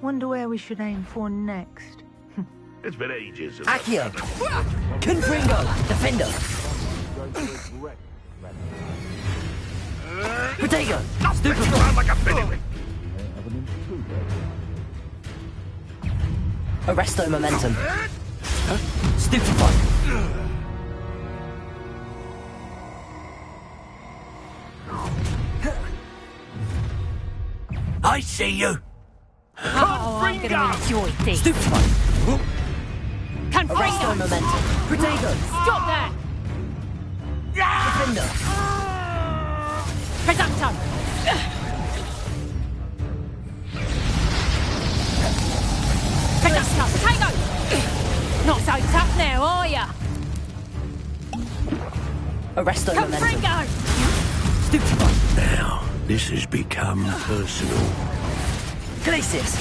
Wonder where we should aim for next. It's been ages. Accio! Confringo! Defender! Protego! Stupid around like a fiddle. Arresto momentum. Stupefy. I see you. Oh, I'm gonna enjoy this. Stupefy. Arresto Confringo! momentum. Protego. Stop that! Defender. Presumpto! Presumpto! Protego! Not so tough now, are ya? Arresto momentum. Confringo! Stupefy. Now, this has become personal. Glacius.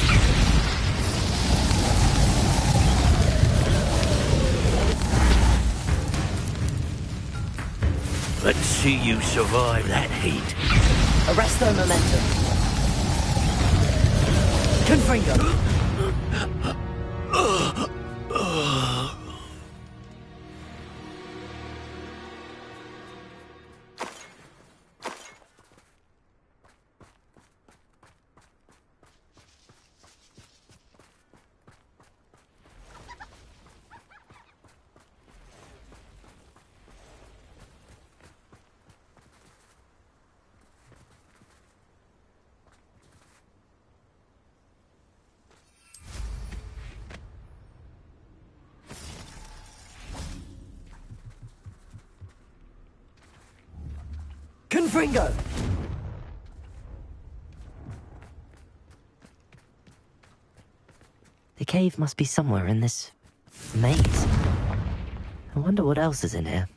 Let's see you survive that heat. Arresto momentum. Confringo. Confringo! The cave must be somewhere in this maze. I wonder what else is in here.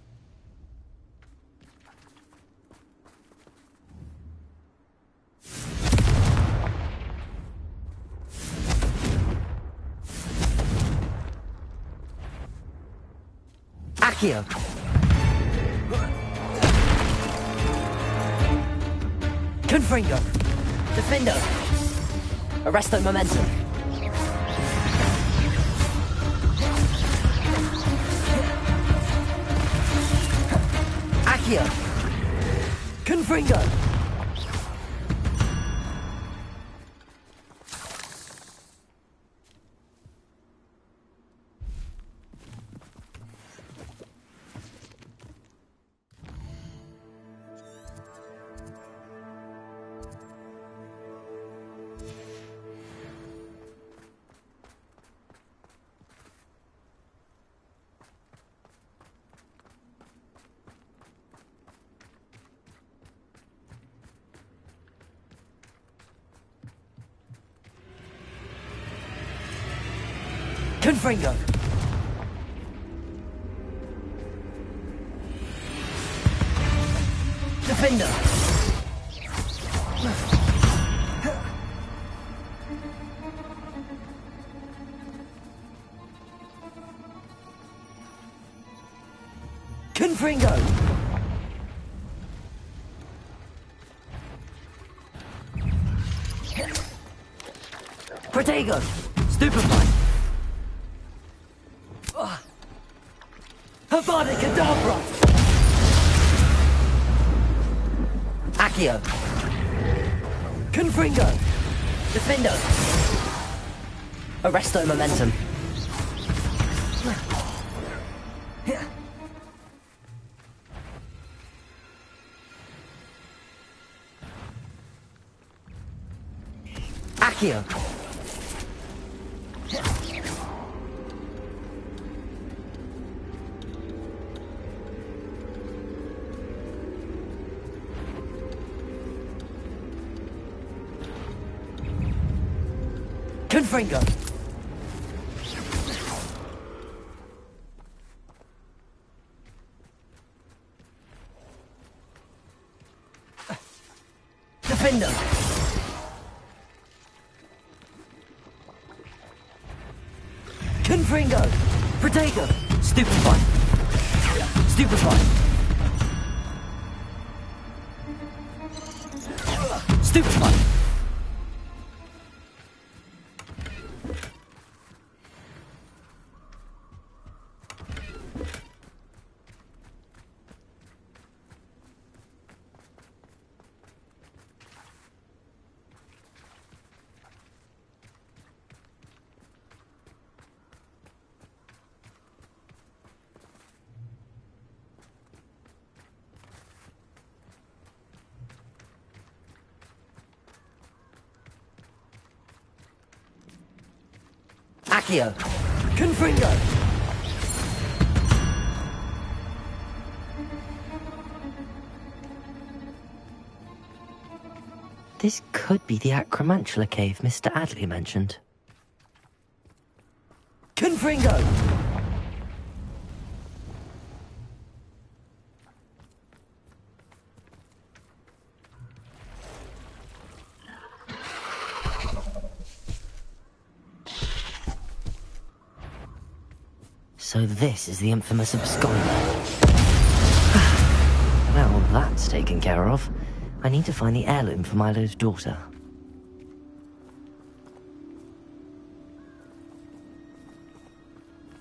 Accio! Confringo! Defendo! Arresto momentum! Accio! Confringo! Confringo! Defender! Confringo! Protego! Stupefy! Avada Kedavra! Accio! Confringo! Defendo! Arresto momentum! Accio! Confringo! Defender! Confringo! Protego! Stupefy! Stupefy! Stupefy! Accio! Confringo! This could be the Acromantula cave Mr. Adley mentioned. Confringo! So this is the infamous absconder. Well, that's taken care of. I need to find the heirloom for Milo's daughter.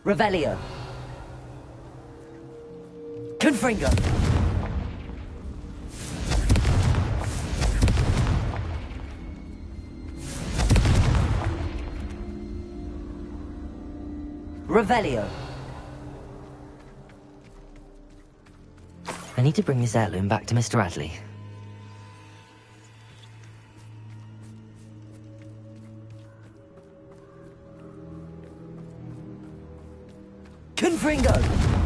Revelio. Confringo. Revelio. I need to bring this heirloom back to Mr. Adley. Confringo!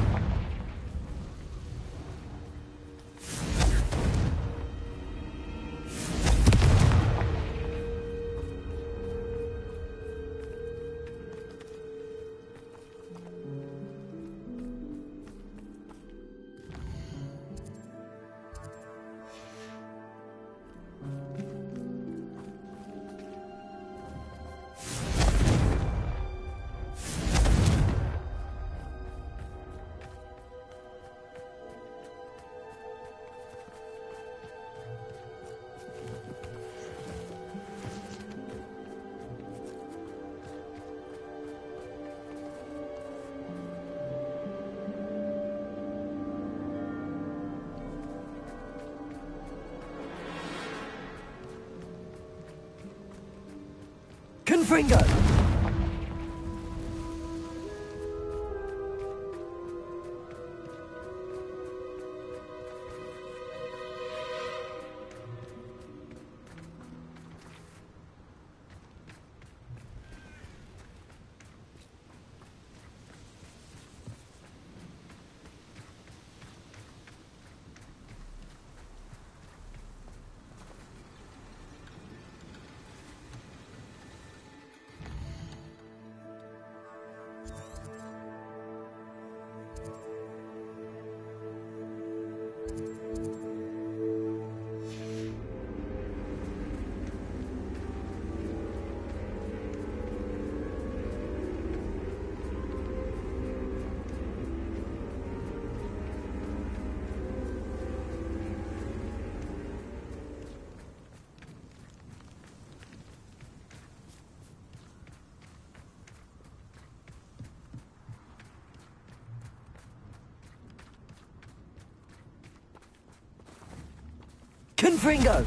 Confringo! Confringo!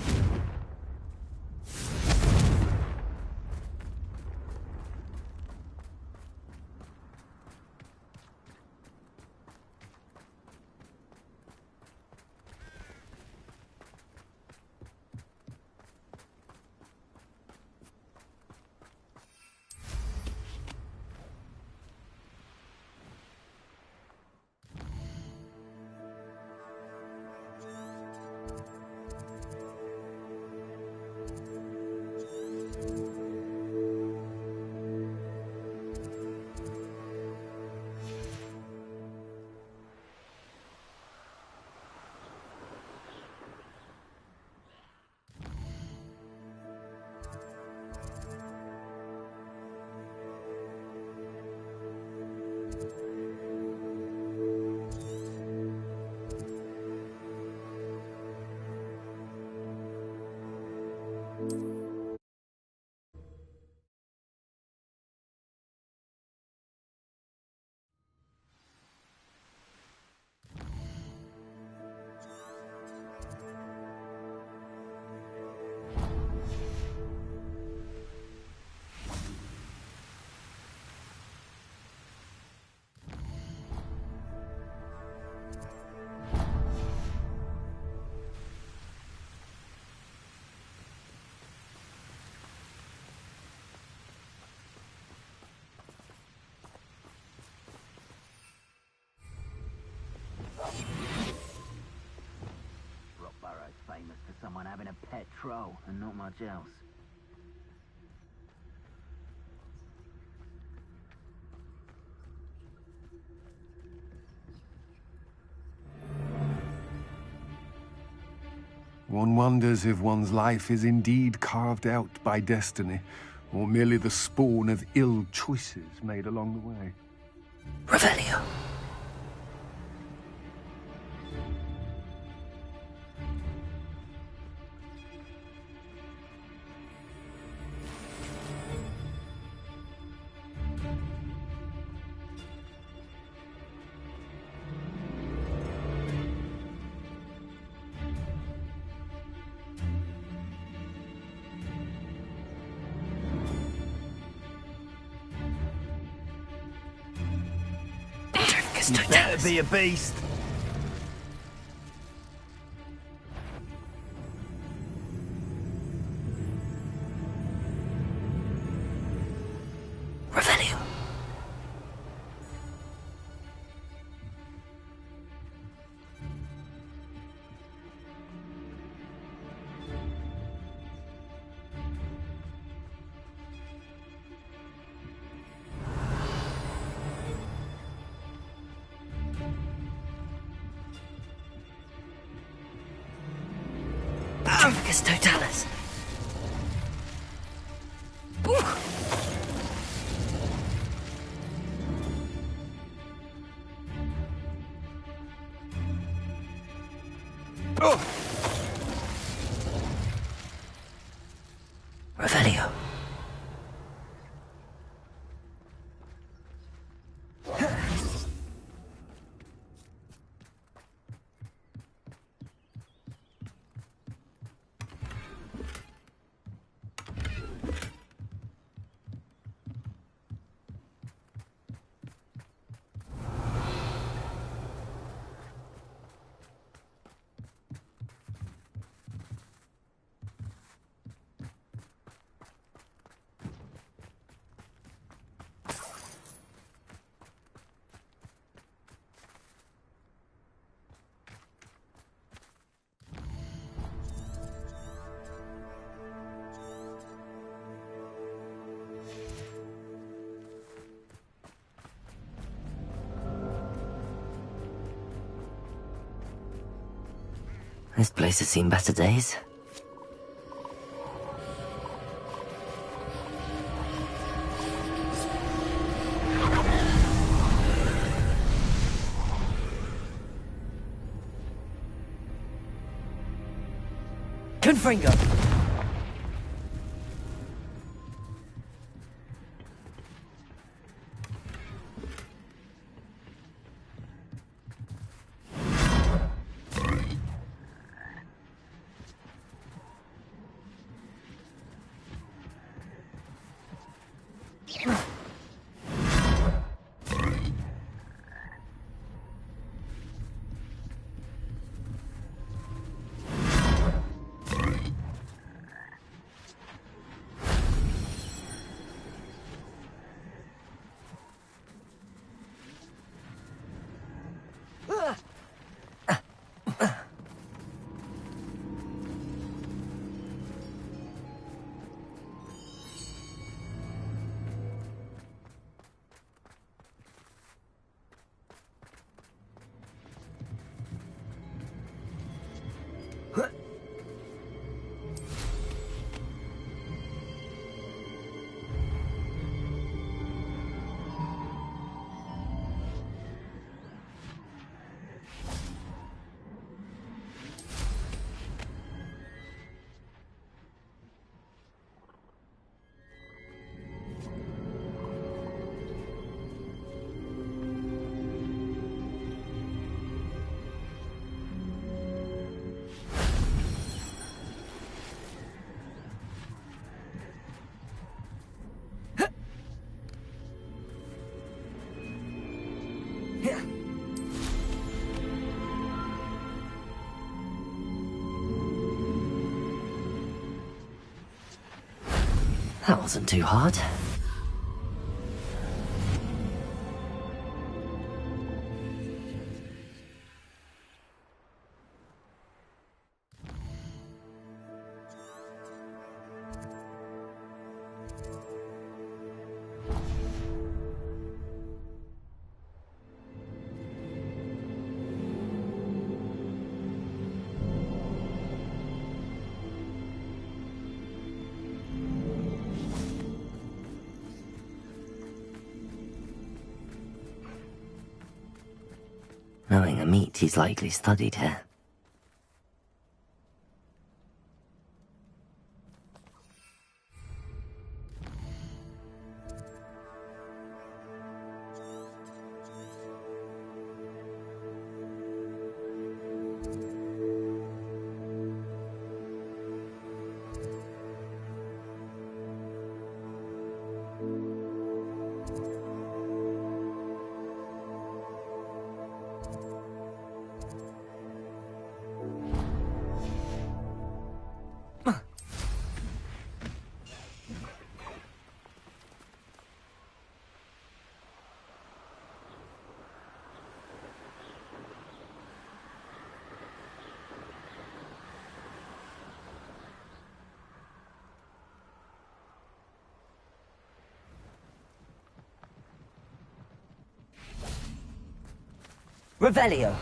having a pet troll and not much else. One wonders if one's life is indeed carved out by destiny, or merely the spawn of ill choices made along the way. Revelio. You better be a beast. Revelio. Dricus totalis. Revelio. This place has seen better days. Confringo. That wasn't too hard. knowing a meat he's likely studied here. Revelio.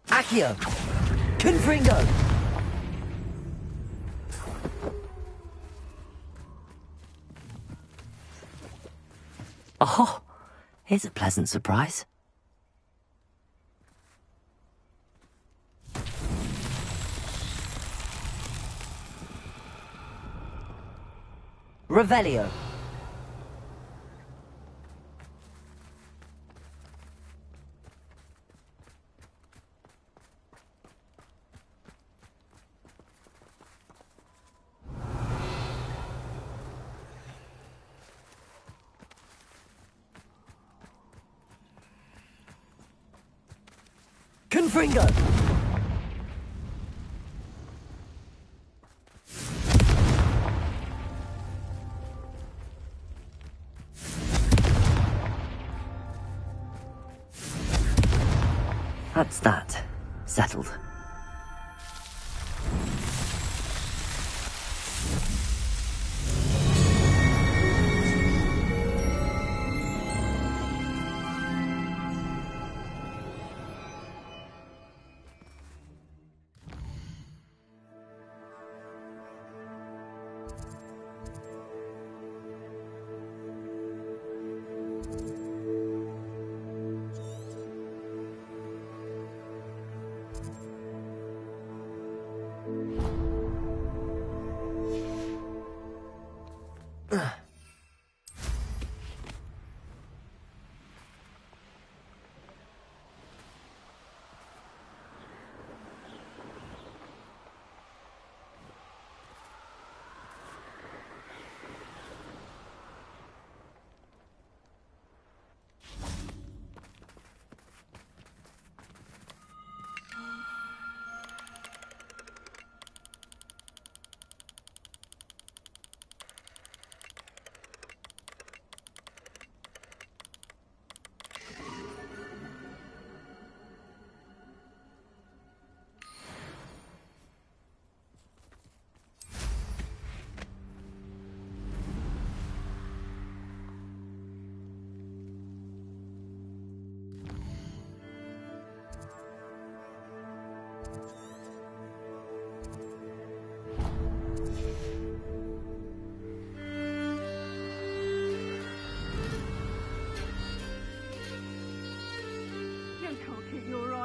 Accio. Confringo. Oh, here's a pleasant surprise. Revelio. Confringo. That's that. Settled.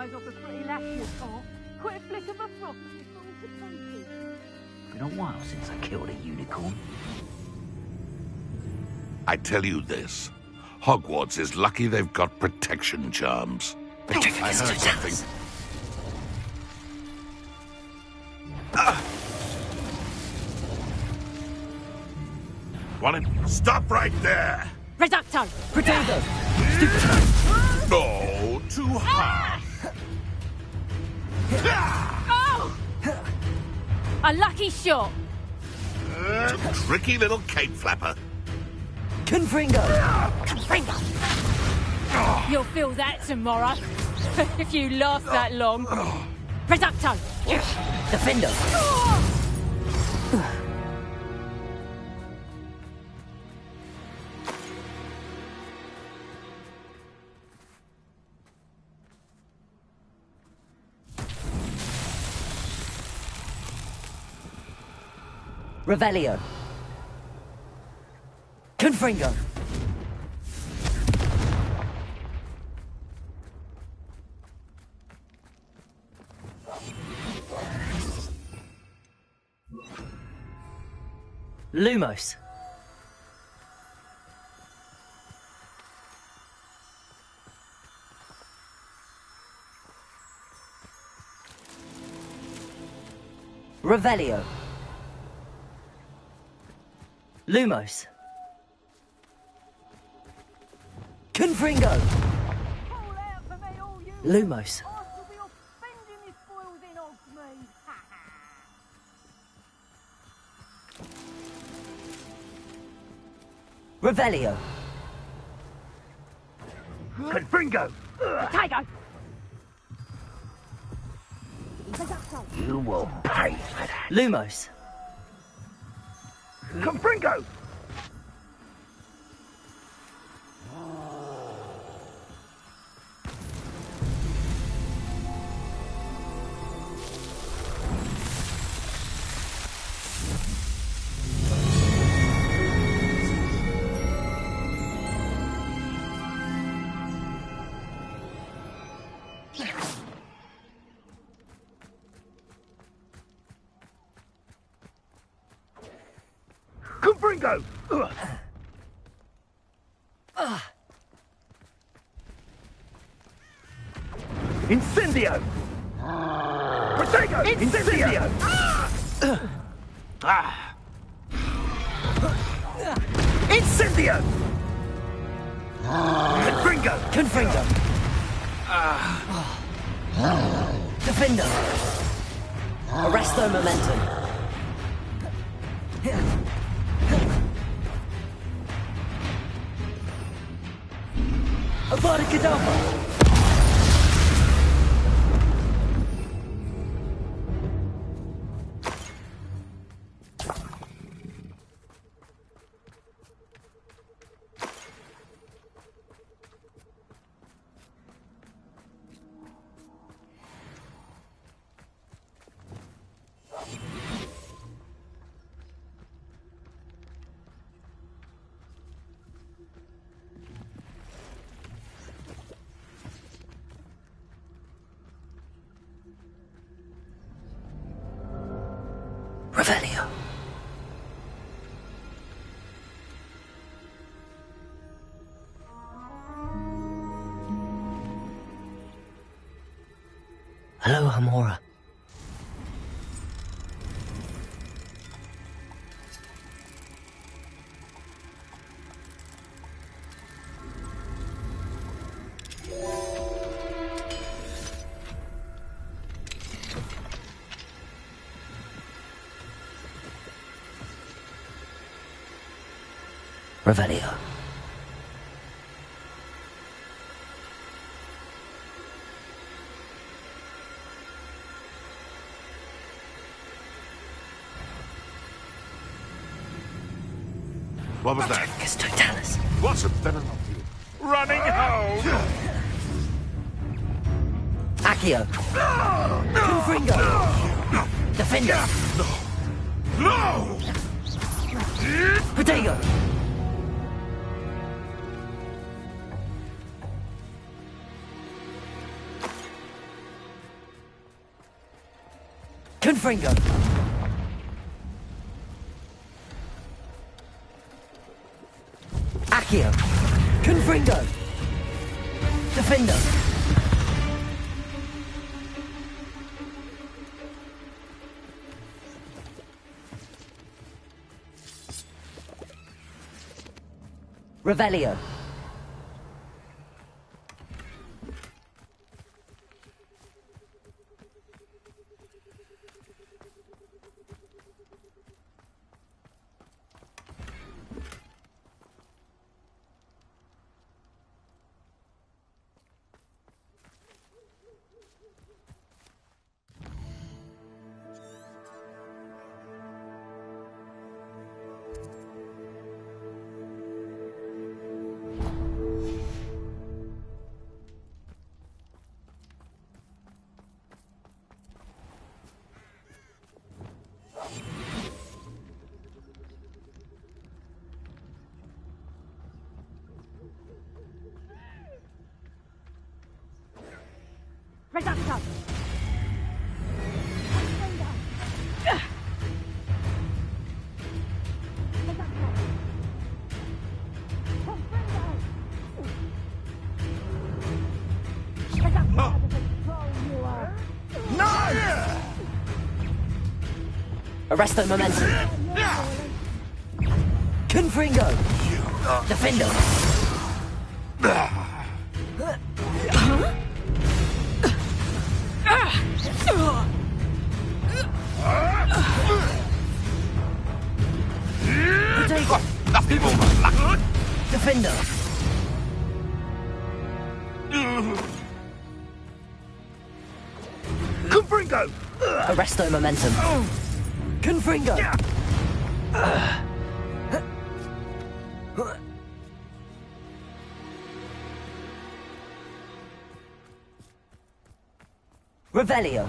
Off a pretty lash you can't. Quit a flick of a frock and you're going to take it. It's been a while since I killed a unicorn. I tell you this. Hogwarts is lucky they've got protection charms. I heard something. Stop right there! Reducto! Potato. No, too hard. Oh! A lucky shot. Tricky little cape flapper. Confringo. You'll feel that tomorrow. If you last that long. Reducto! Defendo. Revelio. Confringo. Lumos. Revelio. Lumos. Confringo. Call out for me, all you. Lumos. I shall be off spending his spoils in Hogsmeade. Ha ha. Revelio. Confringo! Potato. You will pay for that. Lumos. Confringo! Confringo! Incendio! Protego! Incendio! Incendio! Confringo! Confringo. Defendo. Arresto momentum. Avada Kedavra. Revelio. Hello, Hamora. Revelio. What was that? It's Totalis. Wasn't that enough for you? Running home! Accio. Confringo. Defender. No! Protego. Confringo. Accio. Confringo. Defender. Revelio. Reducto. Arresto momentum. Confringo. Defendo. Potato. Nothing more than luck. Defender. Confringo! Arresto momentum. Confringo. Revelio.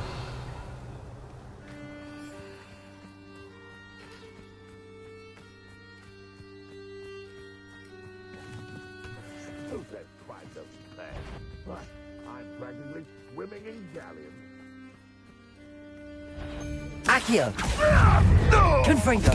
Who said crime doesn't pay? But I'm practically swimming in galleons. Accio. Confringo.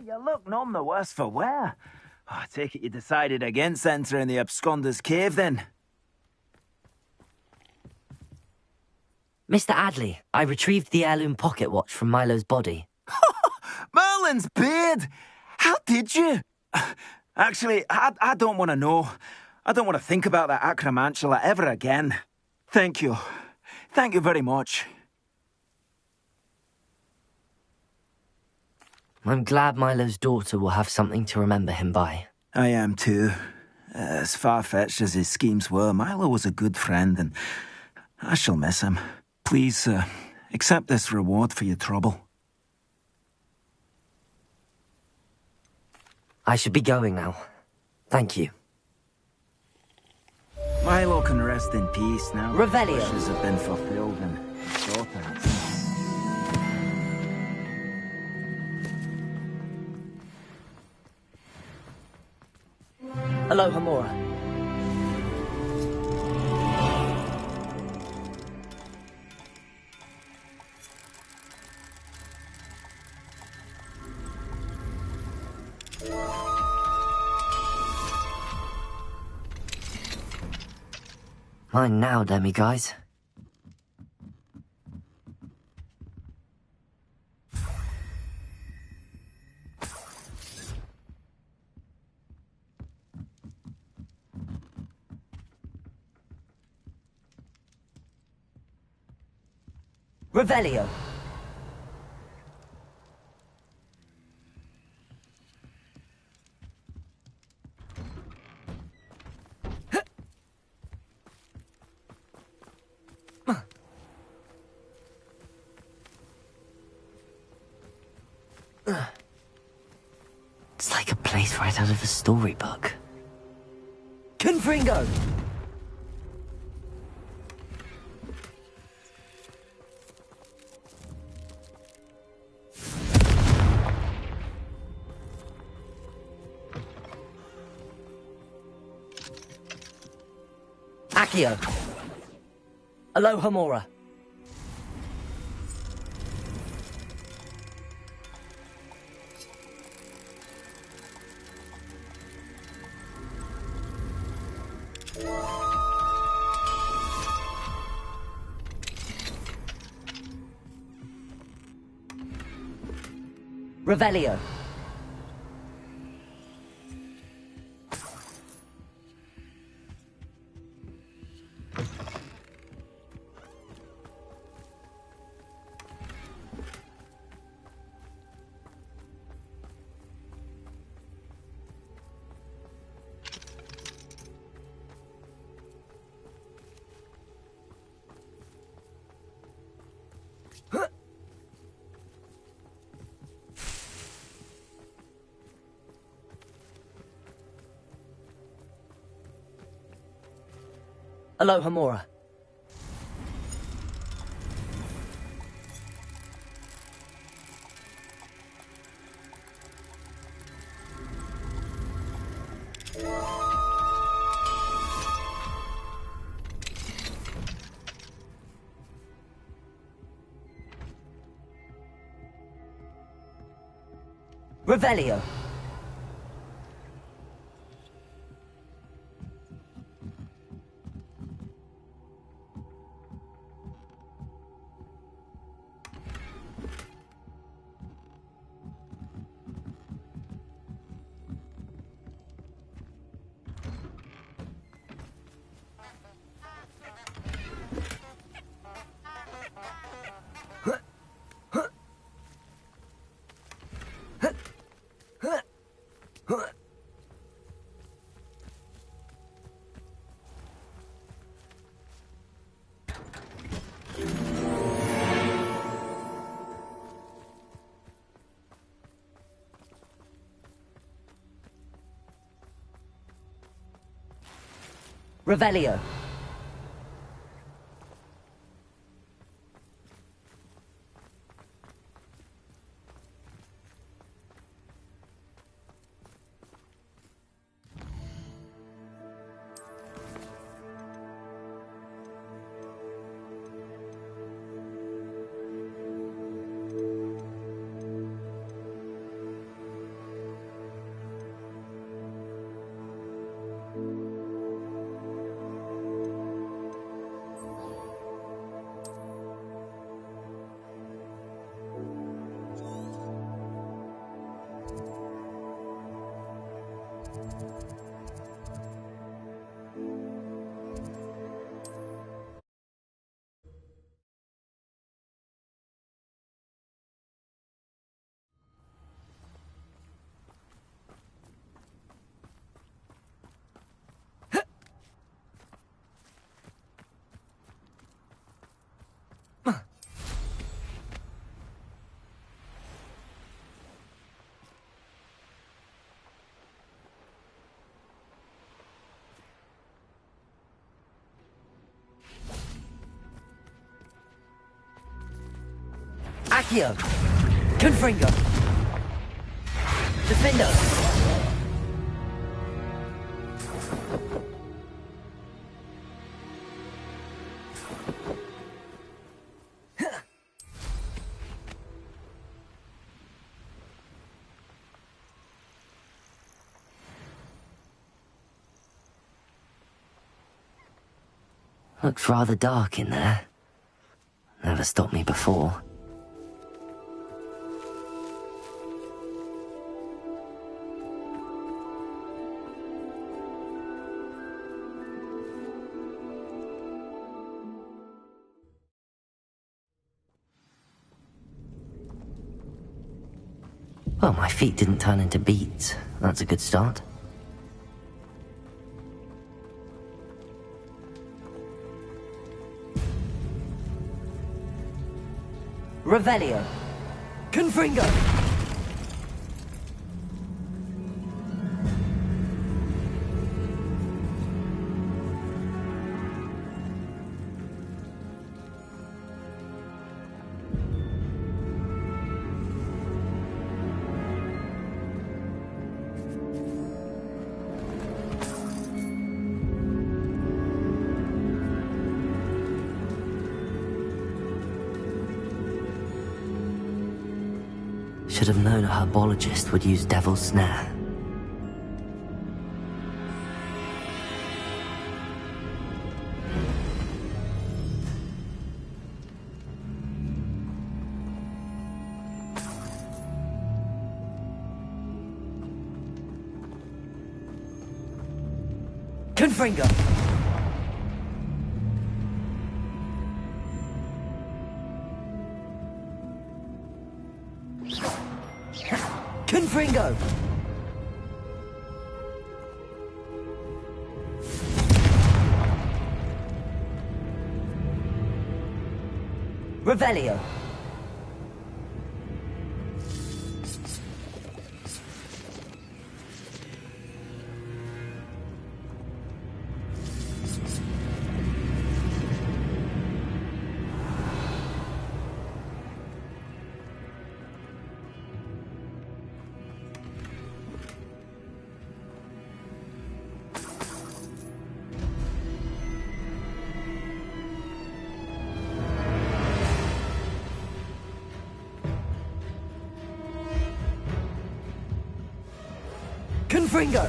You look none the worse for wear. I take it you decided against entering the absconder's cave, then? Mr. Adley, I retrieved the heirloom pocket watch from Milo's body. Merlin's beard! How did you? Actually, I don't want to know. I don't want to think about that acromantula ever again. Thank you. Thank you very much. I'm glad Milo's daughter will have something to remember him by. I am too. As far-fetched as his schemes were, Milo was a good friend, and I shall miss him. Please, accept this reward for your trouble. I should be going now. Thank you. Milo can rest in peace now. Revelio. His wishes have been fulfilled, and so thanks. Aloha Mora. Mine now, demiguise. Revelio. It's like a place right out of a storybook. Confringo. Accio. Aloha Mora. Revelio. Alohomora. Revelio. Revelio. Accio. Confringo. Defendo. Looks rather dark in there. Never stopped me before. Well, my feet didn't turn into beets. That's a good start. Revelio. Confringo. Should have known a herbologist would use Devil's Snare. Confringo. Confringo. Revelio. Confringo!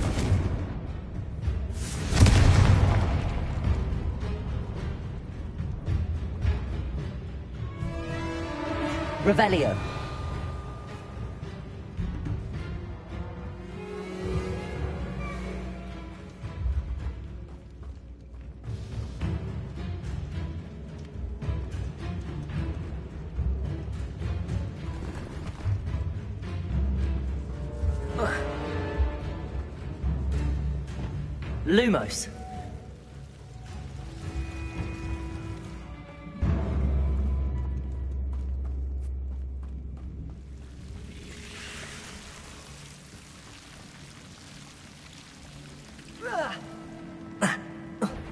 Revelio. Lumos.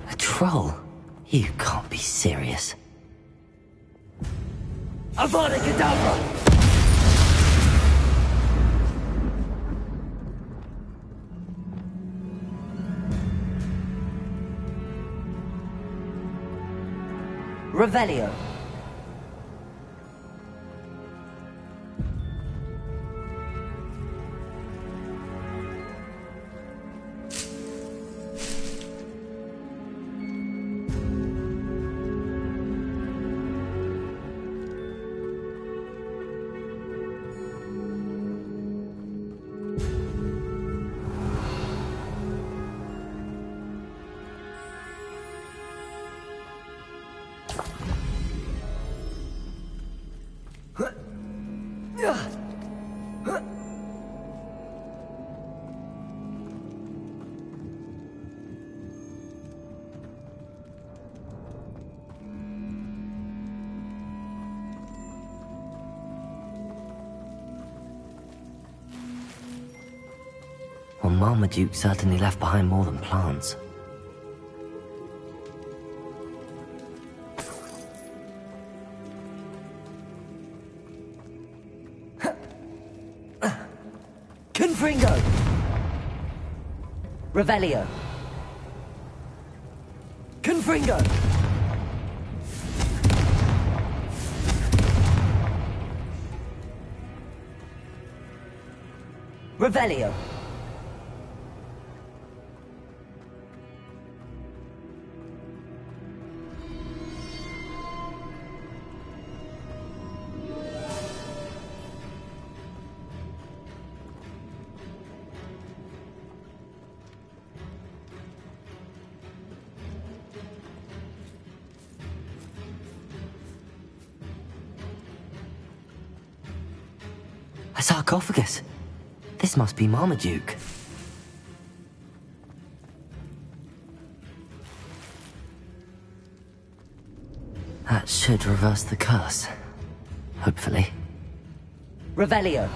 A troll? You can't be serious. Avada Kedavra! Revelio. Well, Marmaduke certainly left behind more than plants. Confringo! Revelio. Confringo! Revelio. A sarcophagus. This must be Marmaduke. That should reverse the curse. Hopefully. Revelio.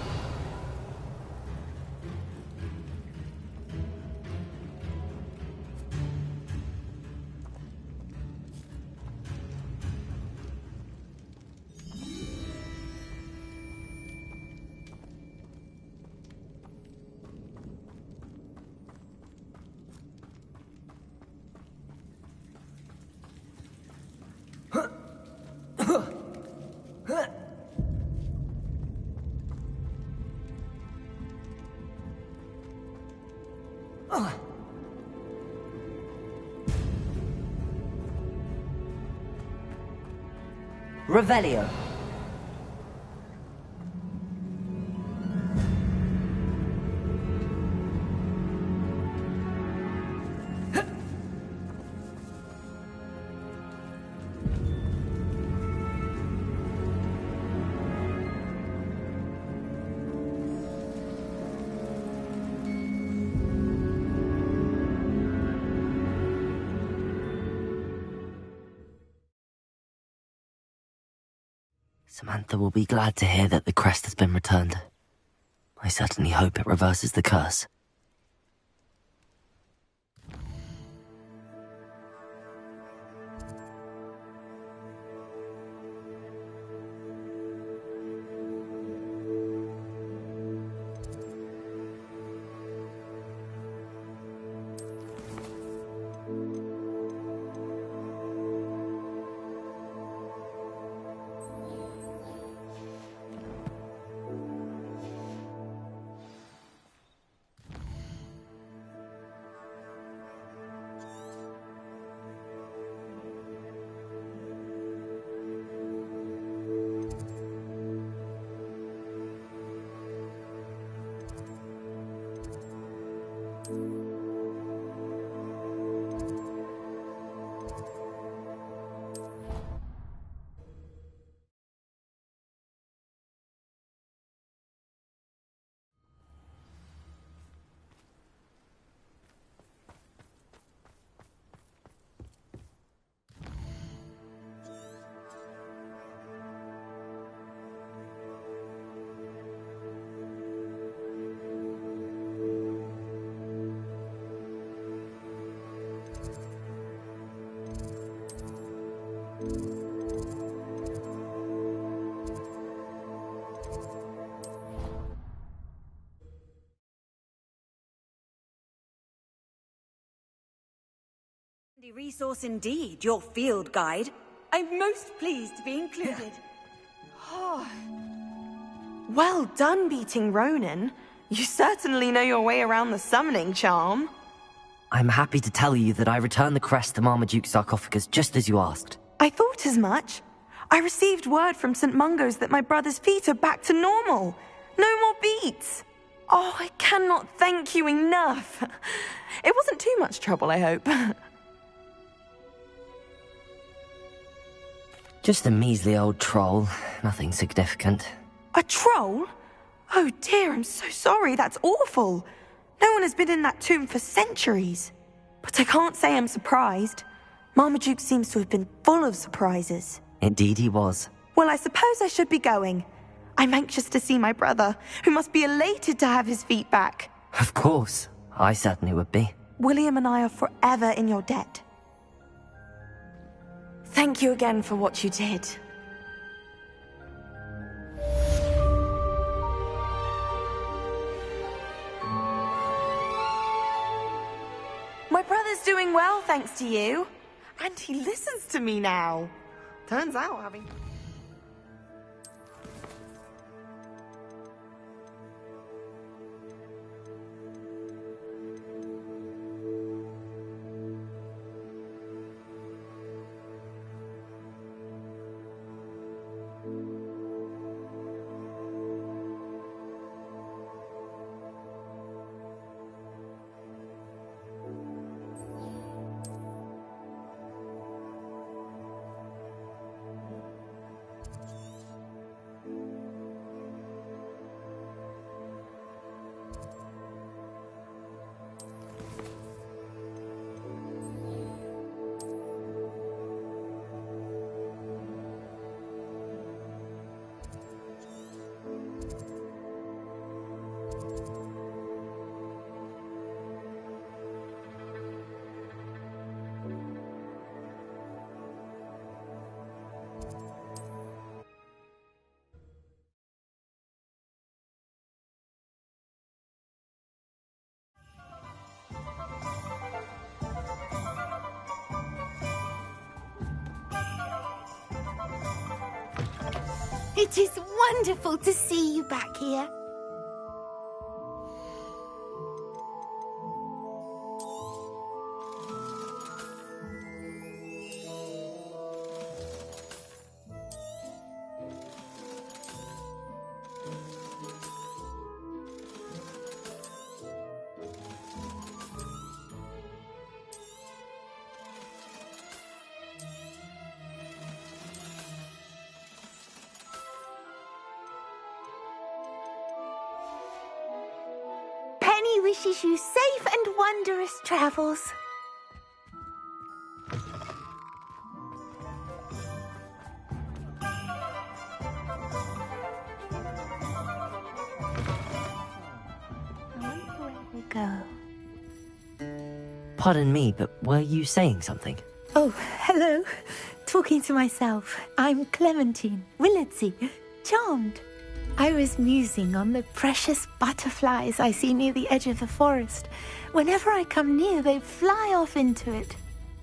Revelio. Samantha will be glad to hear that the crest has been returned. I certainly hope it reverses the curse. Handy resource indeed, your field guide. I'm most pleased to be included. Well done, beating Ronan. You certainly know your way around the summoning charm. I'm happy to tell you that I returned the crest to Marmaduke's sarcophagus just as you asked. I thought as much. I received word from St. Mungo's that my brother's feet are back to normal. No more beats. Oh, I cannot thank you enough. It wasn't too much trouble, I hope. Just a measly old troll. Nothing significant. A troll? Oh dear, I'm so sorry. That's awful. No one has been in that tomb for centuries. But I can't say I'm surprised. Marmaduke seems to have been full of surprises. Indeed he was. Well, I suppose I should be going. I'm anxious to see my brother, who must be elated to have his feet back. Of course. I certainly would be. William and I are forever in your debt. Thank you again for what you did. My brother's doing well, thanks to you. And he listens to me now. Turns out having... It is wonderful to see you back here. Penny wishes you safe and wondrous travels. I wonder where they go. Pardon me, but were you saying something? Oh, hello. Talking to myself. I'm Clementine Willardsey. Charmed. I was musing on the precious butterflies I see near the edge of the forest. Whenever I come near, they fly off into it.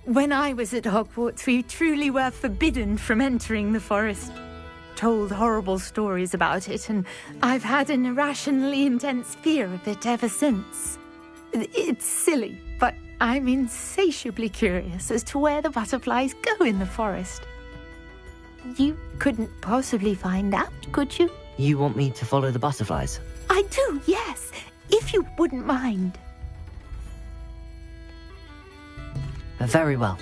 When I was at Hogwarts, we truly were forbidden from entering the forest. Told horrible stories about it, and I've had an irrationally intense fear of it ever since. It's silly, but I'm insatiably curious as to where the butterflies go in the forest. You couldn't possibly find out, could you? You want me to follow the butterflies? I do, yes, if you wouldn't mind. Very well.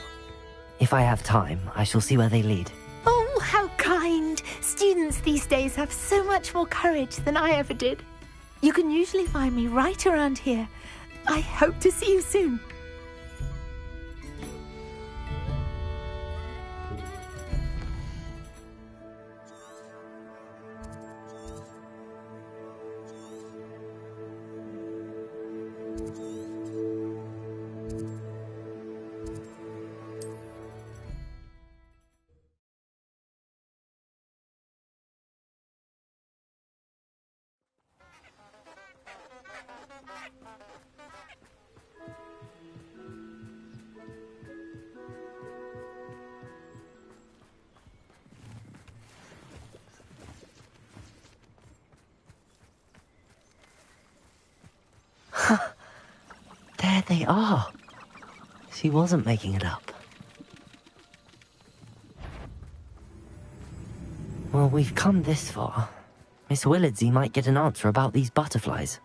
If I have time, I shall see where they lead. Oh, how kind. Students these days have so much more courage than I ever did. You can usually find me right around here. I hope to see you soon. There they are. She wasn't making it up. Well, we've come this far. Miss Willardsey might get an answer about these butterflies.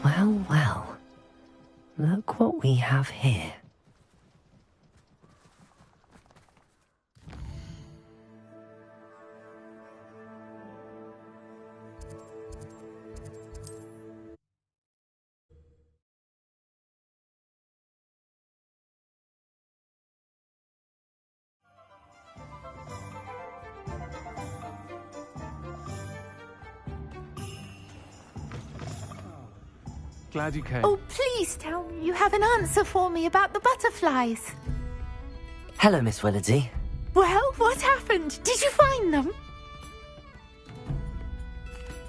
Well, well. Look what we have here. Glad you came. Oh, please tell me you have an answer for me about the butterflies. Hello, Miss Willardsey. Well, what happened? Did you find them?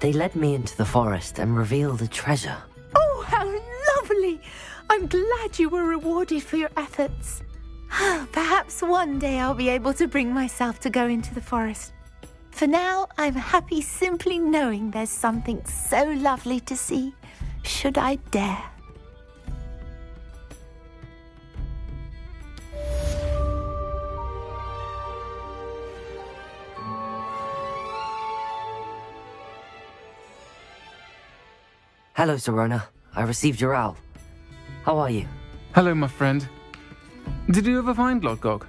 They led me into the forest and revealed a treasure. Oh, how lovely! I'm glad you were rewarded for your efforts. Perhaps one day I'll be able to bring myself to go into the forest. For now, I'm happy simply knowing there's something so lovely to see, should I dare. Hello, Sirona. I received your owl. How are you? Hello, my friend. Did you ever find Lodgok?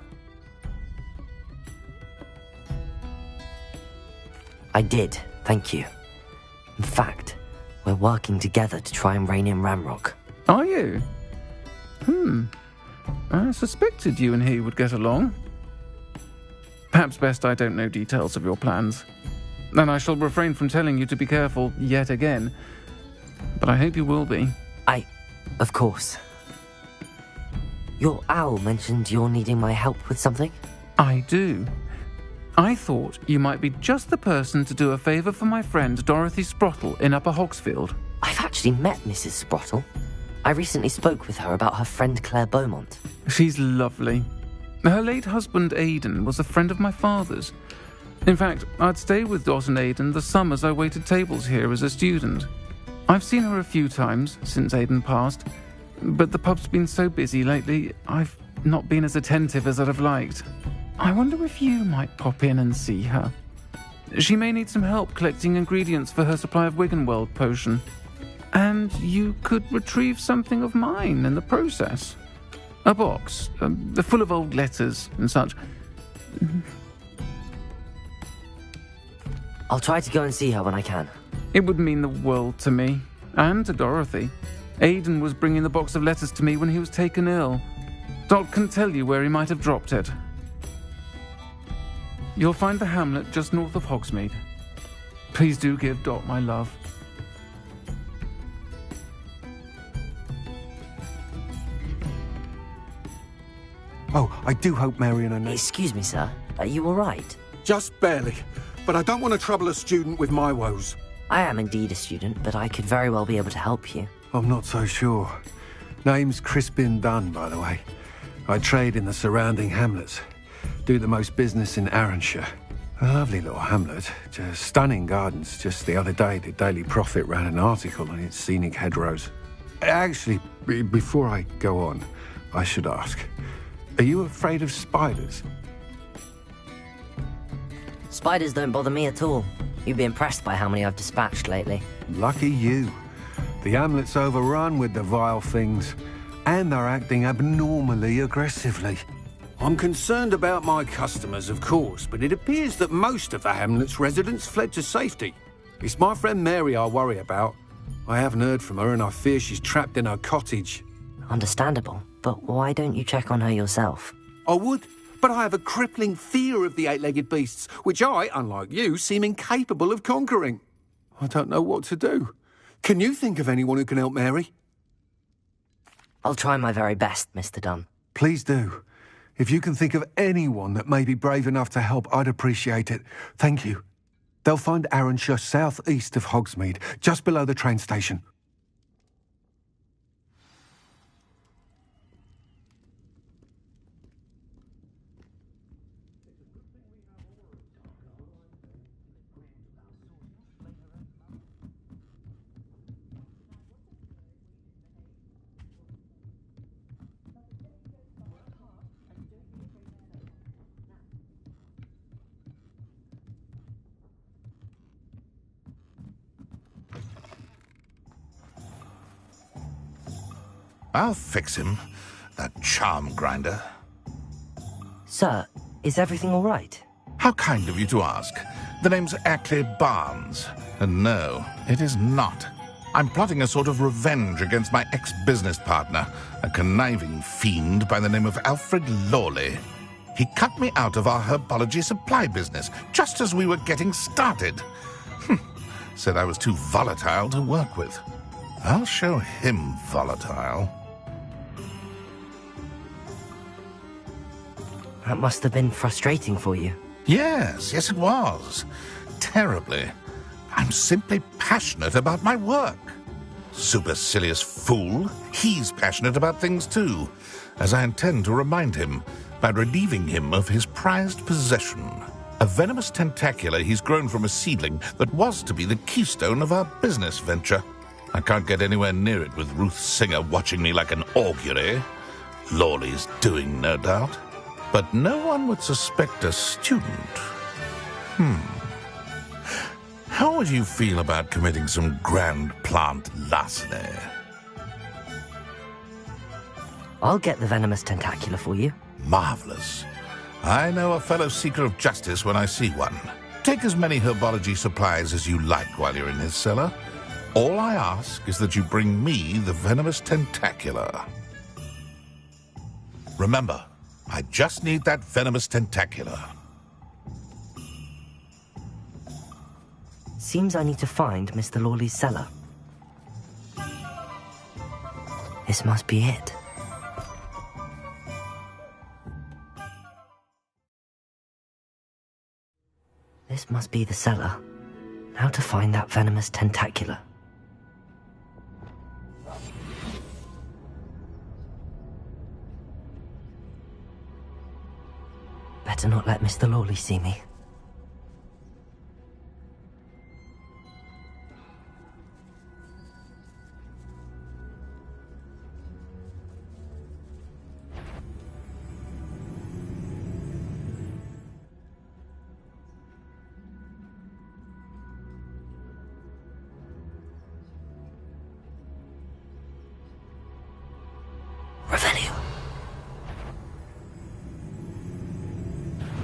I did, thank you. In fact, we're working together to try and rein in Ramrock. Are you? I suspected you and he would get along. Perhaps best I don't know details of your plans. And I shall refrain from telling you to be careful yet again. But I hope you will be. Of course. Your owl mentioned you're needing my help with something? I do. I thought you might be just the person to do a favour for my friend Dorothy Sprottle in Upper Hogsfield. I've actually met Mrs. Sprottle. I recently spoke with her about her friend Claire Beaumont. She's lovely. Her late husband Aidan was a friend of my father's. In fact, I'd stay with Dot and Aidan the summers I waited tables here as a student. I've seen her a few times since Aidan passed, but the pub's been so busy lately, I've not been as attentive as I'd have liked. I wonder if you might pop in and see her. She may need some help collecting ingredients for her supply of Wiggenweld potion. And you could retrieve something of mine in the process. A box, full of old letters and such. I'll try to go and see her when I can. It would mean the world to me, and to Dorothy. Aidan was bringing the box of letters to me when he was taken ill. Dot can tell you where he might have dropped it. You'll find the hamlet just north of Hogsmeade. Please do give Dot my love. Oh, I do hope Marion and... Excuse me, sir. Are you all right? Just barely. But I don't want to trouble a student with my woes. I am indeed a student, but I could very well be able to help you. I'm not so sure. Name's Crispin Dunn, by the way. I trade in the surrounding hamlets. Do the most business in Arranshire. A lovely little hamlet. Just stunning gardens. Just the other day, the Daily Prophet ran an article on its scenic hedgerows. Actually, before I go on, I should ask, are you afraid of spiders? Spiders don't bother me at all. You'd be impressed by how many I've dispatched lately. Lucky you. The hamlet's overrun with the vile things, and they're acting abnormally aggressively. I'm concerned about my customers, of course, but it appears that most of the hamlet's residents fled to safety. It's my friend Mary I worry about. I haven't heard from her, and I fear she's trapped in her cottage. Understandable, but why don't you check on her yourself? I would, but I have a crippling fear of the eight-legged beasts, which I, unlike you, seem incapable of conquering. I don't know what to do. Can you think of anyone who can help Mary? I'll try my very best, Mr. Dunn. Please do. If you can think of anyone that may be brave enough to help, I'd appreciate it. Thank you. They'll find Arranshire south-east of Hogsmeade, just below the train station. I'll fix him, that charm grinder. Sir, is everything all right? How kind of you to ask. The name's Ackley Barnes. And no, it is not. I'm plotting a sort of revenge against my ex-business partner, a conniving fiend by the name of Alfred Lawley. He cut me out of our herbology supply business, just as we were getting started. Said I was too volatile to work with. I'll show him volatile. That must have been frustrating for you. Yes, it was. Terribly. I'm simply passionate about my work. Supercilious fool. He's passionate about things too, as I intend to remind him by relieving him of his prized possession. A venomous tentacula he's grown from a seedling that was to be the keystone of our business venture. I can't get anywhere near it with Ruth Singer watching me like an augury. Lawley's doing, no doubt. But no one would suspect a student. How would you feel about committing some grand plant larceny? I'll get the venomous tentacula for you. Marvelous. I know a fellow seeker of justice when I see one. Take as many herbology supplies as you like while you're in his cellar. All I ask is that you bring me the venomous tentacula. Remember, I just need that venomous tentacula. Seems I need to find Mr. Lawley's cellar. This must be it. This must be the cellar. How to find that venomous tentacula? Better not let Mr. Lawley see me.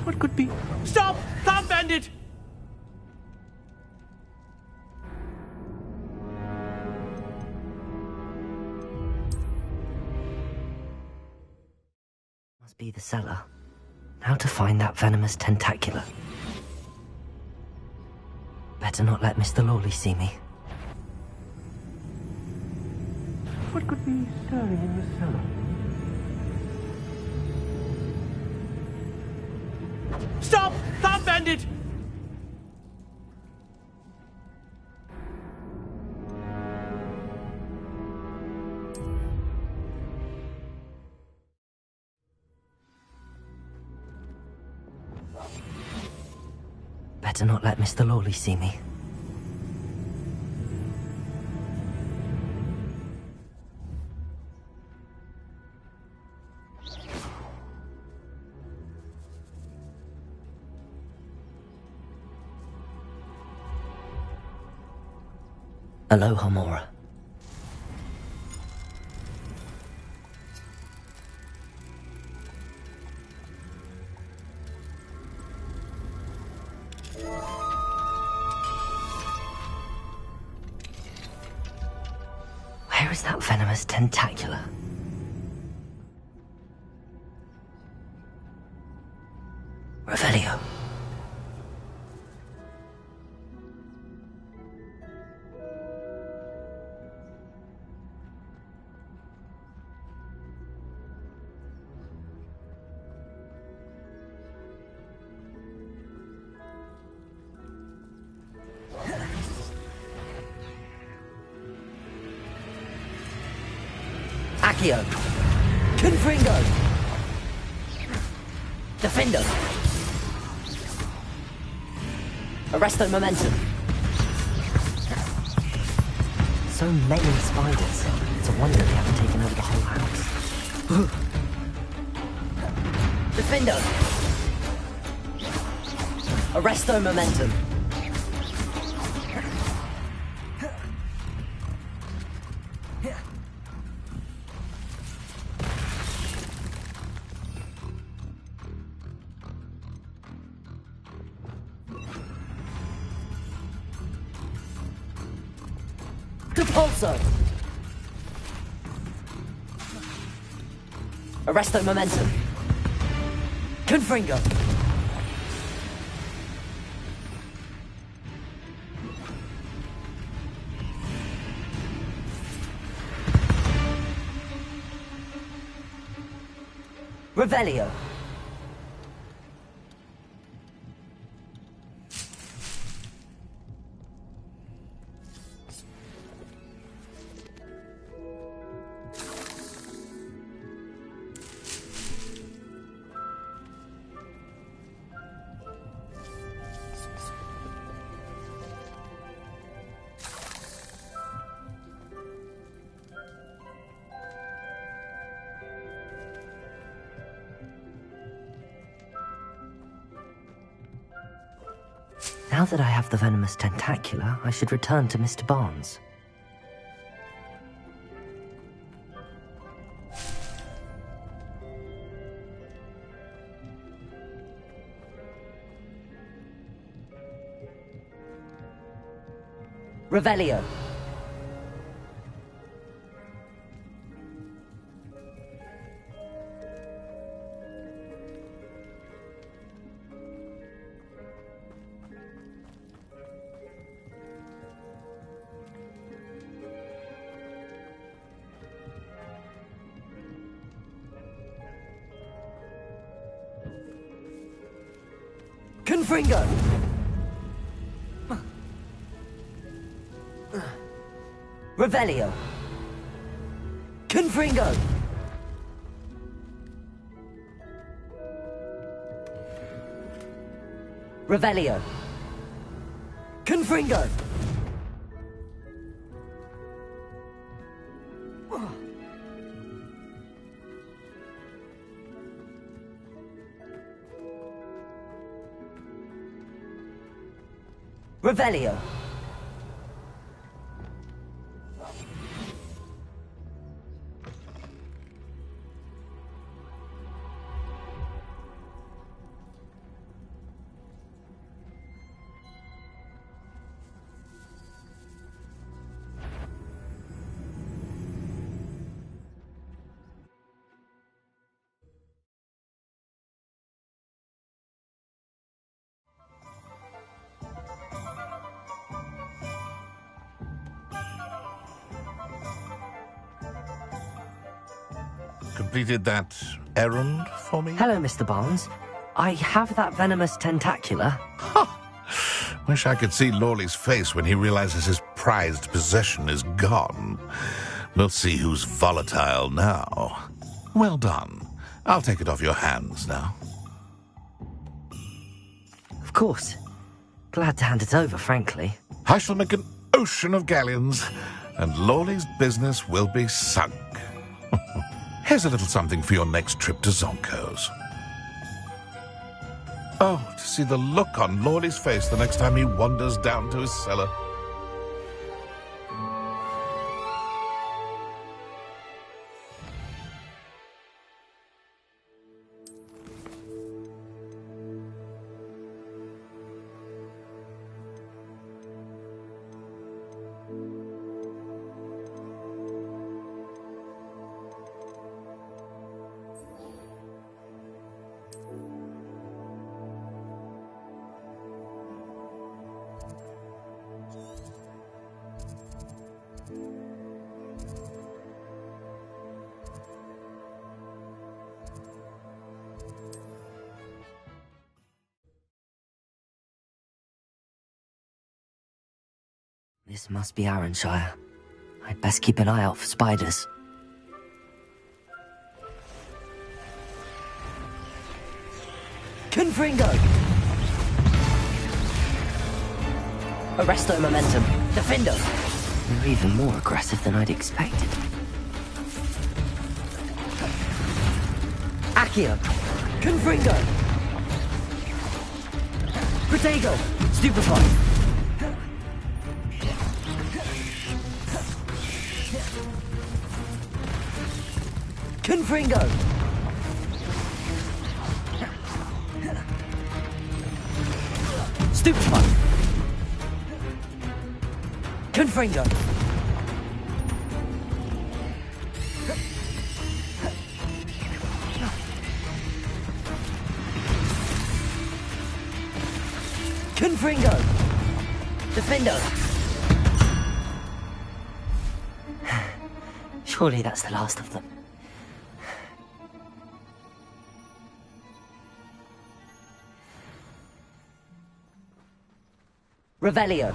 What could be? Stop! Stop, bandit! Must be the cellar. How to find that venomous tentacula? Better not let Mr. Lawley see me. What could be stirring in the cellar? Stop! Stop, bandit! Better not let Mr. Lawley see me. Aloha, Mora. Where is that venomous tentacula? Revelio. Accio. Confringo. Defendo. Arresto momentum. So many spiders. It's a wonder they haven't taken over the whole house. Defendo. Arresto momentum. Depulso. Arresto momentum. Confringo. Revelio. Now that I have the venomous tentacula, I should return to Mr. Barnes. Revelio. Confringo. Revelio. Confringo. Revelio. Confringo. Revelio. Completed that errand for me? Hello, Mr. Barnes. I have that venomous tentacula. Wish I could see Lawley's face when he realizes his prized possession is gone. We'll see who's volatile now. Well done. I'll take it off your hands now. Of course. Glad to hand it over, frankly. I shall make an ocean of galleons, and Lawley's business will be sunk. Here's a little something for your next trip to Zonko's. Oh, to see the look on Lawley's face the next time he wanders down to his cellar. This must be Arranshire. I'd best keep an eye out for spiders. Confringo! Arresto momentum. Defendo! They're even more aggressive than I'd expected. Accio! Confringo! Protego! Stupefy! Confringo! Stupefy! Confringo! Confringo! Defendo! Surely that's the last of them. Revelio!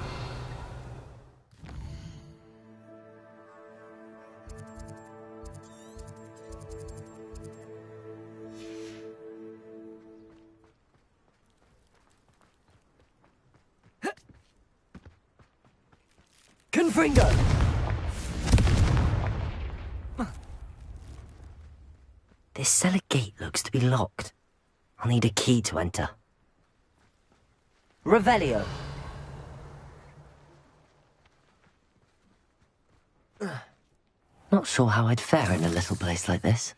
Confringo! This cellar gate looks to be locked. I'll need a key to enter. Revelio! Not sure how I'd fare in a little place like this.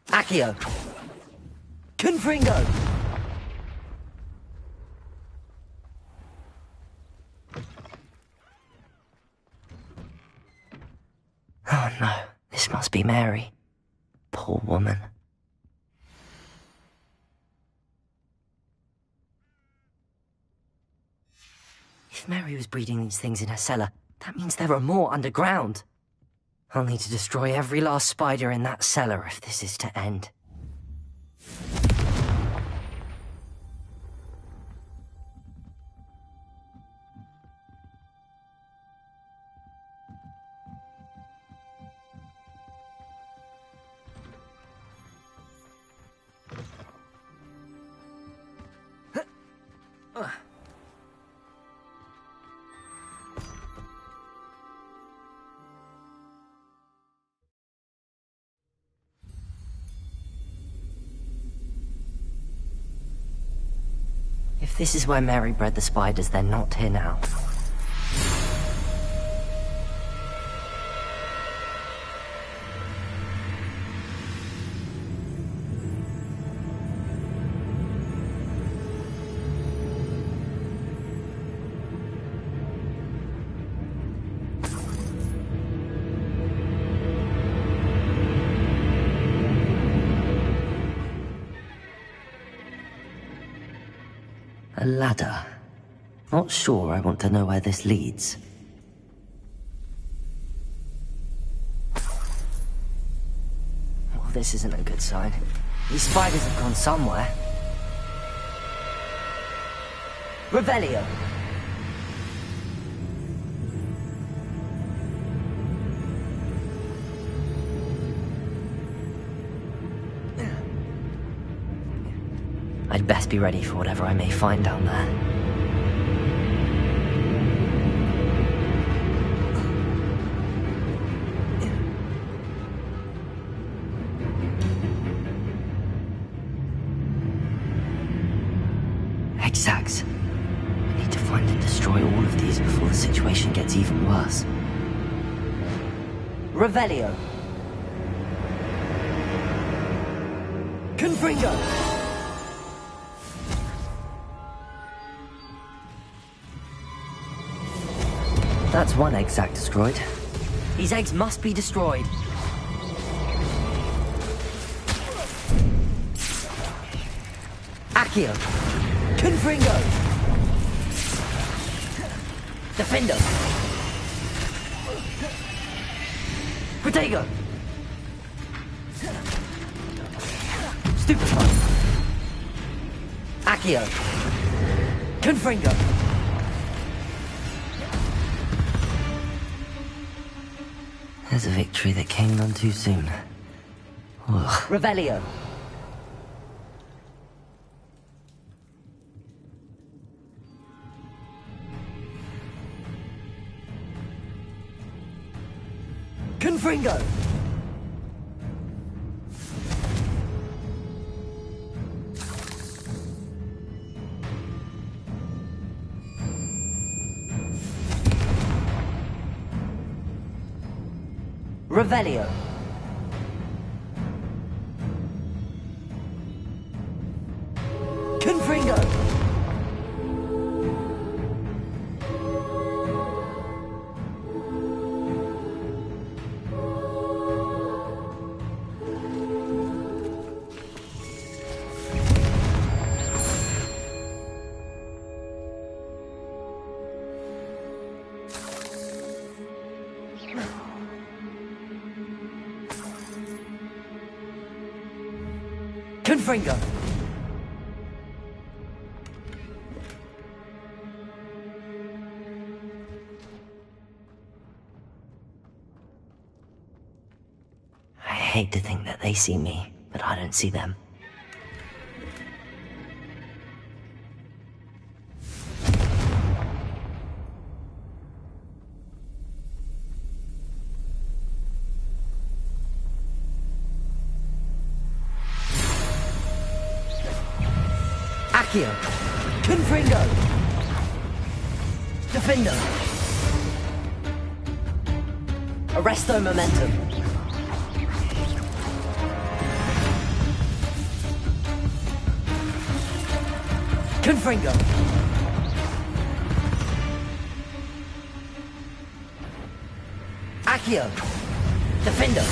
Accio! Confringo! Oh no, this must be Mary. Poor woman. If Mary was breeding these things in her cellar, that means there are more underground. I'll need to destroy every last spider in that cellar if this is to end. If this is where Mary bred the spiders, they're not here now. A ladder. Not sure I want to know where this leads. Well, this isn't a good sign. These spiders have gone somewhere. Revelio! I'd best be ready for whatever I may find down there. Exacts. I need to find and destroy all of these before the situation gets even worse. Revelio! Confringo! That's one exact destroyed. These eggs must be destroyed. Accio! Confringo! Defender! Protego! Stupefy! Accio! Confringo! There's a victory that came none too soon. Ugh. Revelio! Confringo! Revelio! Confringo! Confringo! I hate to think that they see me, but I don't see them. Accio! Confringo! Defender! Arresto momentum! Confringo! Accio! Defender!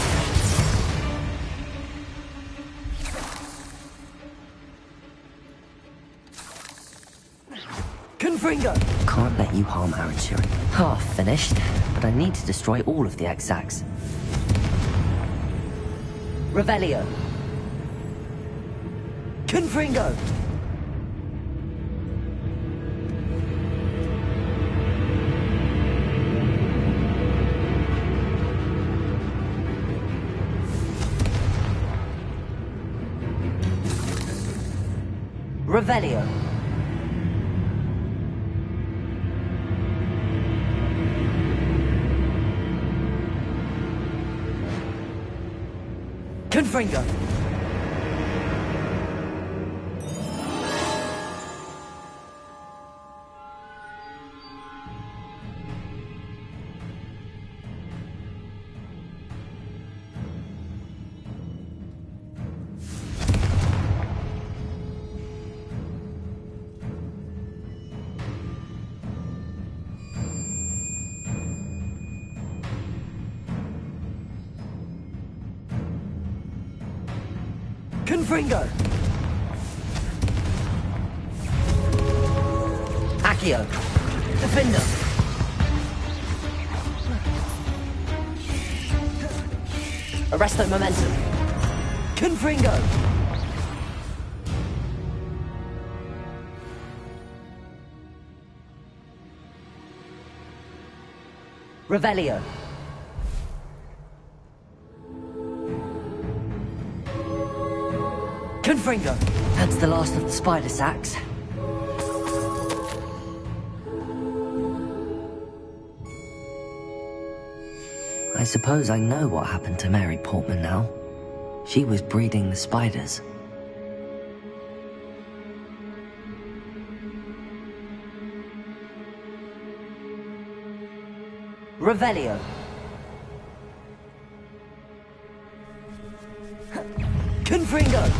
Confringo! Can't let you harm Aranshiri. Half finished, but I need to destroy all of the Exacs. Revelio! Confringo! Revelio! Confringo! Confringo! Accio! Defender! Arresto momentum! Confringo! Revelio! Confringo! That's the last of the spider sacks. I suppose I know what happened to Mary Portman now. She was breeding the spiders. Revelio! Confringo!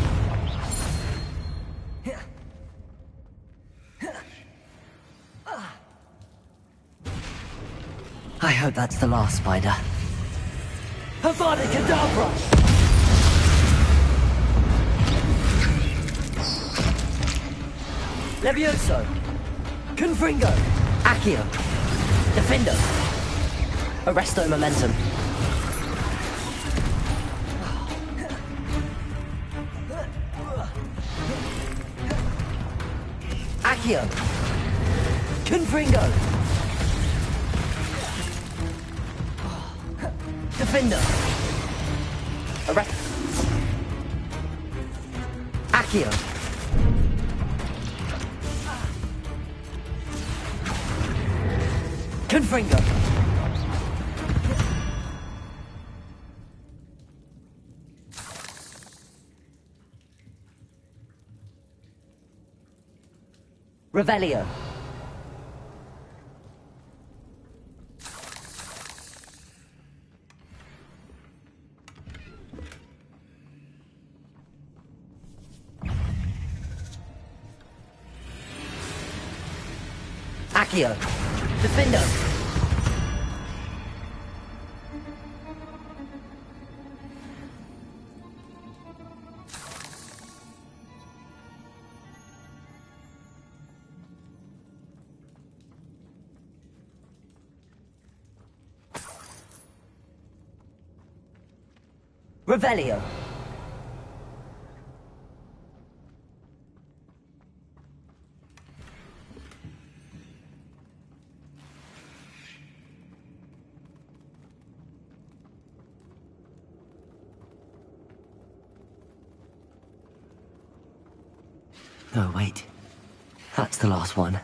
I hope that's the last spider. Avada Kedavra! Levioso! Confringo! Accio! Defendo! Arresto momentum. Accio! Confringo! Defender! Arrest... Accio! Confringo! Revelio. Accio. Defendo. Revelio. Oh, wait. That's the last one.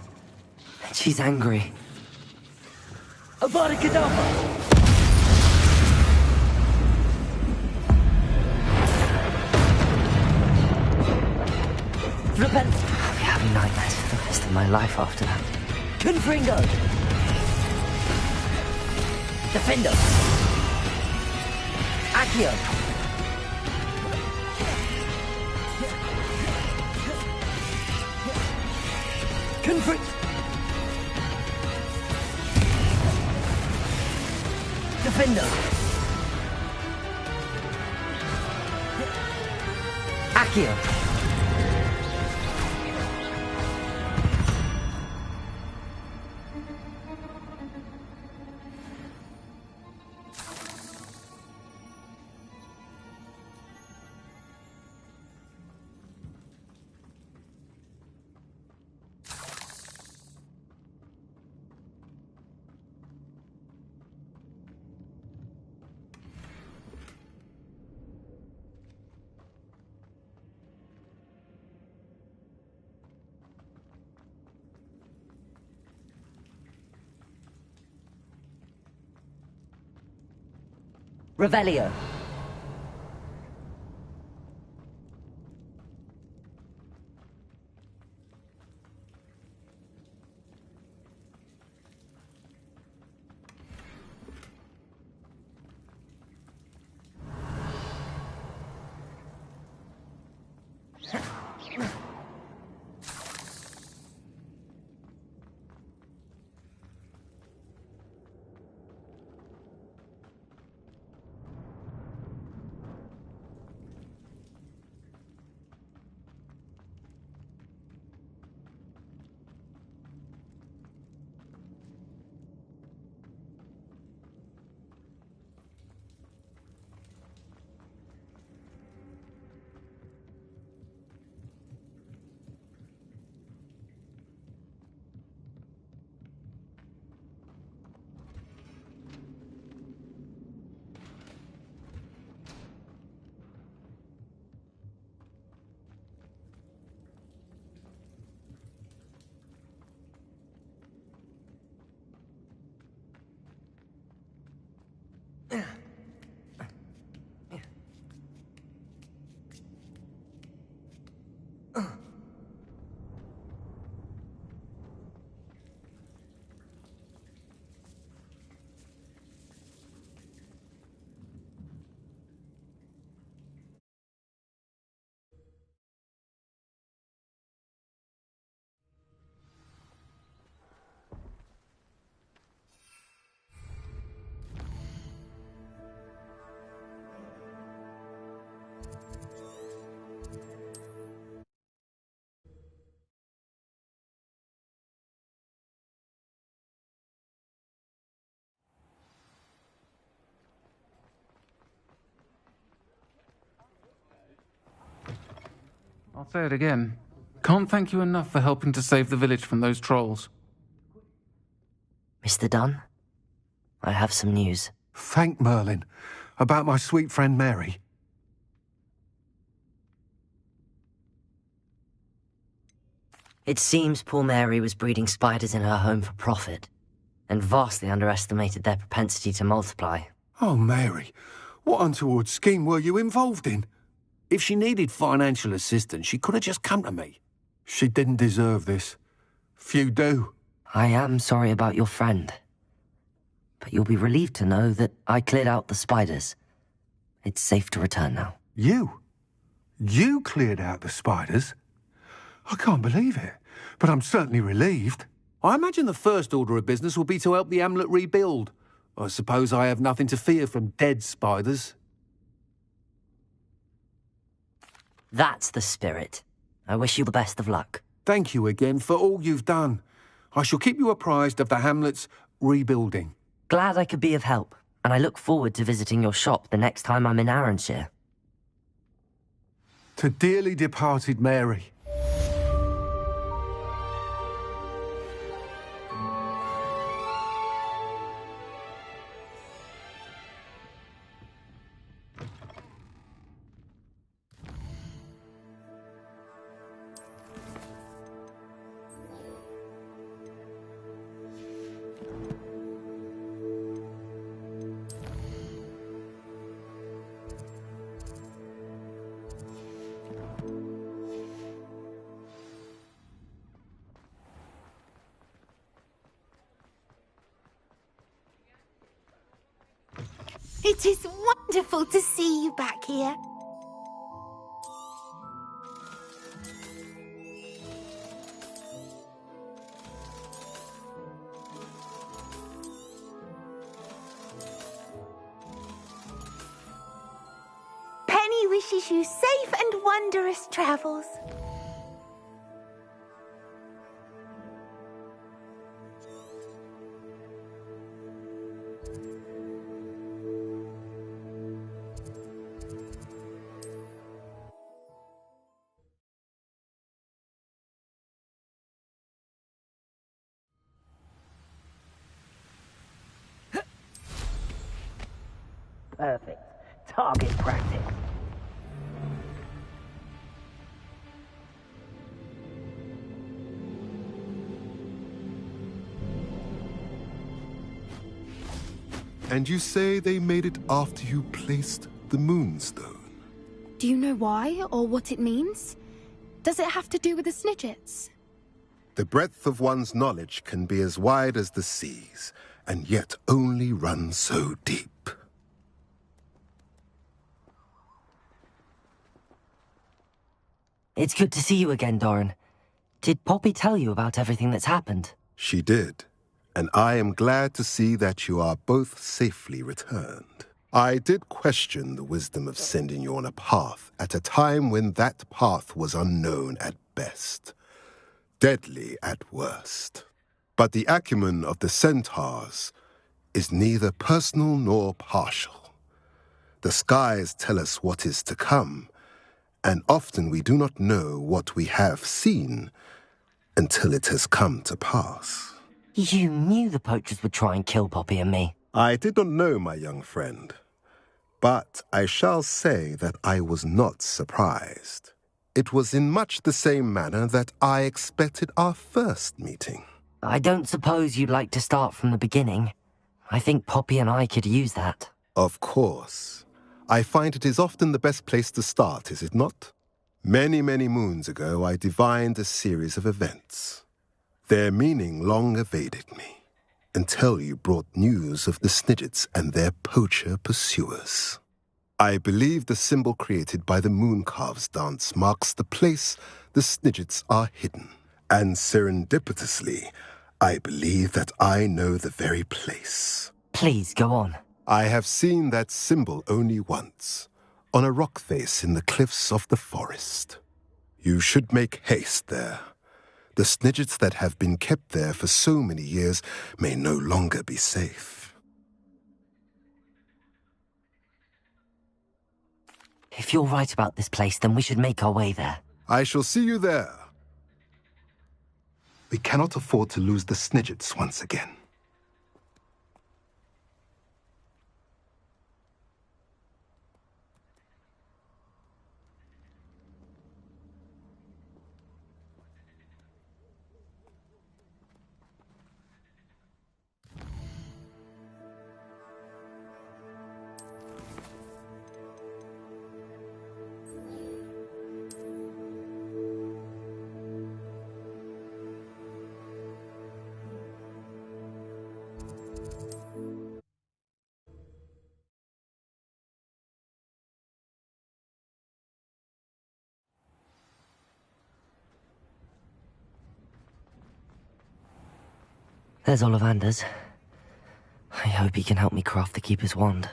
She's angry. Avada Kedavra! Repent! I'll be having nightmares for the rest of my life after that. Confringo! Defendo! Accio! Confringo! Defendo! Accio! Revelio. I'll say it again. Can't thank you enough for helping to save the village from those trolls. Mr. Dunn, I have some news. Thank Merlin. About my sweet friend Mary. It seems poor Mary was breeding spiders in her home for profit, and vastly underestimated their propensity to multiply. Oh, Mary, what untoward scheme were you involved in? If she needed financial assistance, she could have just come to me. She didn't deserve this. Few do. I am sorry about your friend, but you'll be relieved to know that I cleared out the spiders. It's safe to return now. You? You cleared out the spiders? I can't believe it, but I'm certainly relieved. I imagine the first order of business will be to help the hamlet rebuild. I suppose I have nothing to fear from dead spiders. That's the spirit. I wish you the best of luck. Thank you again for all you've done. I shall keep you apprised of the hamlet's rebuilding. Glad I could be of help, and I look forward to visiting your shop the next time I'm in Arranshire. To dearly departed Mary. It is wonderful to see you back here. Penny wishes you safe and wondrous travels. Perfect. Target practice. And you say they made it after you placed the moonstone? Do you know why, or what it means? Does it have to do with the Snidgets? The breadth of one's knowledge can be as wide as the seas, and yet only run so deep. It's good to see you again, Doran. Did Poppy tell you about everything that's happened? She did, and I am glad to see that you are both safely returned. I did question the wisdom of sending you on a path at a time when that path was unknown at best, deadly at worst. But the acumen of the centaurs is neither personal nor partial. The skies tell us what is to come, and often we do not know what we have seen until it has come to pass. You knew the poachers would try and kill Poppy and me. I did not know, my young friend, but I shall say that I was not surprised. It was in much the same manner that I expected our first meeting. I don't suppose you'd like to start from the beginning. I think Poppy and I could use that. Of course. I find it is often the best place to start, is it not? Many, many moons ago, I divined a series of events. Their meaning long evaded me, until you brought news of the Snidgets and their poacher pursuers. I believe the symbol created by the Mooncalves dance marks the place the Snidgets are hidden. And serendipitously, I believe that I know the very place. Please, go on. I have seen that symbol only once, on a rock face in the cliffs of the forest. You should make haste there. The Snidgets that have been kept there for so many years may no longer be safe. If you're right about this place, then we should make our way there. I shall see you there. We cannot afford to lose the Snidgets once again. There's Ollivander's. I hope he can help me craft the Keeper's wand.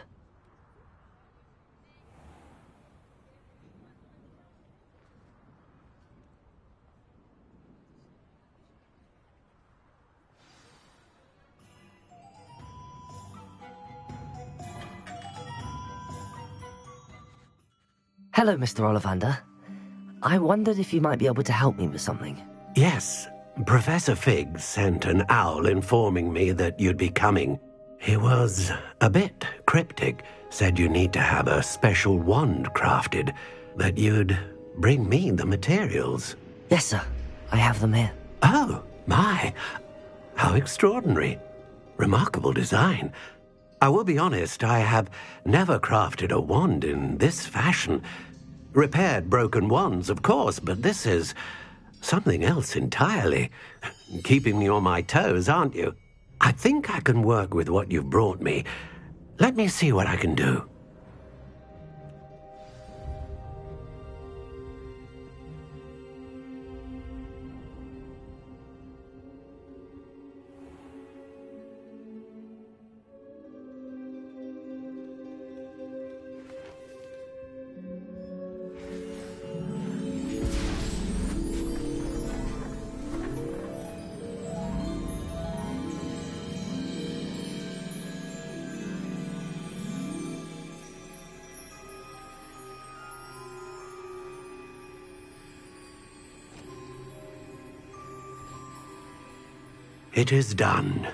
Hello, Mr. Ollivander. I wondered if you might be able to help me with something. Yes. Professor Fig sent an owl informing me that you'd be coming. He was a bit cryptic, said you need to have a special wand crafted, that you'd bring me the materials. Yes, sir. I have them here. Oh, my. How extraordinary. Remarkable design. I will be honest, I have never crafted a wand in this fashion. Repaired broken wands, of course, but this is something else entirely. Keeping me on my toes, aren't you? I think I can work with what you've brought me. Let me see what I can do. It is done.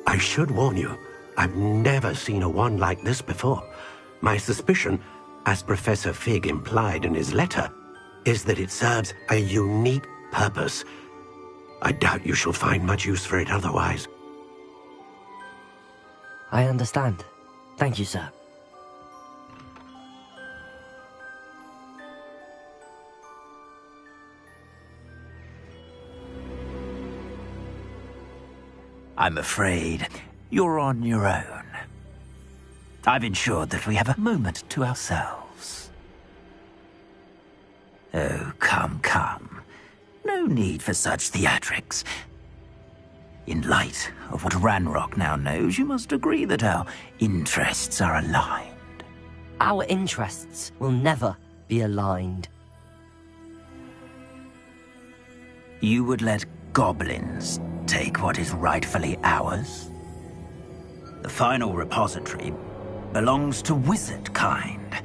I should warn you, I've never seen a wand like this before. My suspicion, as Professor Fig implied in his letter, is that it serves a unique purpose. I doubt you shall find much use for it otherwise. I understand. Thank you, sir. I'm afraid you're on your own. I've ensured that we have a moment to ourselves. Oh, come, come. No need for such theatrics. In light of what Ranrock now knows, you must agree that our interests are aligned. Our interests will never be aligned. You would let goblins take what is rightfully ours? The final repository belongs to wizard kind.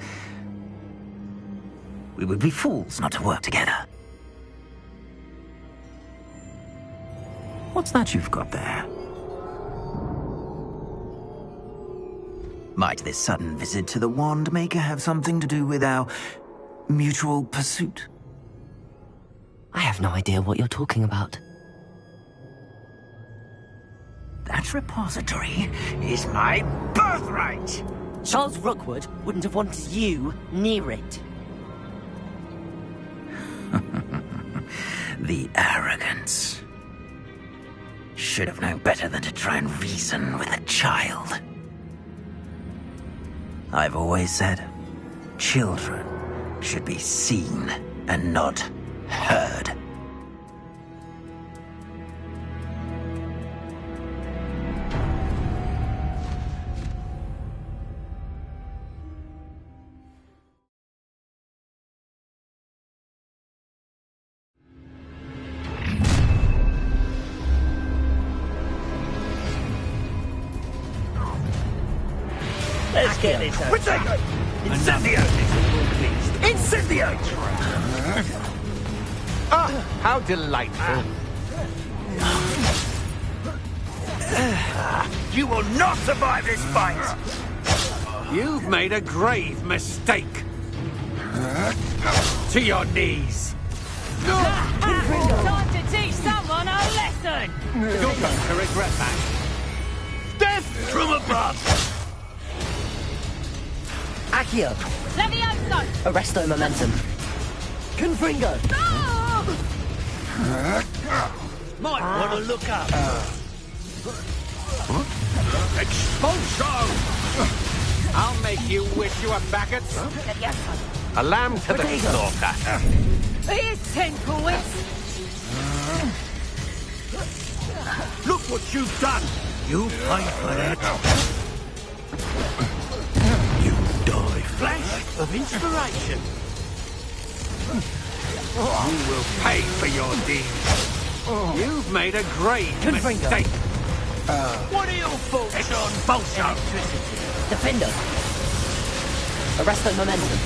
We would be fools not to work together. What's that you've got there? Might this sudden visit to the Wand Maker have something to do with our mutual pursuit? I have no idea what you're talking about. That repository is my birthright! Charles Rookwood wouldn't have wanted you near it. The arrogance. Should have known better than to try and reason with a child. I've always said, children should be seen and not heard. Let's get this over. Potato! Incendio! Incendio! Ah, how delightful. You will not survive this fight! You've made a grave mistake. To your knees. Time to teach someone a lesson! You're going to regret that. Death from above! Accio! Levioso! Arresto momentum. Confringo! Might want to look up. Expulso! I'll make you wish you were back at... A lamb to the slaughter. Here's 10 points! Look what you've done! You pay for that. You die. Flash of inspiration. You will pay for your deeds. You've made a grave mistake. What are your thoughts on Bolsho? Defender! Arresto momentum.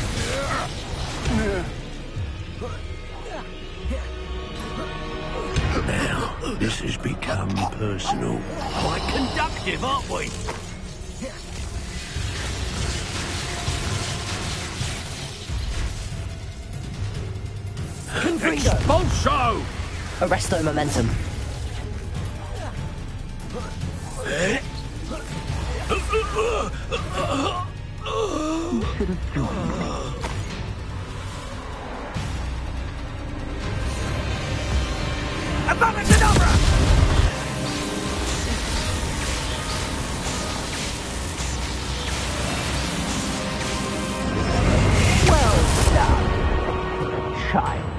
Now, this has become personal. Quite conductive, aren't we? Confringo! Expulso! Arresto momentum. Abamacadabra! Well done, child.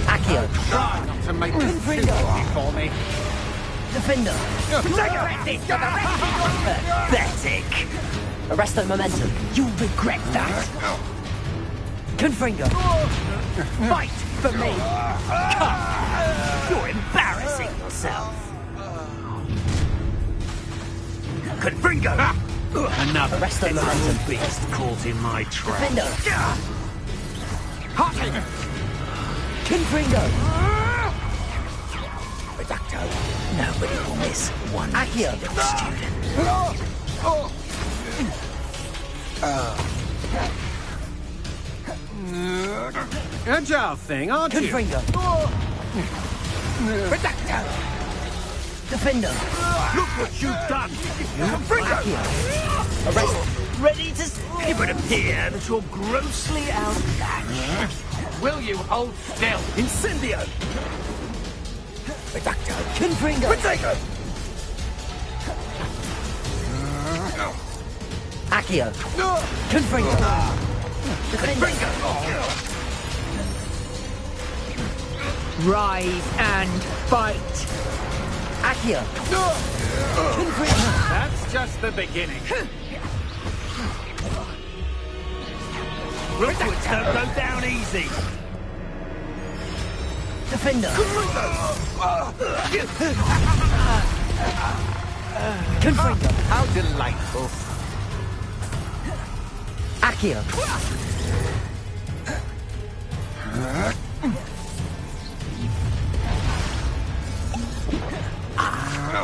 Accio! Try not to make this too easy for me. Defender! Pathetic. Arresto momentum. You'll regret that. Confringo! Fight for me. Come. You're embarrassing yourself. Confringo. Another Arresto momentum. beast caught in my trap. Defender! Hotting. Confringo! Reducto. Nobody will miss one Accio! student. Agile thing, aren't you? Confringo! Reducto. Defender! Look what you've done! Accio! Arrest! Ready to... It would appear that you're grossly outmatched. Will you hold still? Incendio! Reducto. Confringo! Potato! Accio! Confringo! Defender! Rise and fight! Accio! That's just the beginning. Rookwards don't go down easy! Defender! Confringo! How delightful. Accio!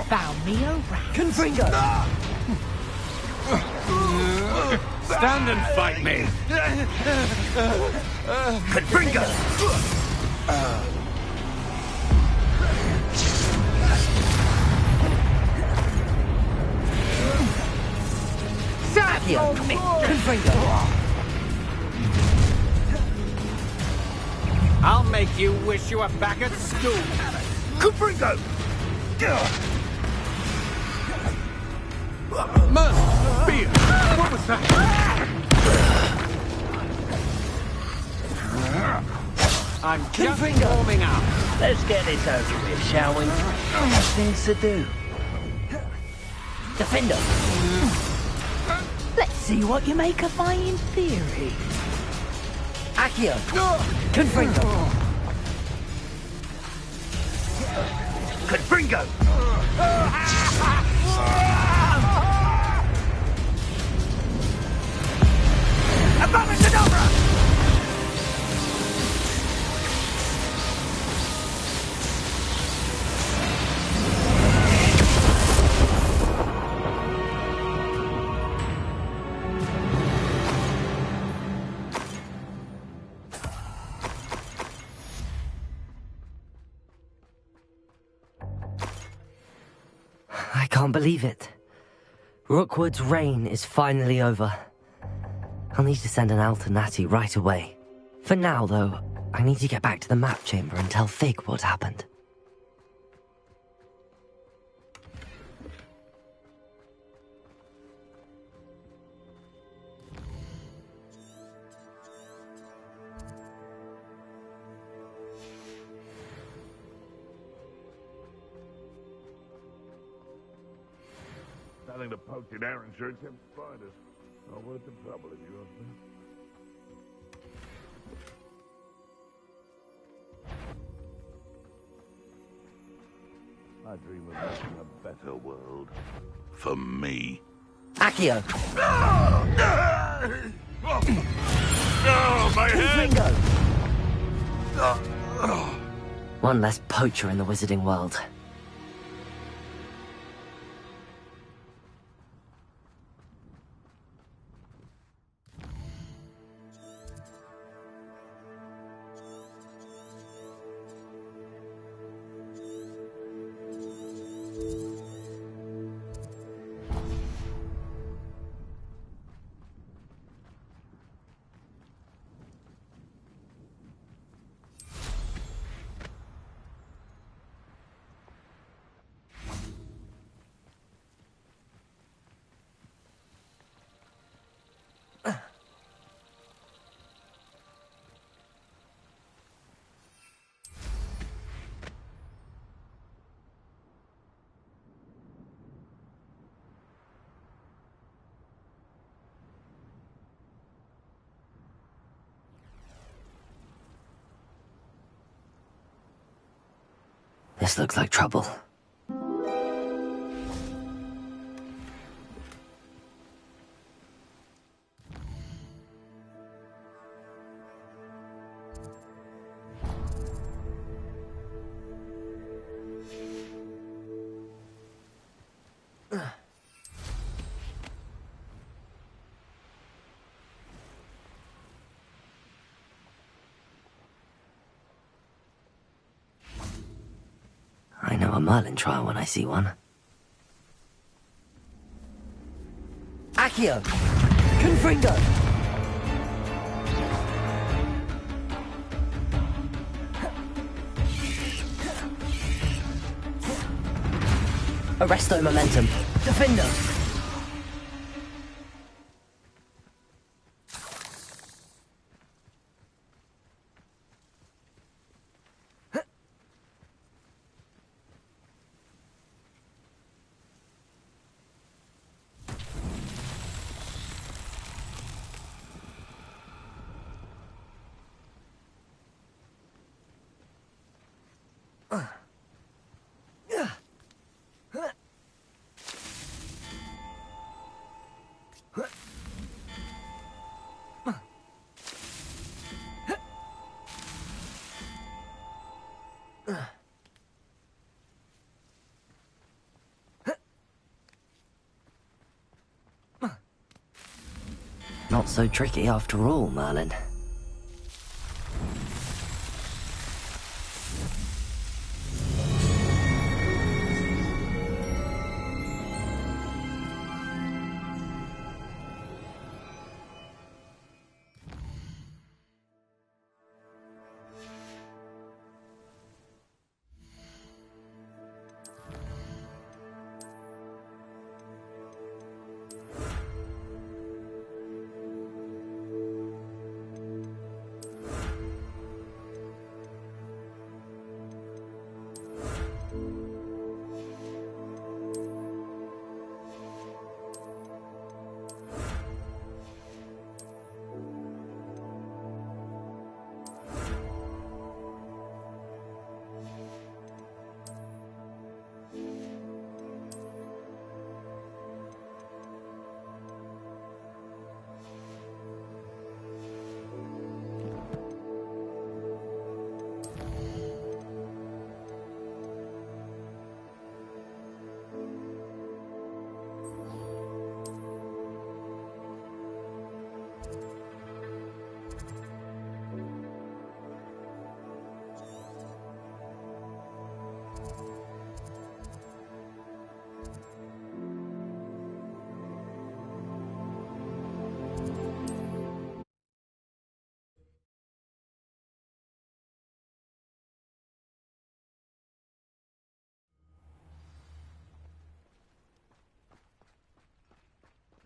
Found me a rat. Confringo! Stand and fight me. Confringo! Accio! Confringo! I'll make you wish you were back at school. Confringo! Beer. What was that? I'm just warming up. Let's get this over with, shall we? Things to do. Defender! Let's see what you make of my in theory. Accio! Confringo! Confringo! I can't believe it. Rookwood's reign is finally over. I'll need to send an owl to Natty right away. For now, though, I need to get back to the map chamber and tell Fig what happened. Nothing to poke in Arrowshire except spiders. Not worth the trouble if you ask me. I dream of making a better world. For me. Accio! Oh, my head! One less poacher in the wizarding world. This looks like trouble. I know a Merlin trial when I see one. Accio! Confringo! Arresto momentum. Defender! Not so tricky after all, Merlin.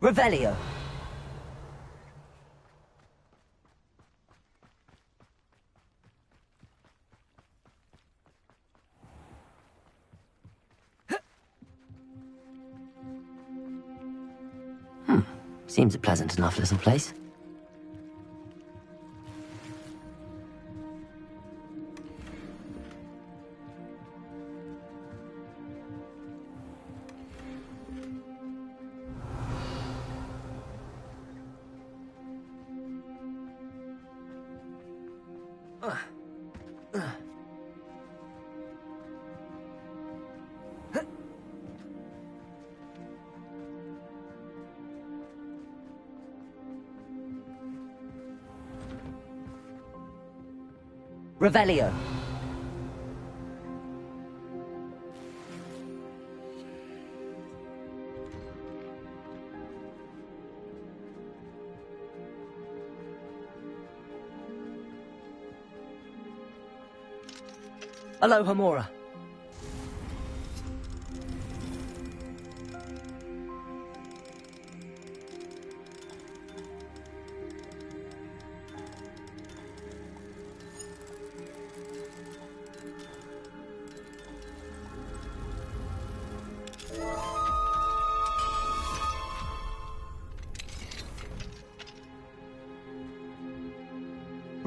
Revelio. Seems a pleasant enough little place. Revelio. Aloha Mora.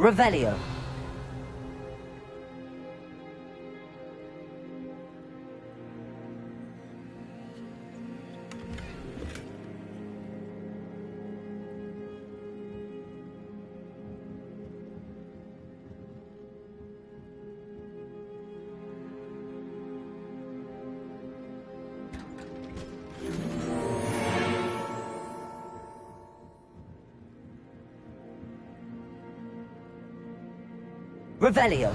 Revelio. Revelio.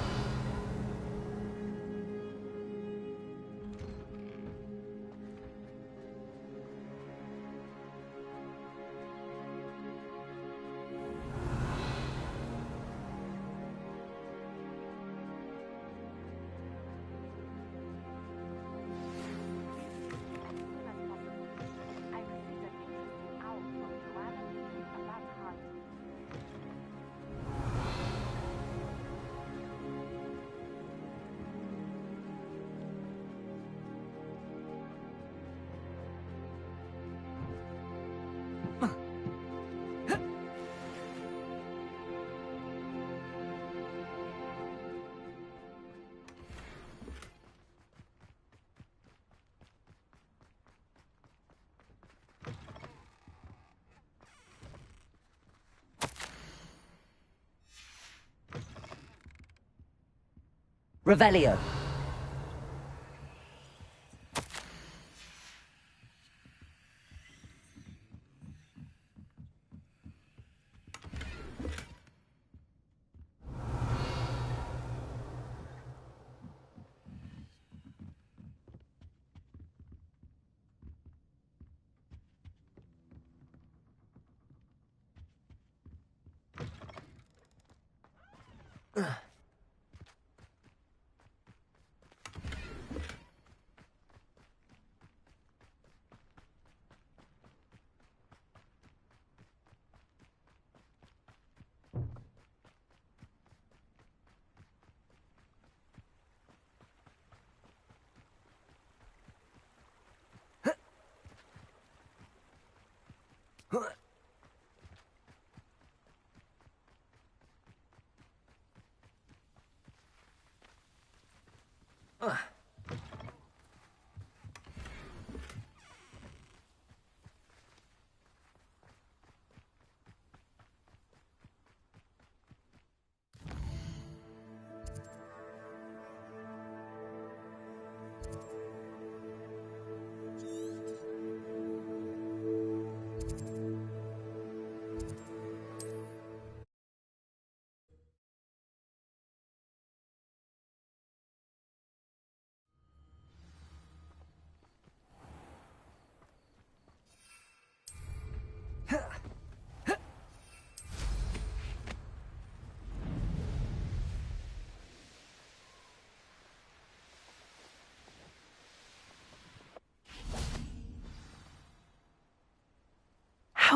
Revelio.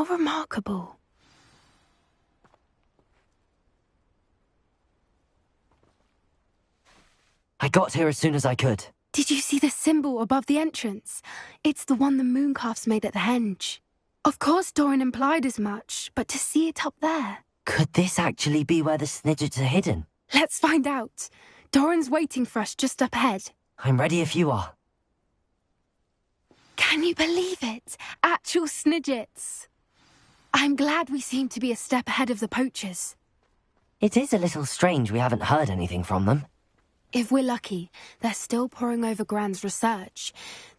How remarkable. I got here as soon as I could. Did you see the symbol above the entrance? It's the one the mooncalfs made at the henge. Of course Doran implied as much, but to see it up there... Could this actually be where the Snidgets are hidden? Let's find out. Doran's waiting for us just up ahead. I'm ready if you are. Can you believe it? Actual Snidgets. I'm glad we seem to be a step ahead of the poachers. It is a little strange we haven't heard anything from them. If we're lucky, they're still poring over Gran's research.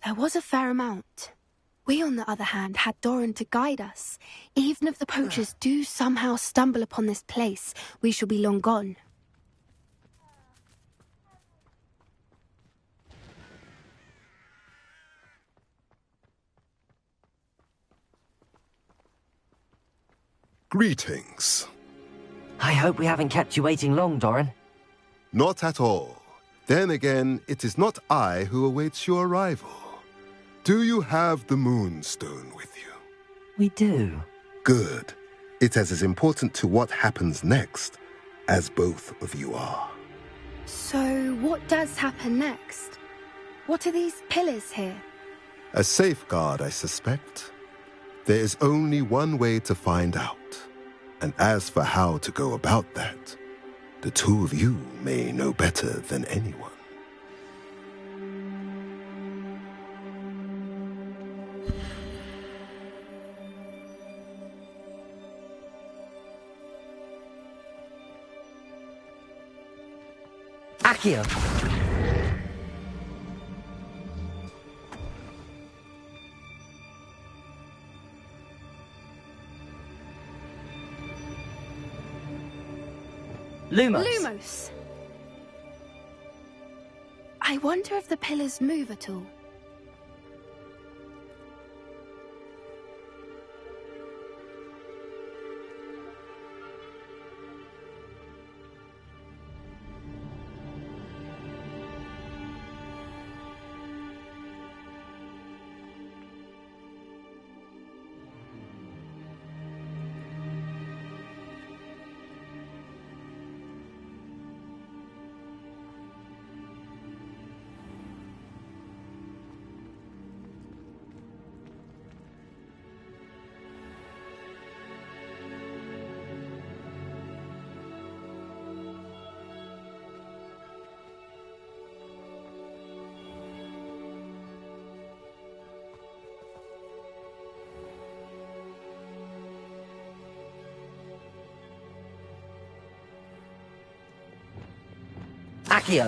There was a fair amount. We, on the other hand, had Doran to guide us. Even if the poachers do somehow stumble upon this place, we shall be long gone. Greetings. I hope we haven't kept you waiting long, Doran. Not at all. Then again, it is not I who awaits your arrival. Do you have the Moonstone with you? We do. Good. It is as important to what happens next as both of you are. So, what does happen next? What are these pillars here? A safeguard, I suspect. There is only one way to find out. And as for how to go about that, the two of you may know better than anyone. Accio! Lumos. Lumos! I wonder if the pillars move at all. Accio!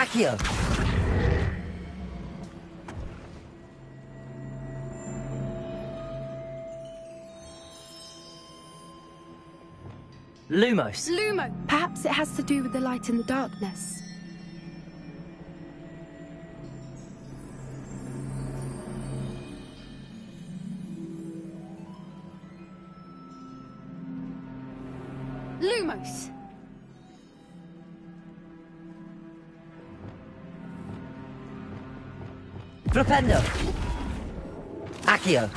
Accio! Lumos. Lumo! Perhaps it has to do with the light in the darkness. Lumos! Flipendo! Accio!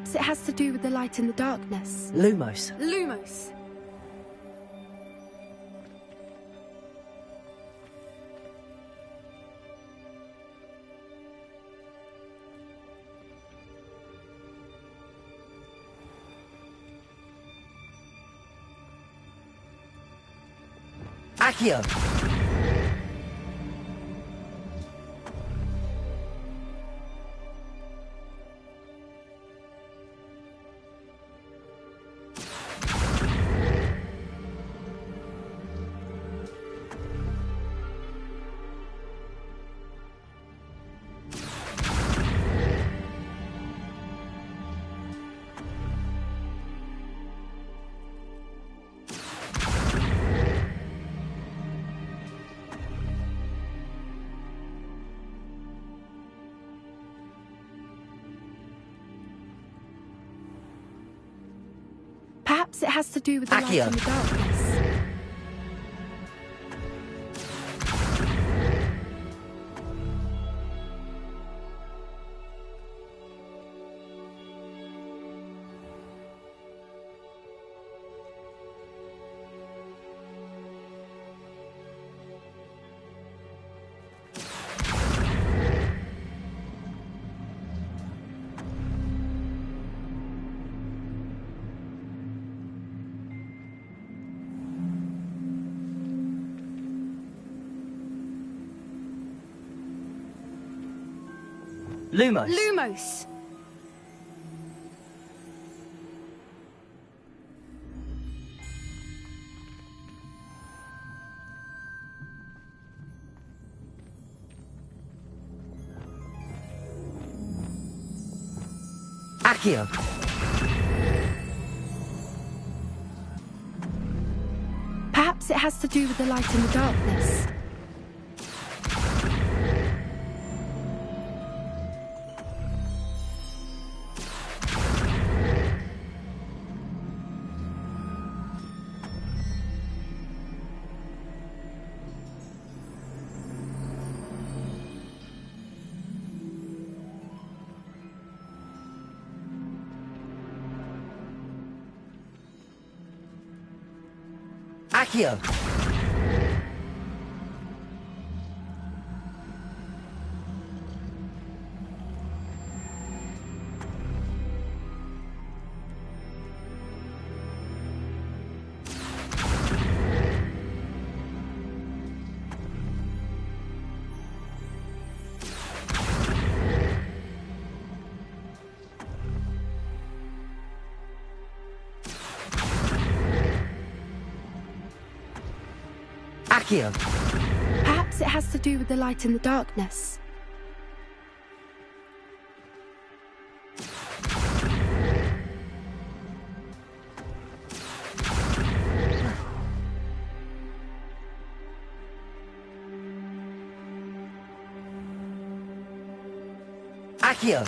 Perhaps it has to do with the light and the darkness. Lumos. Lumos. Accio. Perhaps it has to do with the light and the darkness. Lumos. Lumos. Accio. Perhaps it has to do with the light and the darkness. Accio. Accio. Perhaps it has to do with the light and the darkness. Accio.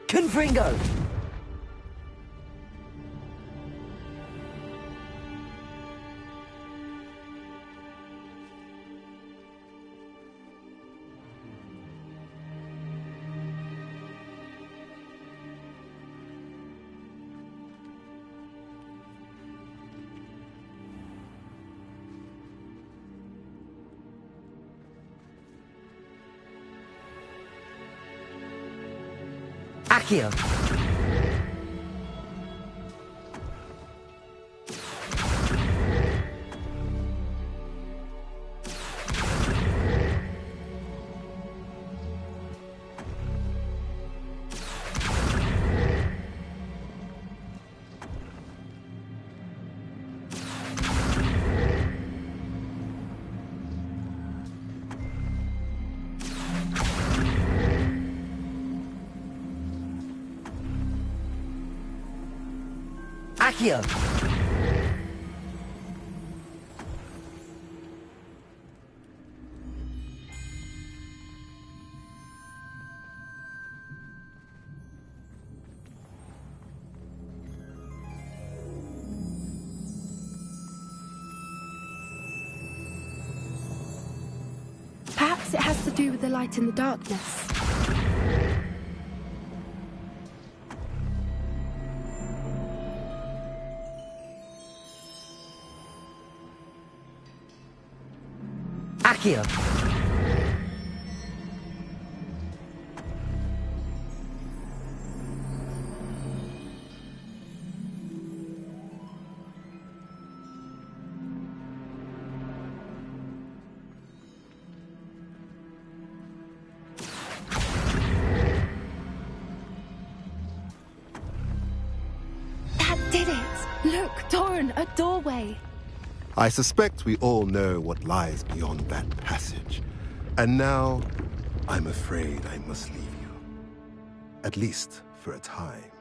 Confringo! Accio. Accio! Perhaps it has to do with the light in the darkness. Accio! That did it! Look, Doran, a doorway. I suspect we all know what lies beyond that passage. And now, I'm afraid I must leave you. At least for a time.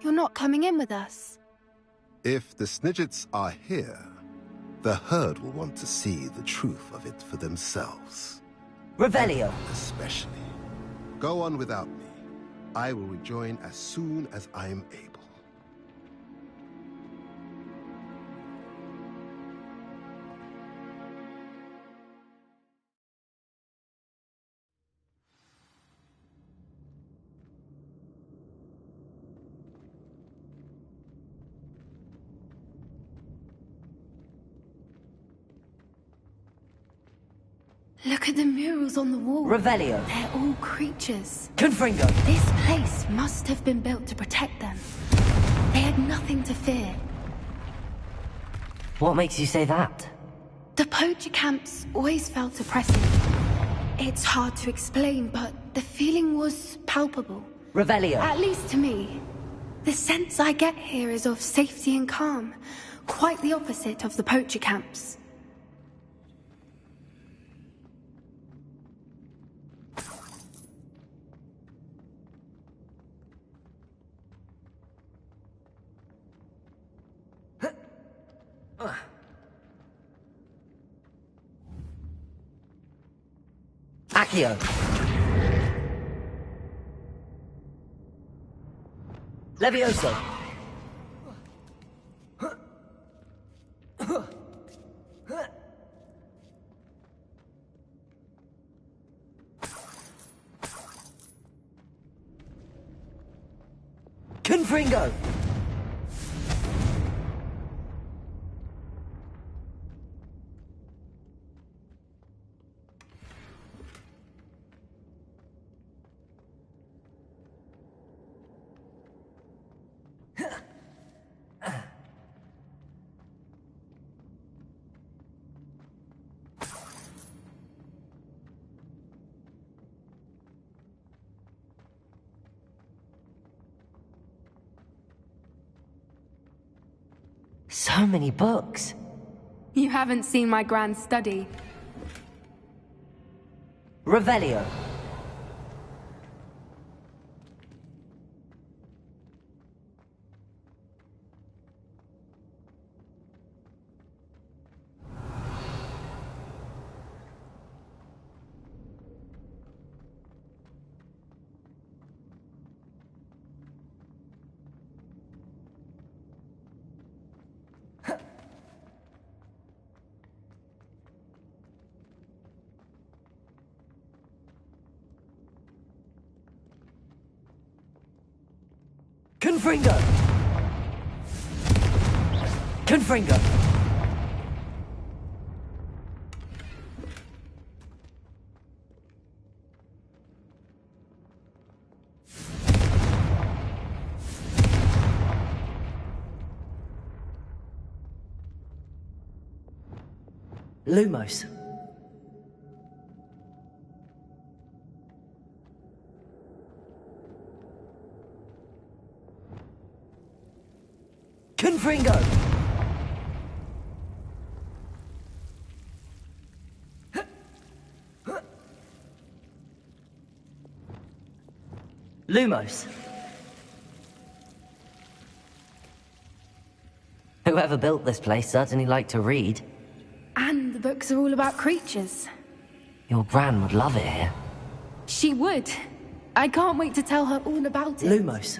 You're not coming in with us. If the Snidgets are here, the herd will want to see the truth of it for themselves. Revelio! Especially. Go on without me. I will rejoin as soon as I am able. Look at the murals on the wall. Revelio! They're all creatures. Confringo! This place must have been built to protect them. They had nothing to fear. What makes you say that? The poacher camps always felt oppressive. It's hard to explain, but the feeling was palpable. Revelio! At least to me. The sense I get here is of safety and calm. Quite the opposite of the poacher camps. Accio! Levioso! Confringo! So many books. You haven't seen my grand study. Revelio. Confringo! Confringo! Lumos. Confringo! Lumos. Whoever built this place certainly liked to read. And the books are all about creatures. Your Gran would love it here. She would. I can't wait to tell her all about it. Lumos.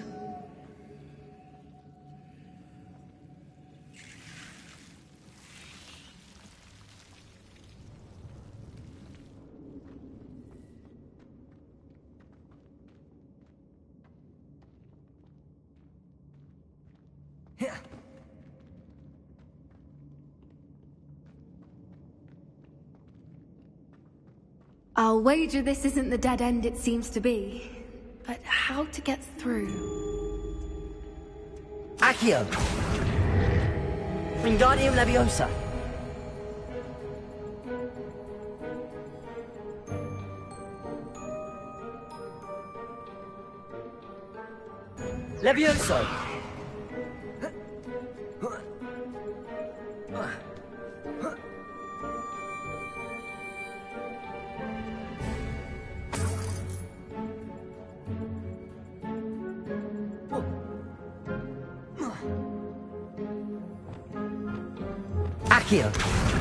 I'll wager this isn't the dead end it seems to be. But how to get through? Accio! Wingardium Leviosa! Levioso! Accio!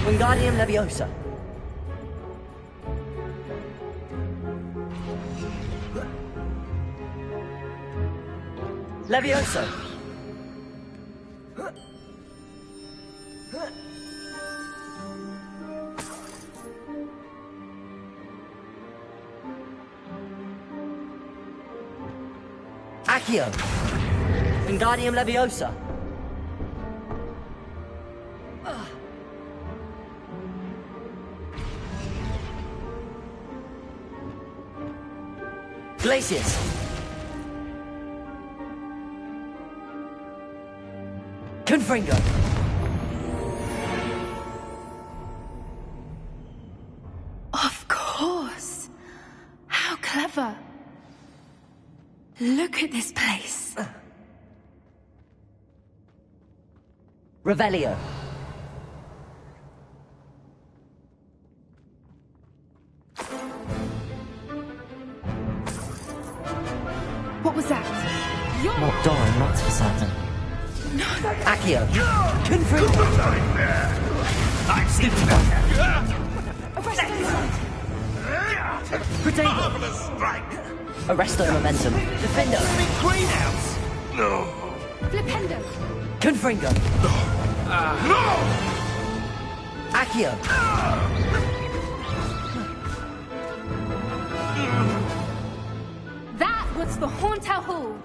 Wingardium Leviosa! Levioso! Accio! Wingardium Leviosa! Glacius! Confringo! Of course! How clever! Look at this place. Revelio! What was that? Not Doran, that's for certain. No! Accio! Confringo! I've seen that! Protego! Marvelous strike! Arresto Momentum! Defendo! Big greenhouse! No! Flipendo! Confringo! No! Accio! That was for Hauntow Hall.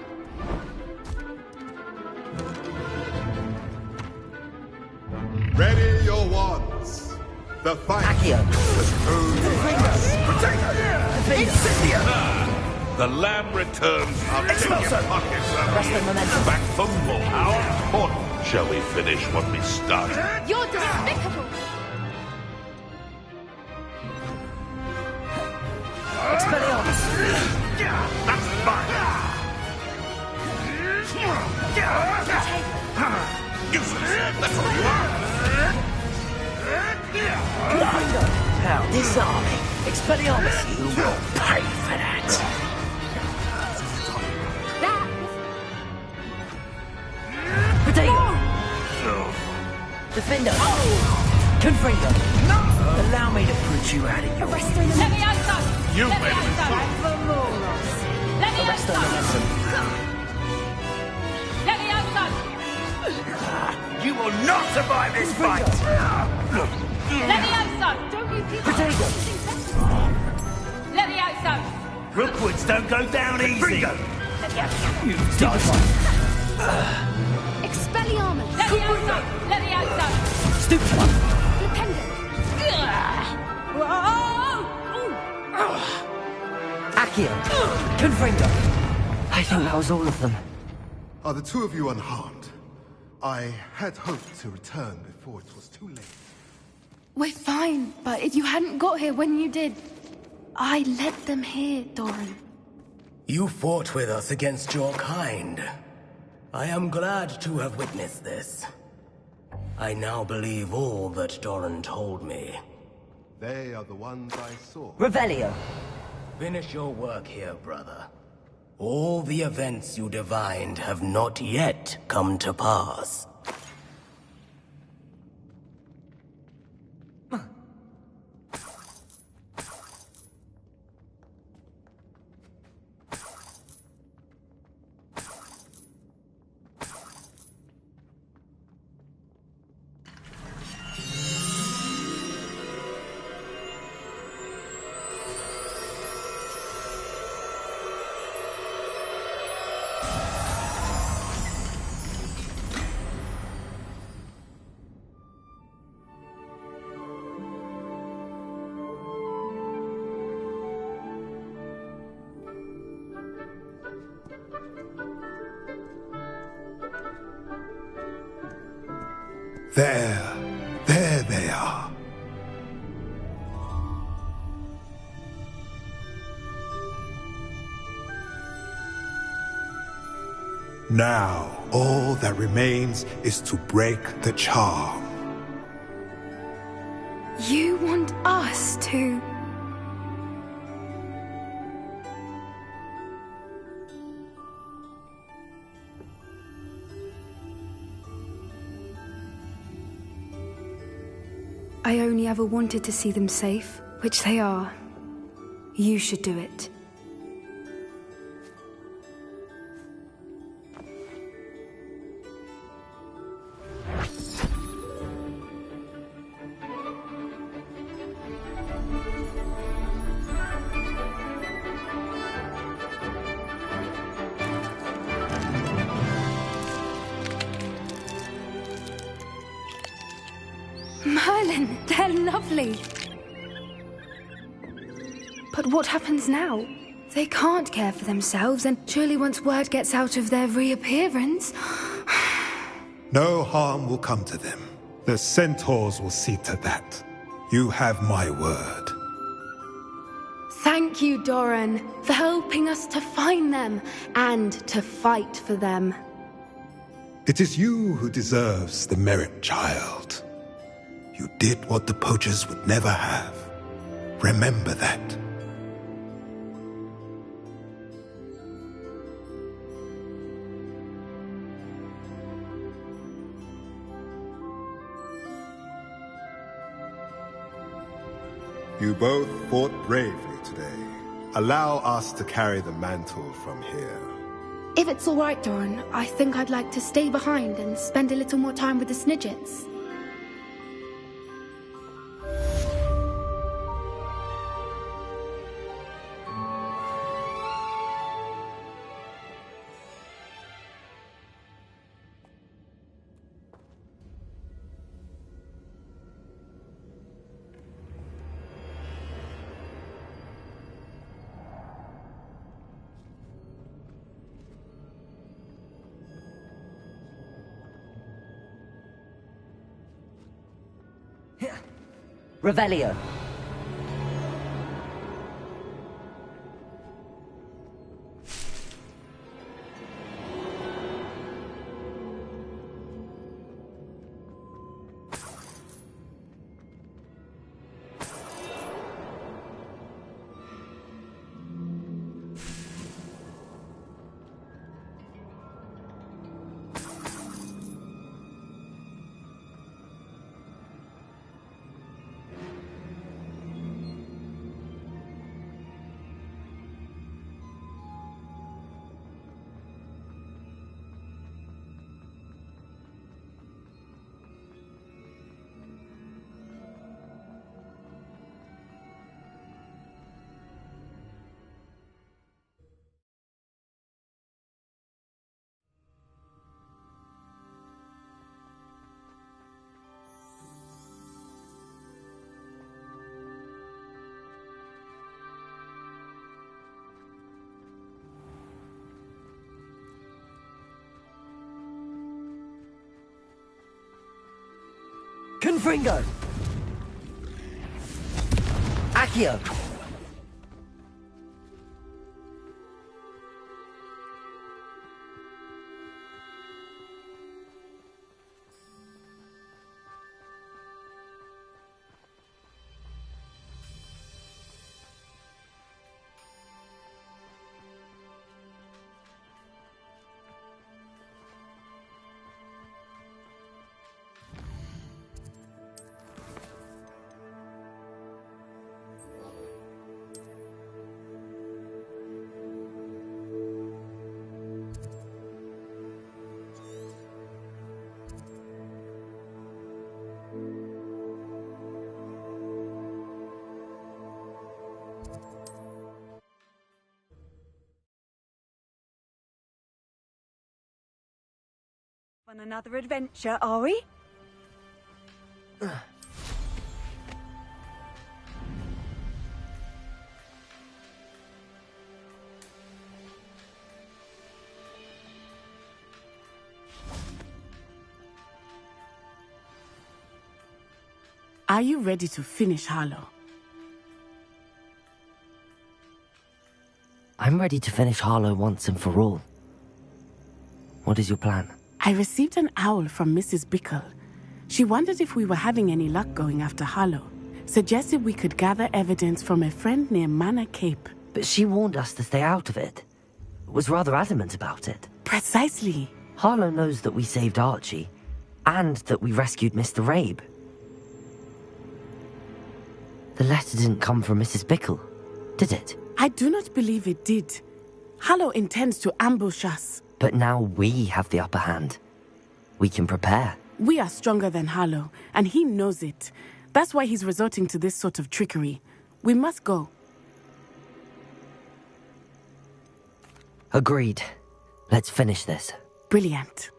Ready your wands. The fight Accio! was Incendia! The lamb returns. I'll take your pockets. Arresto Momentum! Back for more. Our portal. Shall we finish what we started? You're despicable! Expelliarmus! That's fine. Useless. That's all you are. Confringo! Now disarming! Expelliarmus! You will pay for that. Protego! Defendo! Confringo! Allow me to put you out of your... Arresto Leviosa! You made a mistake. Arresto Momentum! Leviosa! You will not survive this fight. Leviosa! Don't you people... Protego! Leviosa! Rookwoods don't go down easy. You stupefy! Expelliarmus! Leviosa! Leviosa! Stupefy! Flipendo! Accio! Confringo! I think that was all of them. Are the two of you unharmed? I had hoped to return before it was too late. We're fine, but if you hadn't got here when you did, I led them here, Doran. You fought with us against your kind. I am glad to have witnessed this. I now believe all that Doran told me. They are the ones I saw. Revelio! Finish your work here, brother. All the events you divined have not yet come to pass. There they are. Now, all that remains is to break the charm. You want us to... I only ever wanted to see them safe, which they are. You should do it. Merlin, they're lovely. But what happens now? They can't care for themselves, and surely once word gets out of their reappearance... No harm will come to them. The centaurs will see to that. You have my word. Thank you, Doran, for helping us to find them and to fight for them. It is you who deserves the merit, child. You did what the poachers would never have. Remember that. You both fought bravely today. Allow us to carry the mantle from here. If it's all right, Doran, I think I'd like to stay behind and spend a little more time with the Snidgets. Revelio. Confringo! Accio! On another adventure, are we? Are you ready to finish Harlow? I'm ready to finish Harlow once and for all. What is your plan? I received an owl from Mrs. Bickle. She wondered if we were having any luck going after Harlow. Suggested we could gather evidence from a friend near Manor Cape. But she warned us to stay out of it. Was rather adamant about it. Precisely. Harlow knows that we saved Archie, and that we rescued Mr. Rabe. The letter didn't come from Mrs. Bickle, did it? I do not believe it did. Harlow intends to ambush us. But now we have the upper hand. We can prepare. We are stronger than Harlow, and he knows it. That's why he's resorting to this sort of trickery. We must go. Agreed. Let's finish this. Brilliant.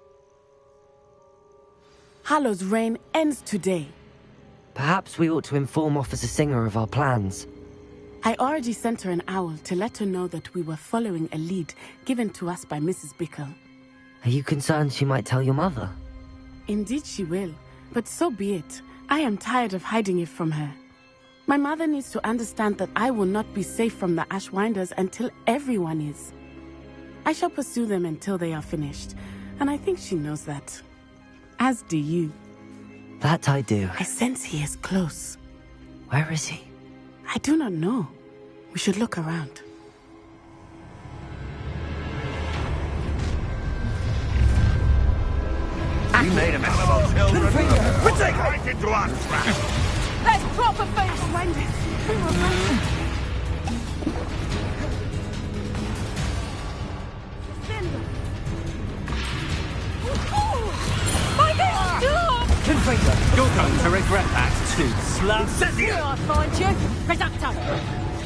Harlow's reign ends today. Perhaps we ought to inform Officer Singer of our plans. I already sent her an owl to let her know that we were following a lead given to us by Mrs. Bickle. Are you concerned she might tell your mother? Indeed she will, but so be it. I am tired of hiding it from her. My mother needs to understand that I will not be safe from the Ashwinders until everyone is. I shall pursue them until they are finished, and I think she knows that. As do you. That I do. I sense he is close. Where is he? I do not know. We should look around. You made a mess of our children. We're taking right into our trap. Let's proper face Wendy. Confringo, you're going to regret that too, slut. Here I find you. Reducto.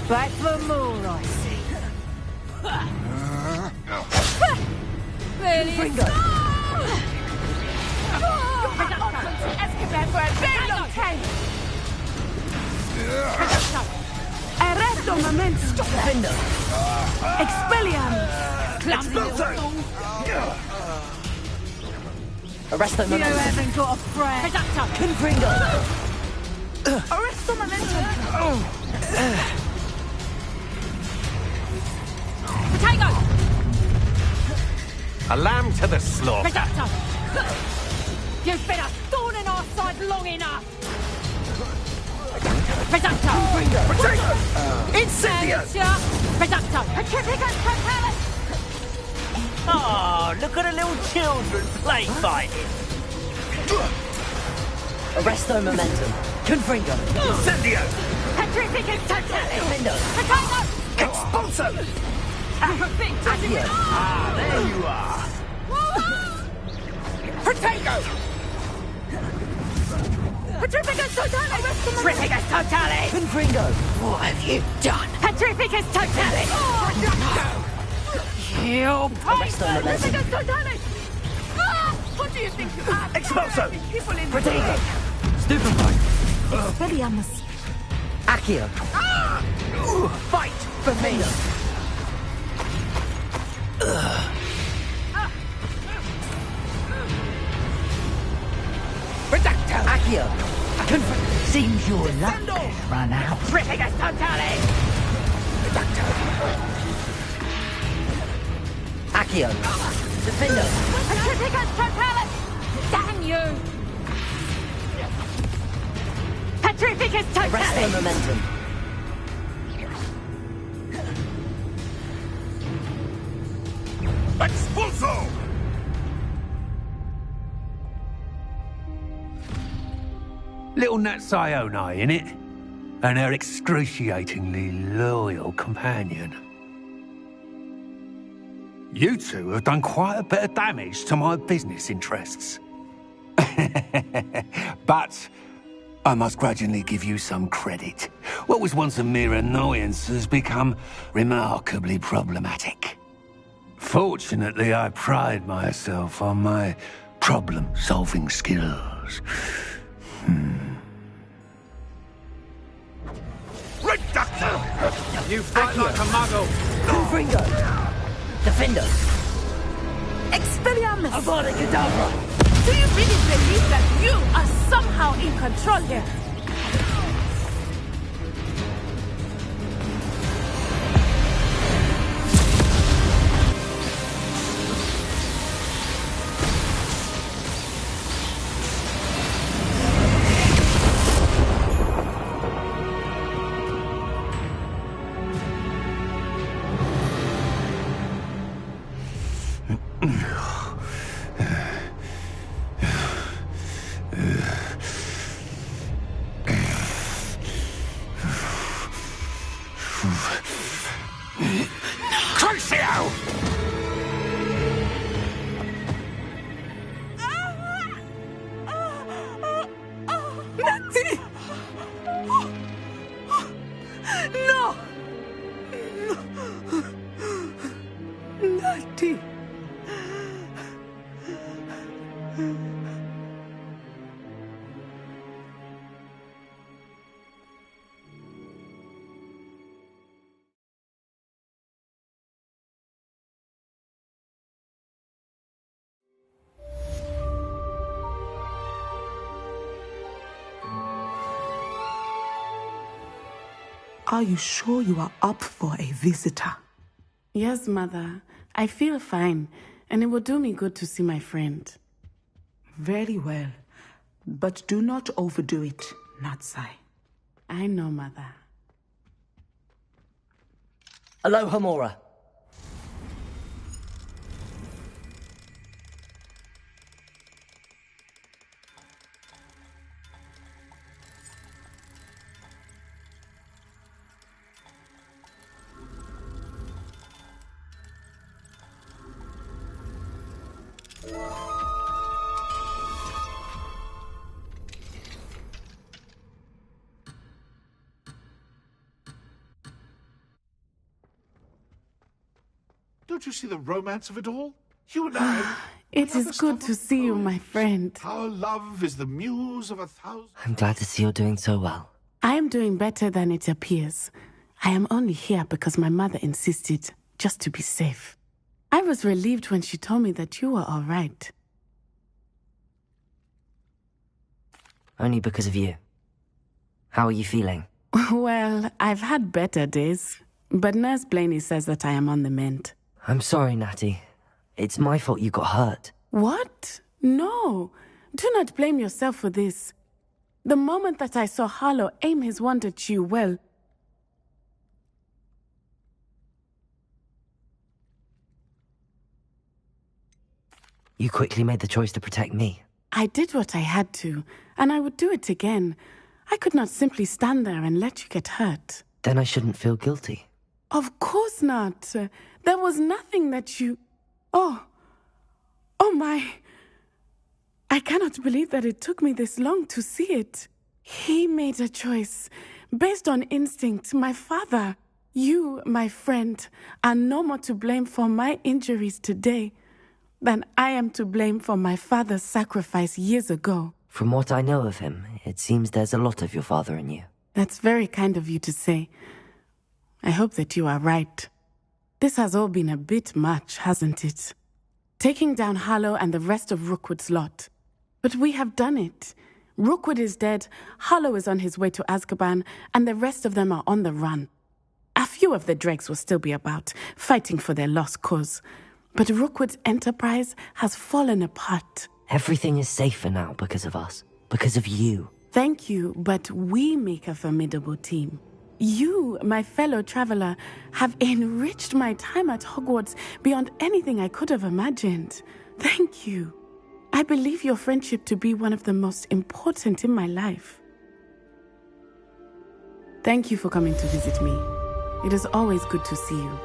Back for more, I see. Really? Confringo. Escobar for a very long time. Arresto momento. Stop Defender. Expelliarmus. Clumsy little fool. Arresto You momentum. haven't got a friend. Reducto. Confringo. Arresto momentum. Potato. A lamb to the slaughter. Reducto. You've been a thorn in our side long enough. Reducto. Potato. Incendio. Reducto. Petrificus totalis. Oh, look at the little children play fighting. Arresto momentum. Confringo. Incendio. Petrificus totalis. Defender. Potato. Expulso. Accio. Ah, there you are. Potato. Petrificus totalis. Petrificus totalis. Confringo. What have you done? Petrificus totalis. You Arresto momentum. Petrificus totalis. What do you think you are? Expulso. People in Potato. Stupefy. Expelliarmus. Accio. Fight for me. Reducto. Accio. Seems your luck has run out. Petrificus totalis. Reducto. Accio. Defender. Petrificus totalis. Damn you. Petrificus Arresto totalis. momentum. Expulso. Little Nat Sione, innit? And her excruciatingly loyal companion. You two have done quite a bit of damage to my business interests. But I must grudgingly give you some credit. What was once a mere annoyance has become remarkably problematic. Fortunately, I pride myself on my problem-solving skills. Reducto. You fight like a muggle. Confringo. Defender. Expelliarmus. Avada Kedavra. Do you really believe that you are somehow in control here? Crucio! Natty! No! Natty! Are you sure you are up for a visitor? Yes, Mother. I feel fine, and it will do me good to see my friend. Very well. But do not overdo it, Natsai. I know, Mother. Aloha, Mora. Don't you see the romance of it all? You and I. It is good to see you, my friend. Our love is the muse of 1,000. I'm glad to see you're doing so well. I am doing better than it appears. I am only here because my mother insisted, just to be safe. I was relieved when she told me that you were all right. Only because of you. How are you feeling? Well, I've had better days, but Nurse Blaney says that I am on the mend. I'm sorry, Natty. It's my fault you got hurt. What? No. Do not blame yourself for this. The moment that I saw Harlow aim his wand at you, well... You quickly made the choice to protect me. I did what I had to, and I would do it again. I could not simply stand there and let you get hurt. Then I shouldn't feel guilty. Of course not. There was nothing that you... Oh my... I cannot believe that it took me this long to see it. He made a choice based on instinct. My father, you, my friend, are no more to blame for my injuries today than I am to blame for my father's sacrifice years ago. From what I know of him, it seems there's a lot of your father in you. That's very kind of you to say. I hope that you are right. This has all been a bit much, hasn't it? Taking down Harlow and the rest of Rookwood's lot. But we have done it. Rookwood is dead, Harlow is on his way to Azkaban, and the rest of them are on the run. A few of the dregs will still be about, fighting for their lost cause. But Rookwood's enterprise has fallen apart. Everything is safer now because of us. Because of you. Thank you, but we make a formidable team. You, my fellow traveler, have enriched my time at Hogwarts beyond anything I could have imagined. Thank you. I believe your friendship to be one of the most important in my life. Thank you for coming to visit me. It is always good to see you.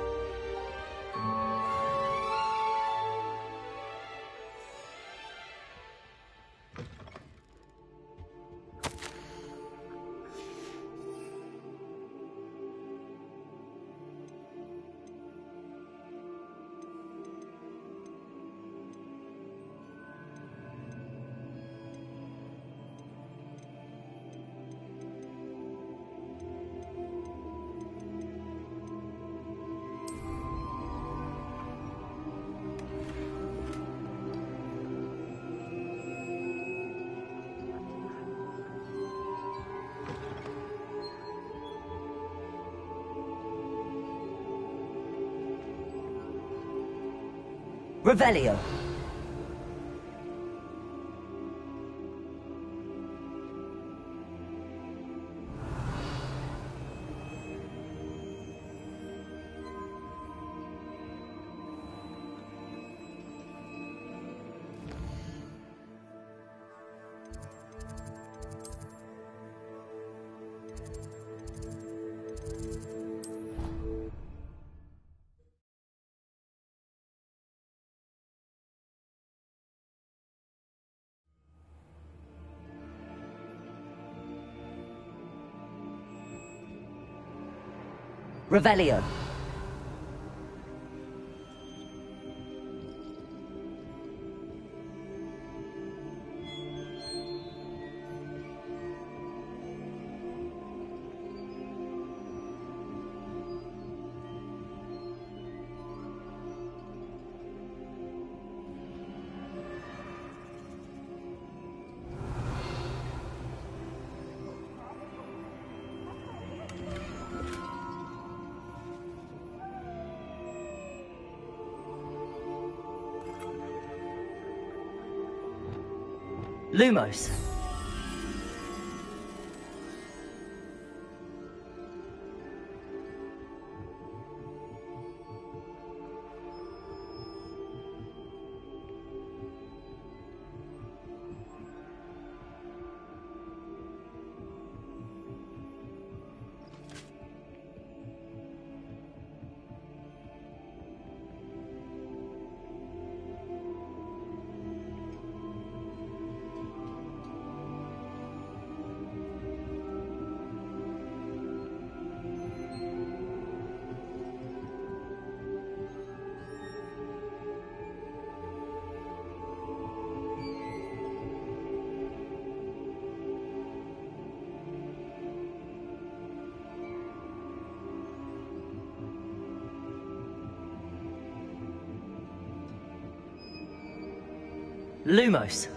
Revelio. Revelio. Lumos. Lumos.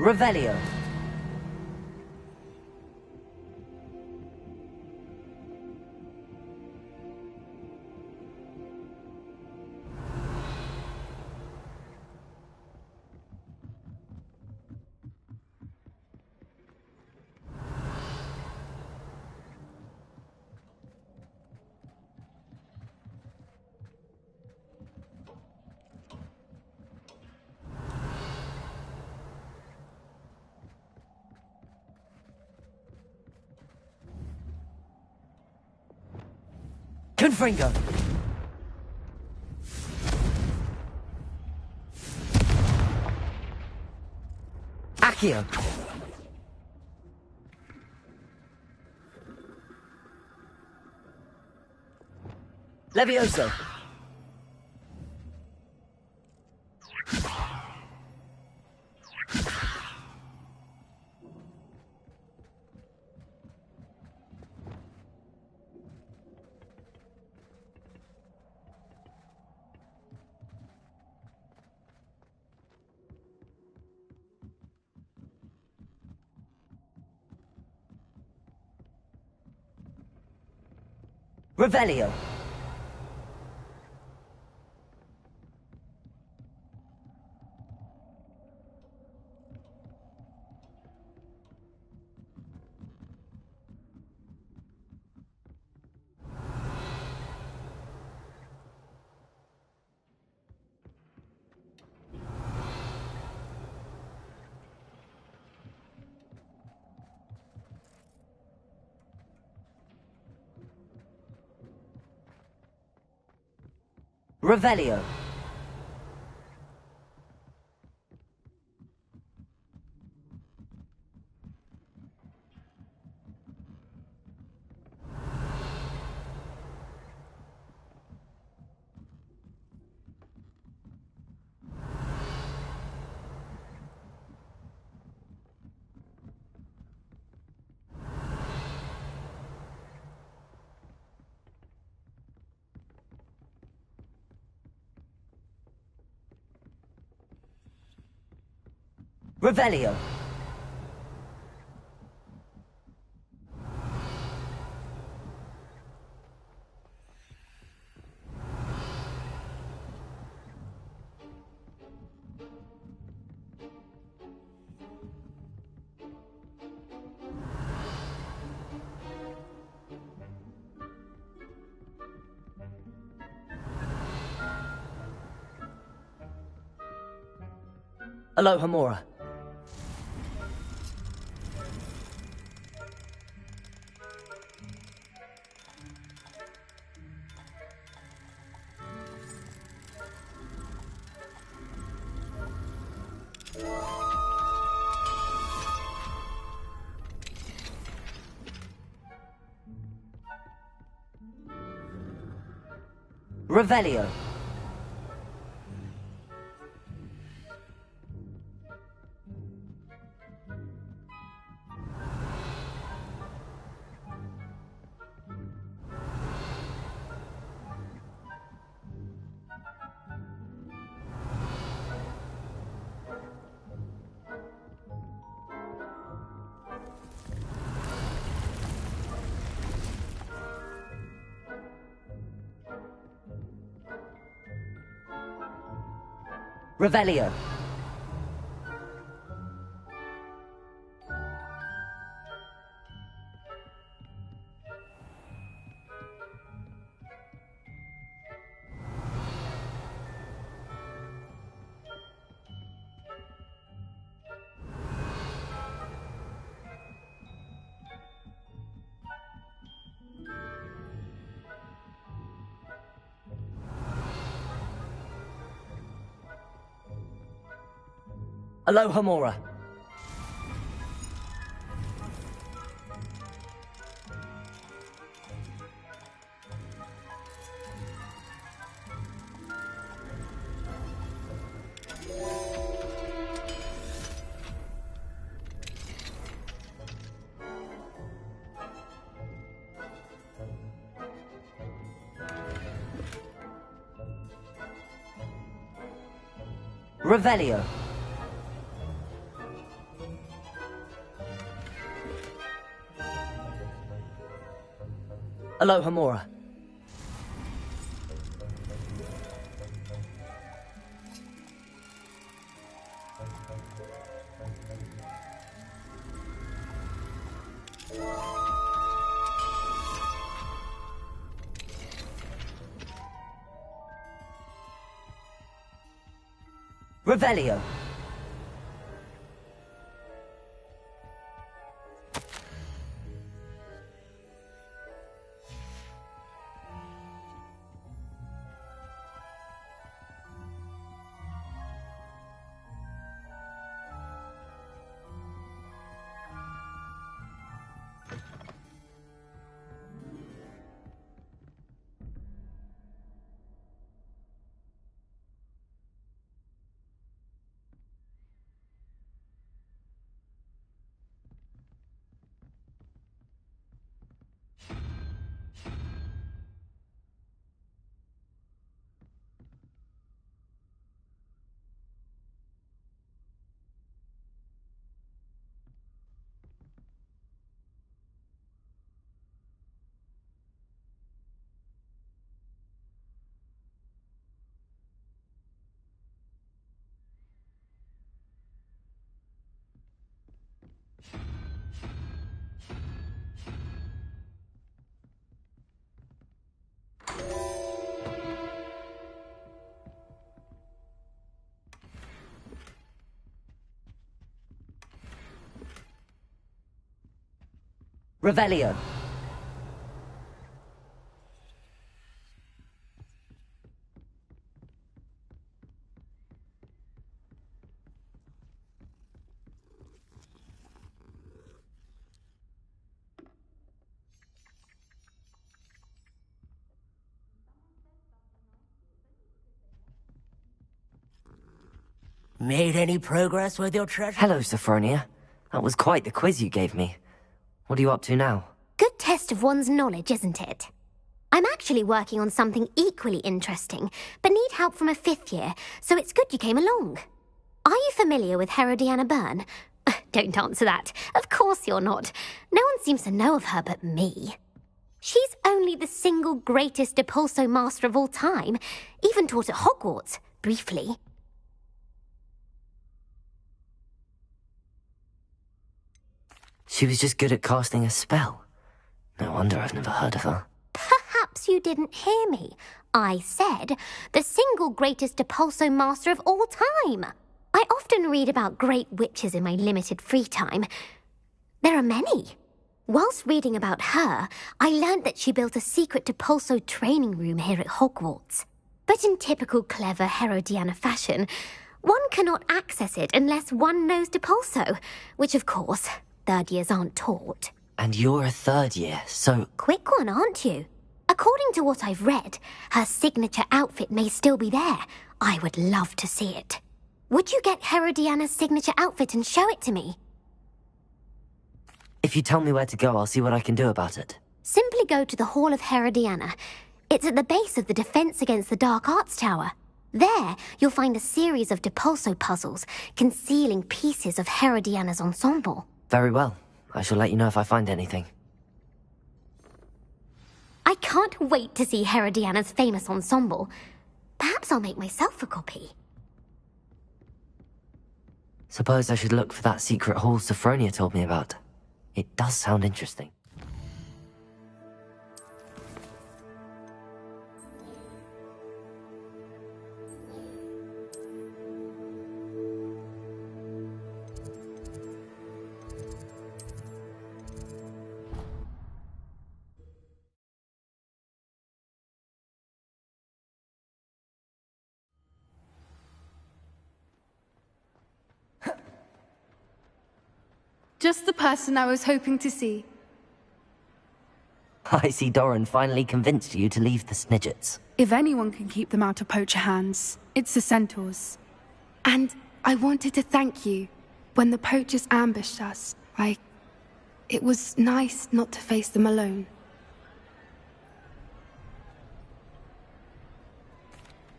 Revelio. Confringo. Accio. Levioso. Revelio. Revelio. Revelio. Aloha Mora. Revelio. Revelio. Aloha Mora. Revelio. Aloha Mora. Revelio. Revelio. Made any progress with your treasure? Hello, Sophronia. That was quite the quiz you gave me. What are you up to now? Good test of one's knowledge, isn't it? I'm actually working on something equally interesting, but need help from a 5th year, so it's good you came along. Are you familiar with Herodiana Byrne? Don't answer that. Of course you're not. No one seems to know of her but me. She's only the single greatest Depulso master of all time, even taught at Hogwarts, briefly. She was just good at casting a spell. No wonder I've never heard of her. Perhaps you didn't hear me. I said the single greatest Depulso master of all time. I often read about great witches in my limited free time. There are many. Whilst reading about her, I learned that she built a secret Depulso training room here at Hogwarts. But in typical clever Herodiana fashion, one cannot access it unless one knows Depulso, which of course, third years aren't taught. And you're a third year, so... Quick one, aren't you? According to what I've read, her signature outfit may still be there. I would love to see it. Would you get Herodiana's signature outfit and show it to me? If you tell me where to go, I'll see what I can do about it. Simply go to the Hall of Herodiana. It's at the base of the Defense Against the Dark Arts Tower. There, you'll find a series of Depulso puzzles concealing pieces of Herodiana's ensemble. Very well. I shall let you know if I find anything. I can't wait to see Herodiana's famous ensemble. Perhaps I'll make myself a copy. Suppose I should look for that secret hall Sophronia told me about. It does sound interesting. Just the person I was hoping to see. I see Doran finally convinced you to leave the Snidgets. If anyone can keep them out of poacher hands, it's the centaurs. And I wanted to thank you. When the poachers ambushed us, it was nice not to face them alone.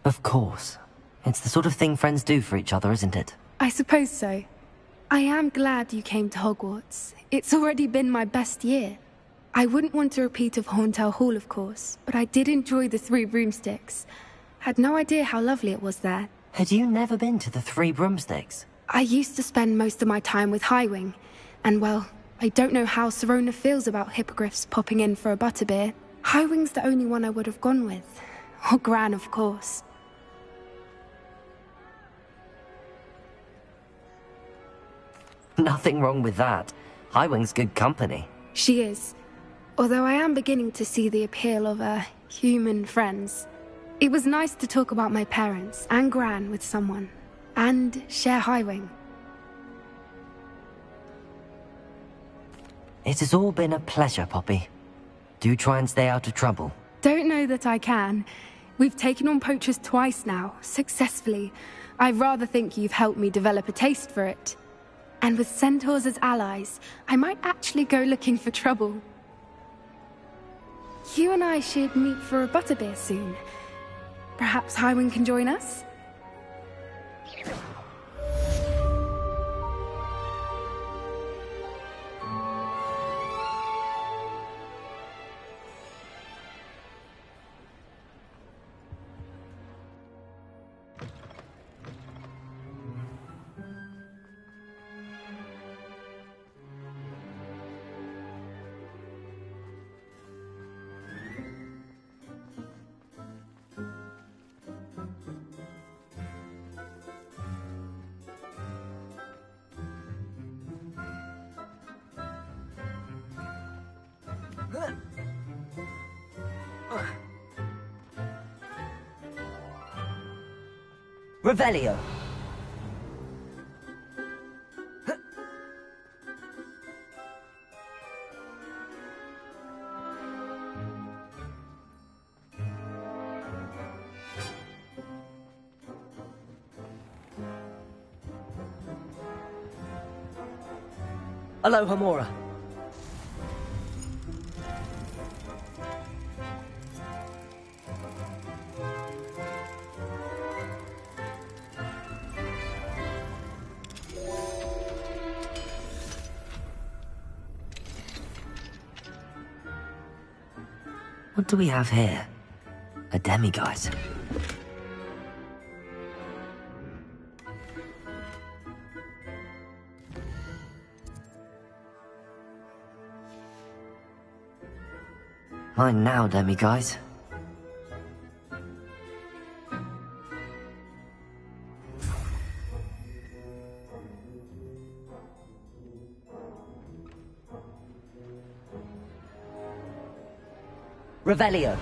Of course. It's the sort of thing friends do for each other, isn't it? I suppose so. I am glad you came to Hogwarts. It's already been my best year. I wouldn't want a repeat of Horntail Hall, of course, but I did enjoy the Three Broomsticks. Had no idea how lovely it was there. Had you never been to the Three Broomsticks? I used to spend most of my time with Highwing, and well, I don't know how Serona feels about hippogriffs popping in for a butterbeer. Highwing's the only one I would have gone with. Or Gran, of course. Nothing wrong with that. Highwing's good company. She is. Although I am beginning to see the appeal of human friends. It was nice to talk about my parents and Gran with someone. And share Highwing. It has all been a pleasure, Poppy. Do try and stay out of trouble. Don't know that I can. We've taken on poachers twice now, successfully. I rather think you've helped me develop a taste for it. And with centaurs as allies, I might actually go looking for trouble. You and I should meet for a butterbeer soon. Perhaps Highwing can join us? Revelio. Aloha Mora. What do we have here? A demiguise. Mine now, demiguise. Revelio.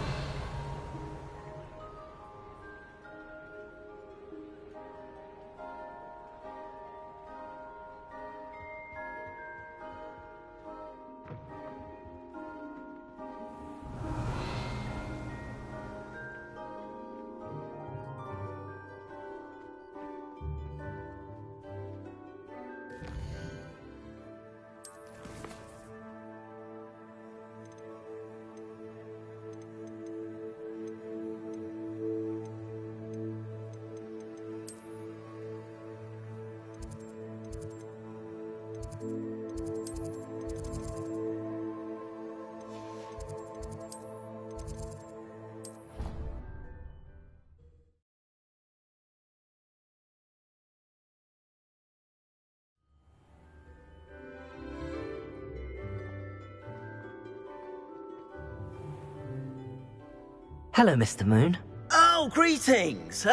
Hello, Mr. Moon. Oh, greetings!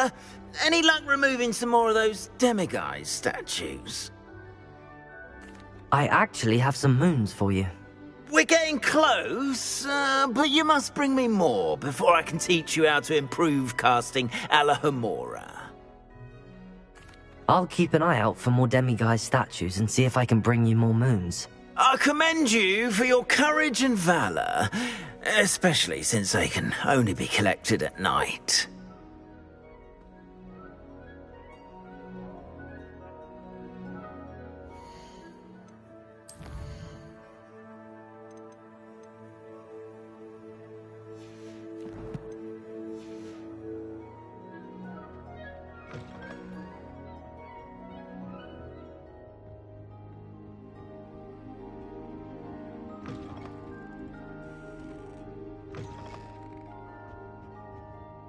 Any luck removing some more of those demiguise statues? I actually have some moons for you. We're getting close, but you must bring me more before I can teach you how to improve casting a la Homora. I'll keep an eye out for more demiguise statues and see if I can bring you more moons. I commend you for your courage and valour, especially since they can only be collected at night.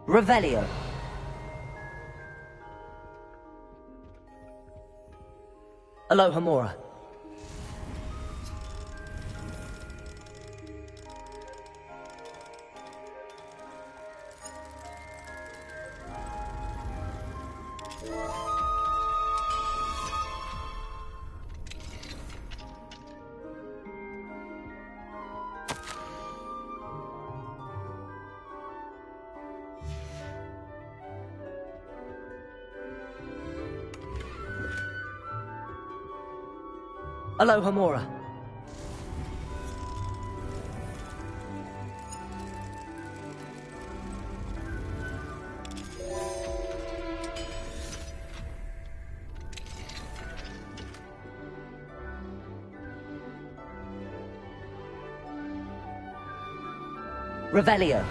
Revelio. Aloha Mora. Aloha Mora. Revelio.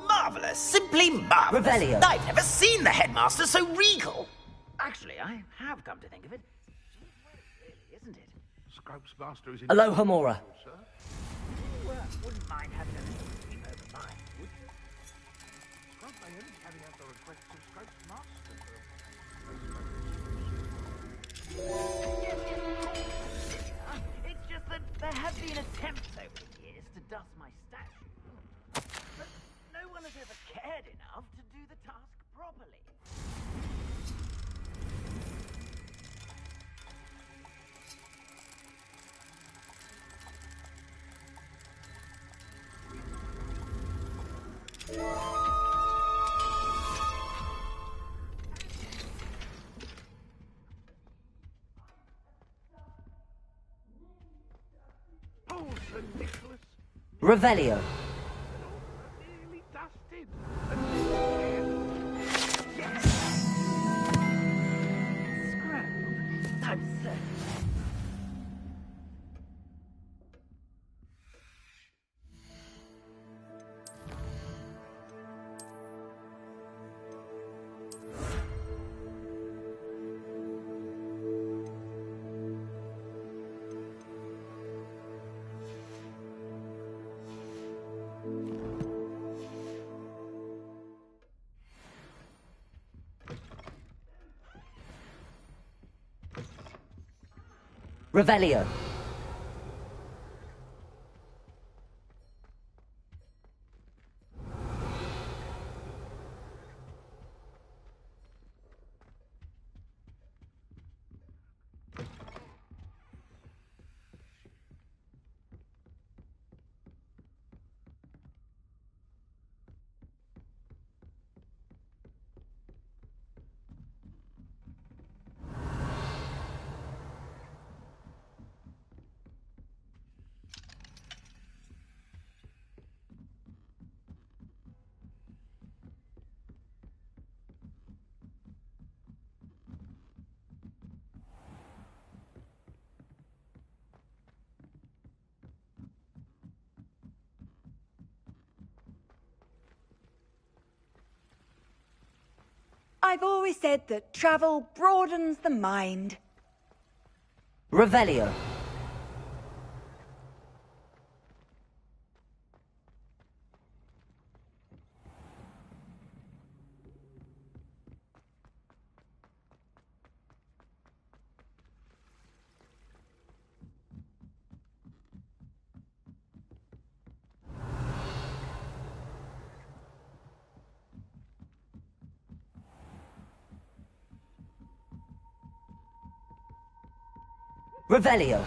Marvellous, simply marvellous. Revelio. I've never seen the headmaster so regal. Actually, I have come to think of it. She's really, isn't it? Scrope's master is in... Aloha Mora. Sir? You wouldn't mind having a little sleep over mine, would you? Scrope may only carry out the requests of Scrope's master. It's just that there have been attempts over the years to dust my statue. But no one has ever cared enough to do the task properly. Oh, Sir Nicholas, Revelio. nearly dusted. I'm certain. Revelio. I've always said that travel broadens the mind. Revelio. Revelio.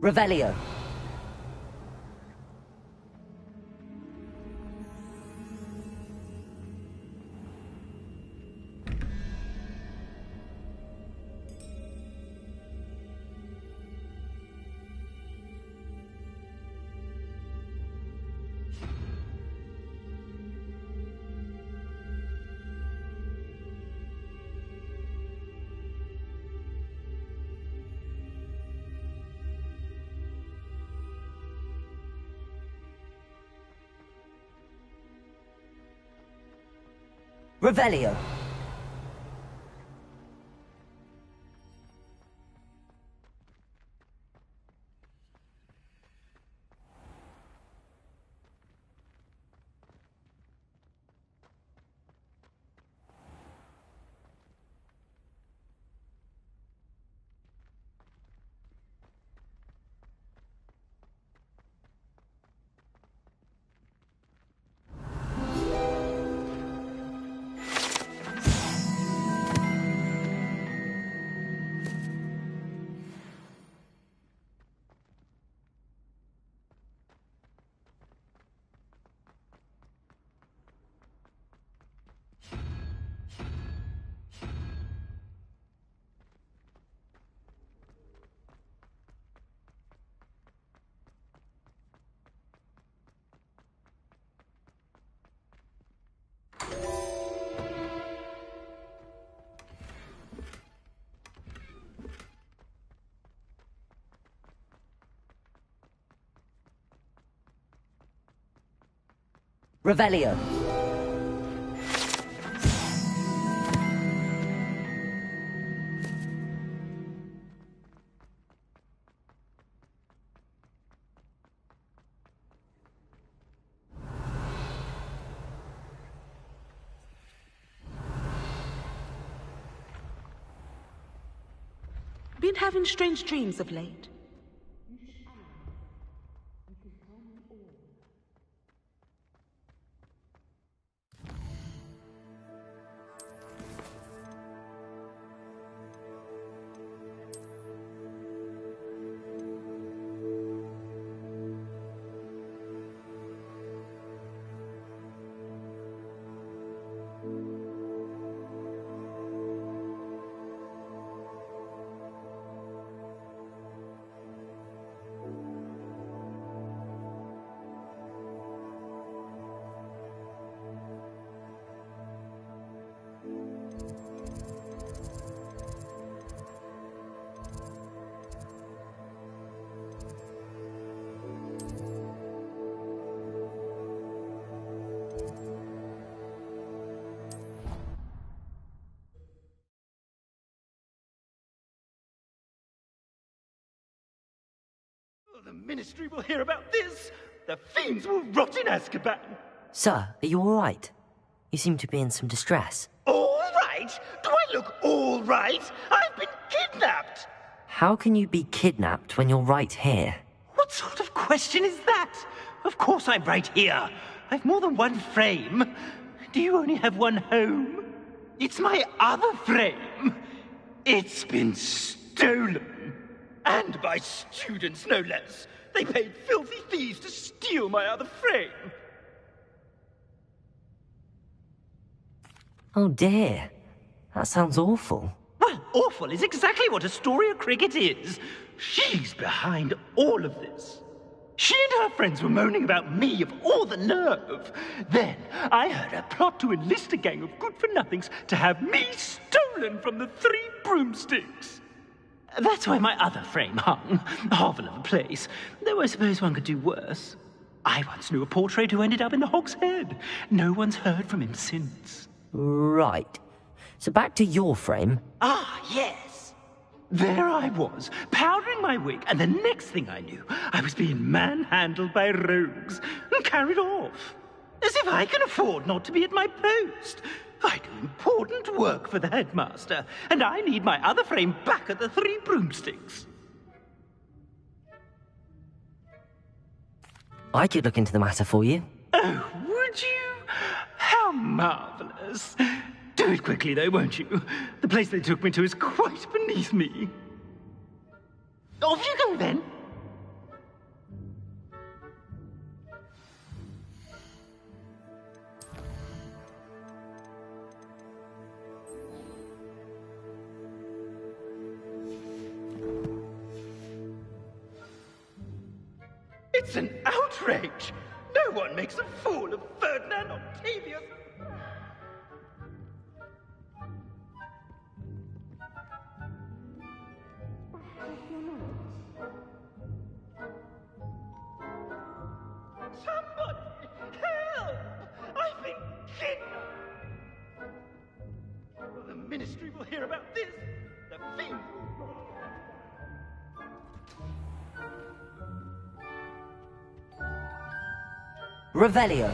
Revelio. Revelio. Revelio. Been having strange dreams of late. The Ministry will hear about this. The fiends will rot in Azkaban. Sir, are you all right? You seem to be in some distress. All right? Do I look all right? I've been kidnapped. How can you be kidnapped when you're right here? What sort of question is that? Of course I'm right here. I've more than one frame. Do you only have one home? It's my other frame. It's been stolen. And by students, no less. They paid filthy thieves to steal my other frame. Oh dear. That sounds awful. Well, awful is exactly what Astoria Cricket is. She's behind all of this. She and her friends were moaning about me, of all the nerve. Then I heard a plot to enlist a gang of good-for-nothings to have me stolen from the Three Broomsticks. That's why my other frame hung. A hovel of a place. Though I suppose one could do worse. I once knew a portrait who ended up in the Hog's Head. No one's heard from him since. Right. So back to your frame. Ah, yes. There I was, powdering my wig, and the next thing I knew, I was being manhandled by rogues and carried off. As if I can afford not to be at my post. I do important work for the headmaster, and I need my other frame back at the Three Broomsticks. I could look into the matter for you. Oh, would you? How marvelous. Do it quickly, though, won't you? The place they took me to is quite beneath me. Off you go, then. It's an outrage! No one makes a fool of Ferdinand Octavius! Somebody! Help! I've been kidnapped! The Ministry will hear about this! The fiends will... Revelio.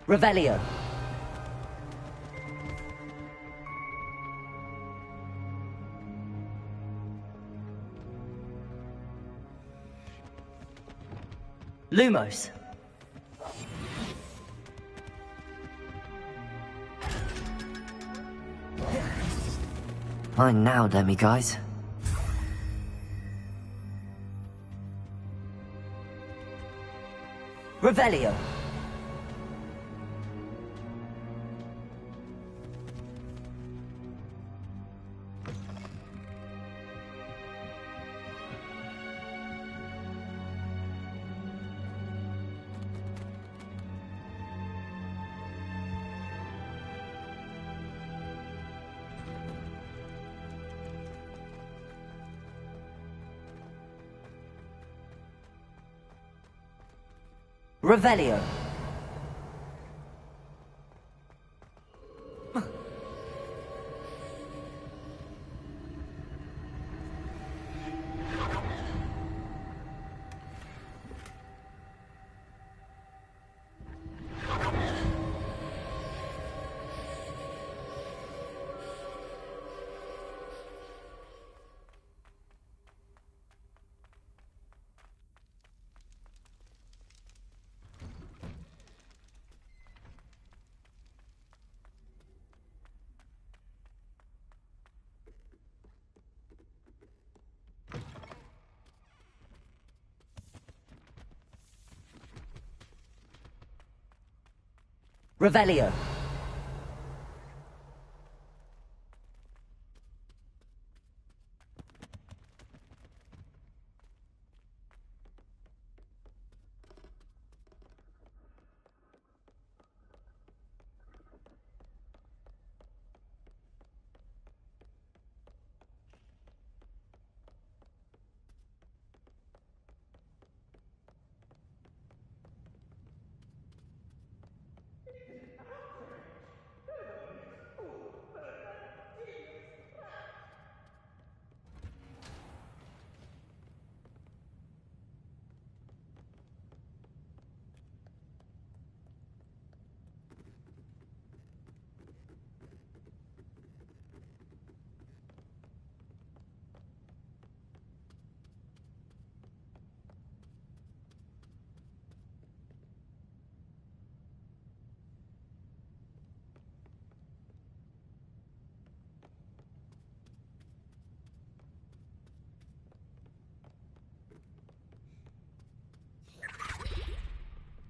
Revelio. Lumos. Fine now, demiguise. Revelio. Revelio. Revelio.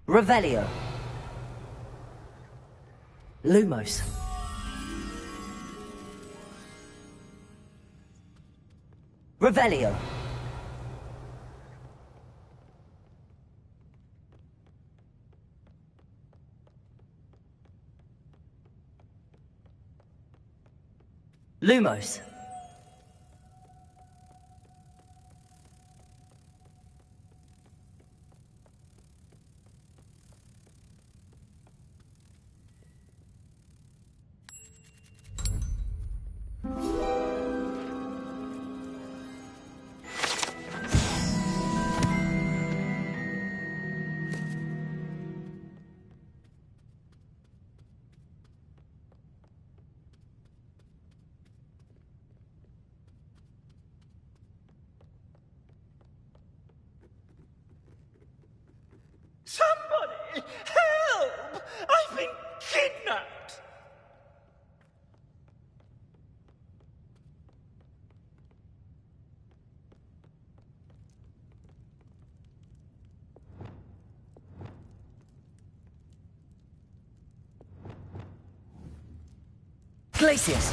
Revelio. Lumos. Revelio. Lumos. Somebody! Help! I've been kidnapped! Glacius.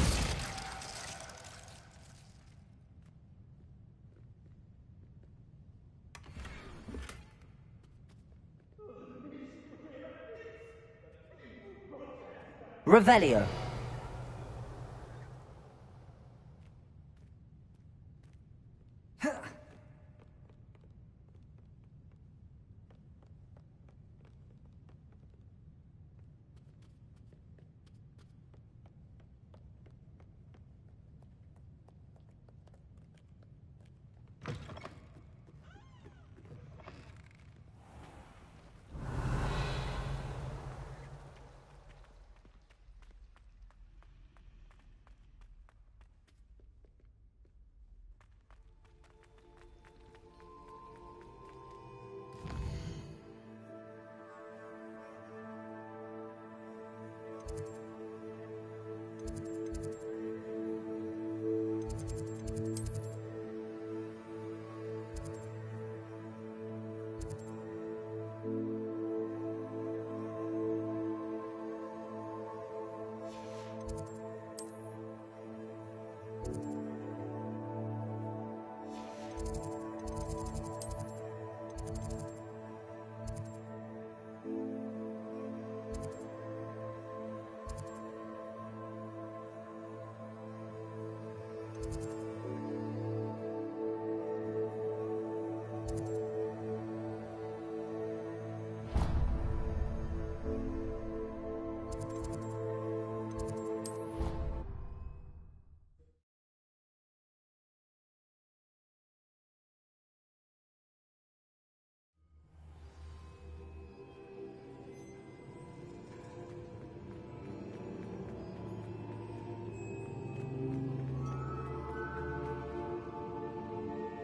Revelio.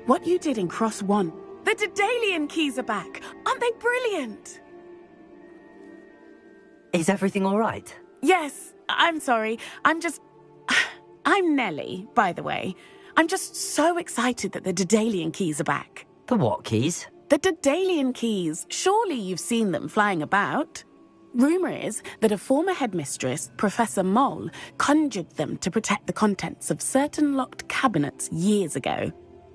What you did in Cross 1. The Daedalian keys are back. Aren't they brilliant? Is everything all right? Yes, I'm sorry. I'm Nellie, by the way. I'm just so excited that the Daedalian keys are back. The what keys? The Daedalian keys. Surely you've seen them flying about. Rumour is that a former headmistress, Professor Moll, conjured them to protect the contents of certain locked cabinets years ago.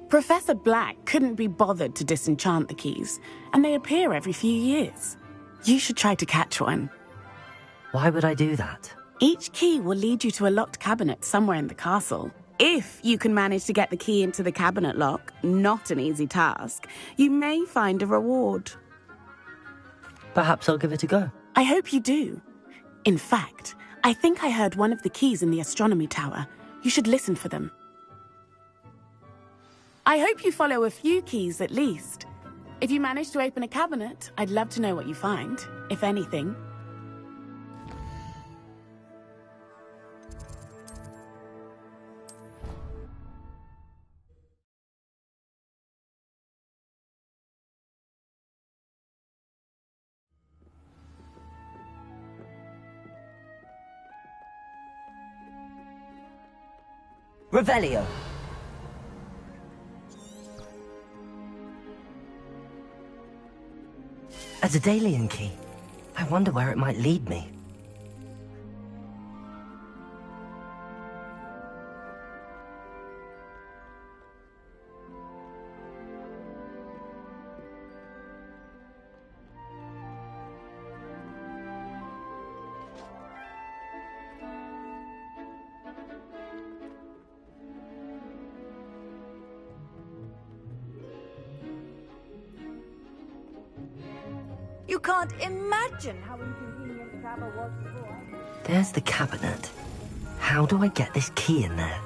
Professor Black couldn't be bothered to disenchant the keys, and they appear every few years. You should try to catch one. Why would I do that? Each key will lead you to a locked cabinet somewhere in the castle. If you can manage to get the key into the cabinet lock, not an easy task, you may find a reward. Perhaps I'll give it a go. I hope you do. In fact, I think I heard one of the keys in the astronomy tower. You should listen for them. I hope you follow a few keys at least. If you manage to open a cabinet, I'd love to know what you find, if anything. Revelio. A Daedalian key. I wonder where it might lead me. You can't imagine how inconvenient travel was before. There's the cabinet. How do I get this key in there?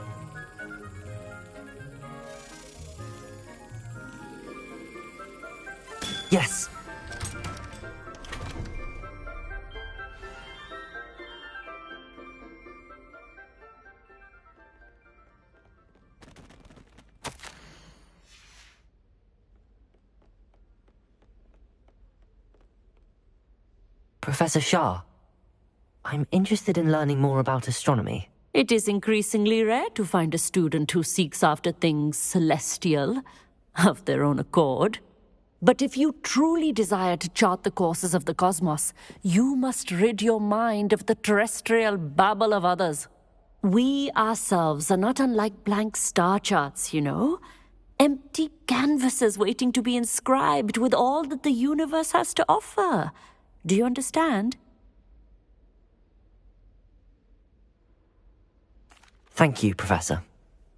Yes! Professor Shah, I'm interested in learning more about astronomy. It is increasingly rare to find a student who seeks after things celestial, of their own accord. But if you truly desire to chart the courses of the cosmos, you must rid your mind of the terrestrial babble of others. We ourselves are not unlike blank star charts, you know. Empty canvases waiting to be inscribed with all that the universe has to offer. Do you understand? Thank you, Professor.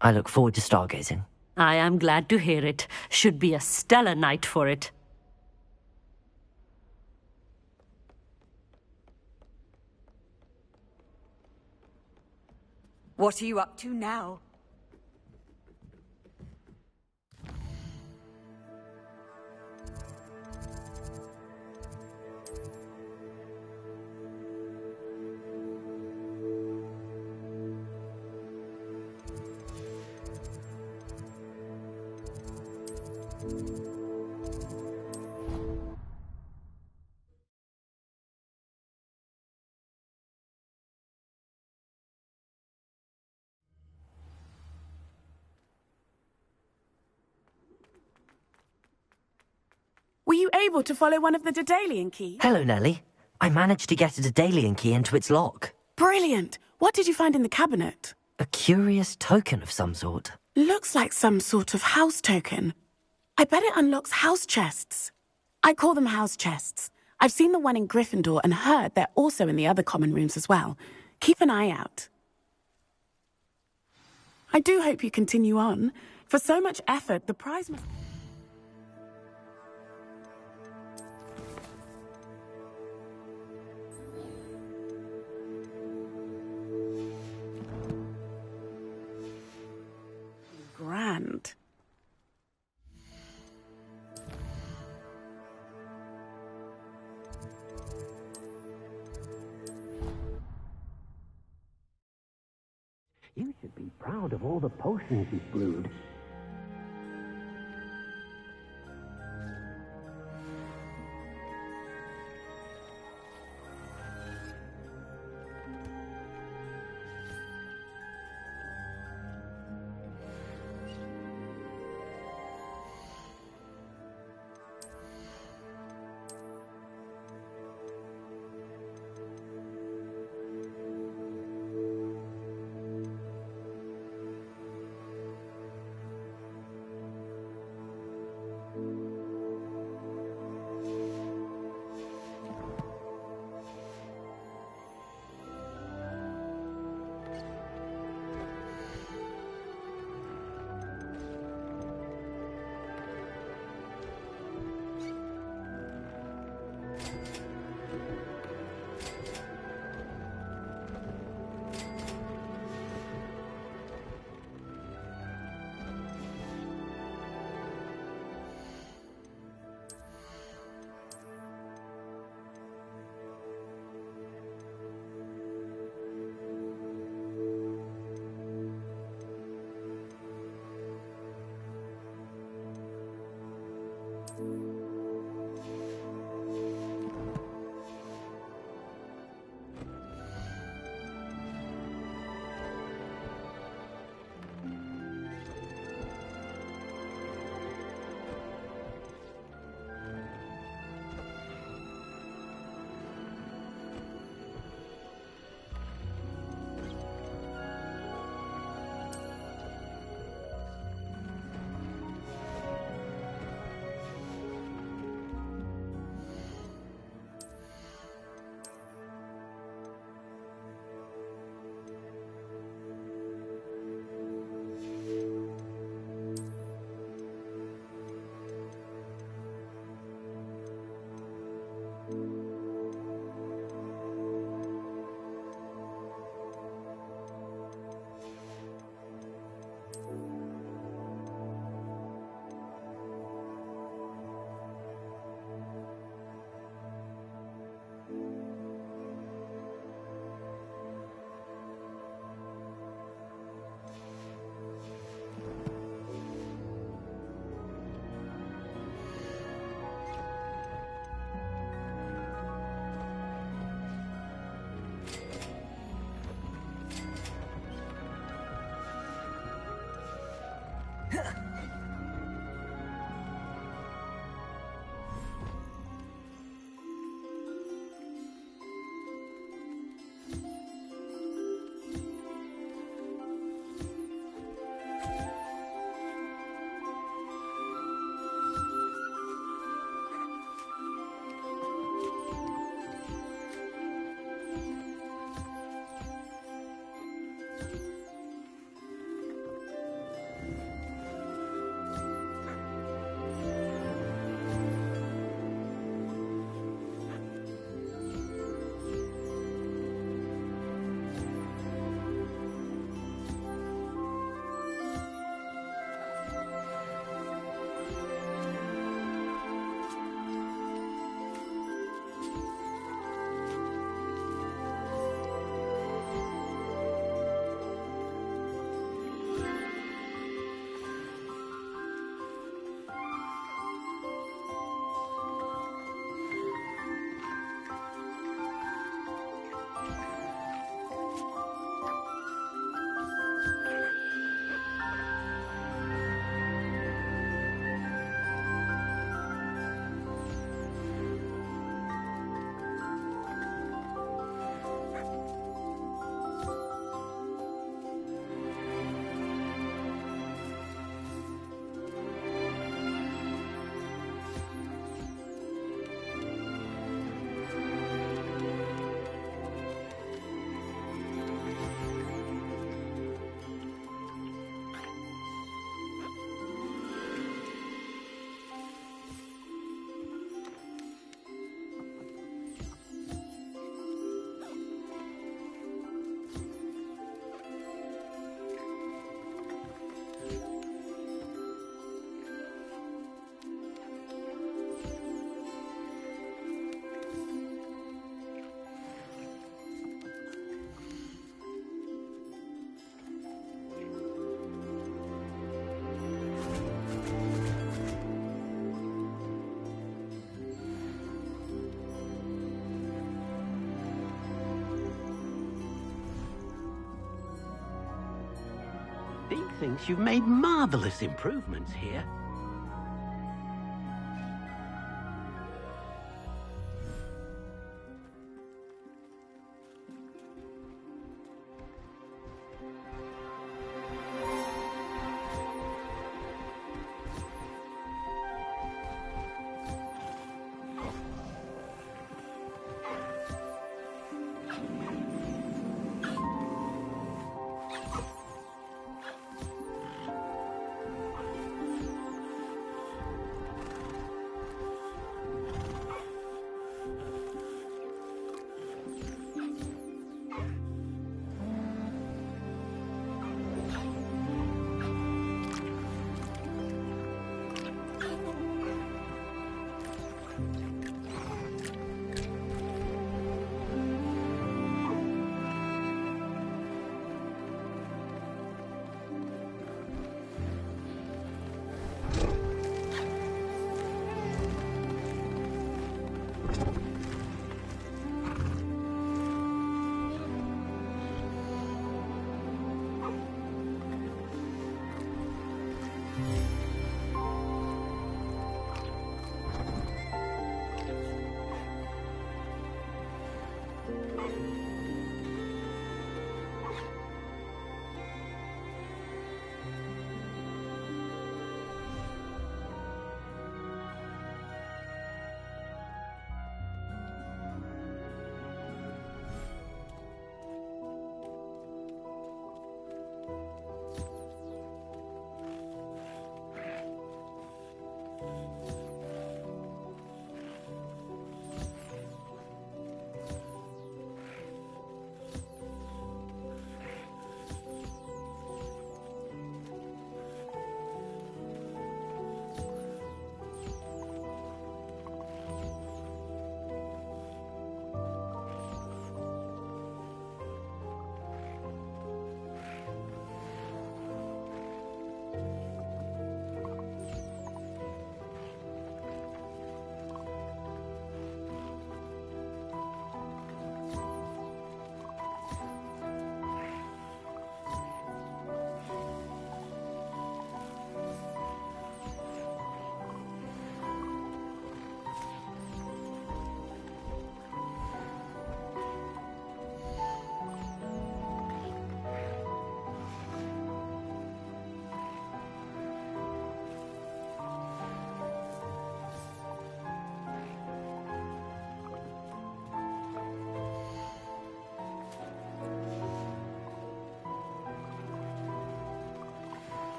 I look forward to stargazing. I am glad to hear it. Should be a stellar night for it. What are you up to now? Were you able to follow one of the Daedalian keys? Hello, Nellie. I managed to get a Daedalian key into its lock. Brilliant! What did you find in the cabinet? A curious token of some sort. Looks like some sort of house token. I bet it unlocks house chests. I call them house chests. I've seen the one in Gryffindor and heard they're also in the other common rooms as well. Keep an eye out. I do hope you continue on. For so much effort, the prize must... grand. You should be proud of all the potions you've brewed. Big thinks you've made marvelous improvements here.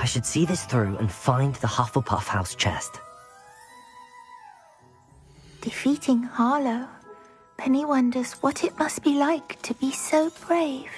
I should see this through and find the Hufflepuff house chest. Defeating Harlow, Penny wonders what it must be like to be so brave.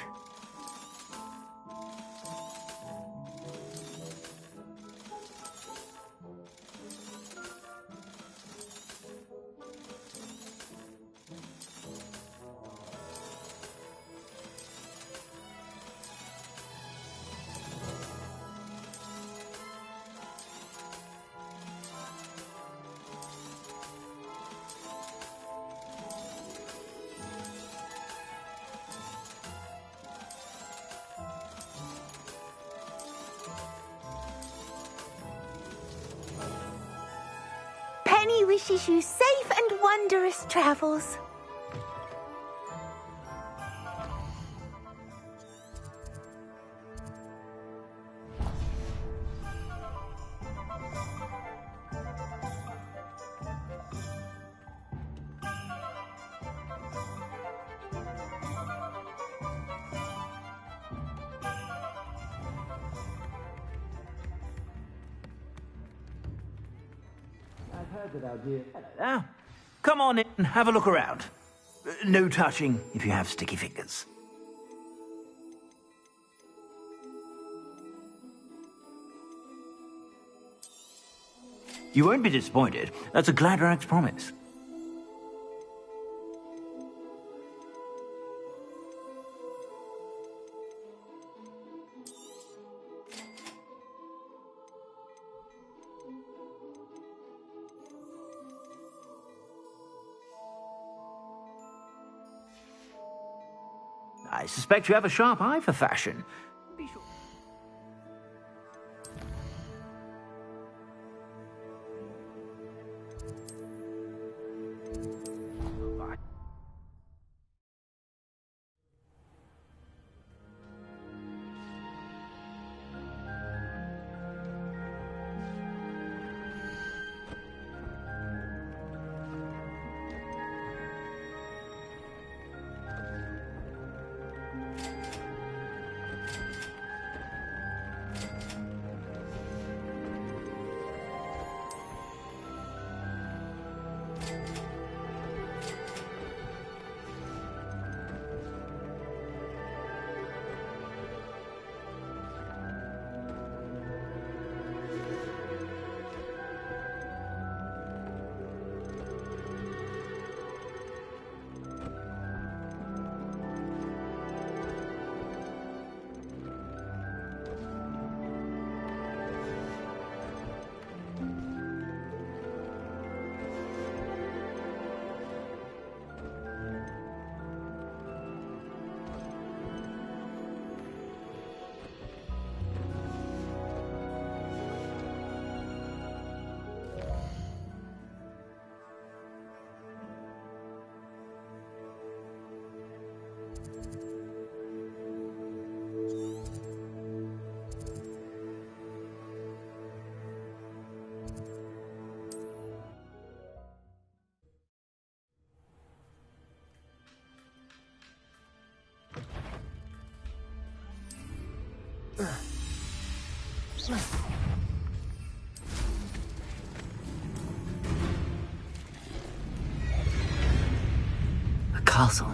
Penny wishes you safe and wondrous travels. Now, come on in and have a look around. No touching if you have sticky fingers. You won't be disappointed. That's a Gladrag's promise. I suspect you have a sharp eye for fashion. Be sure. A castle.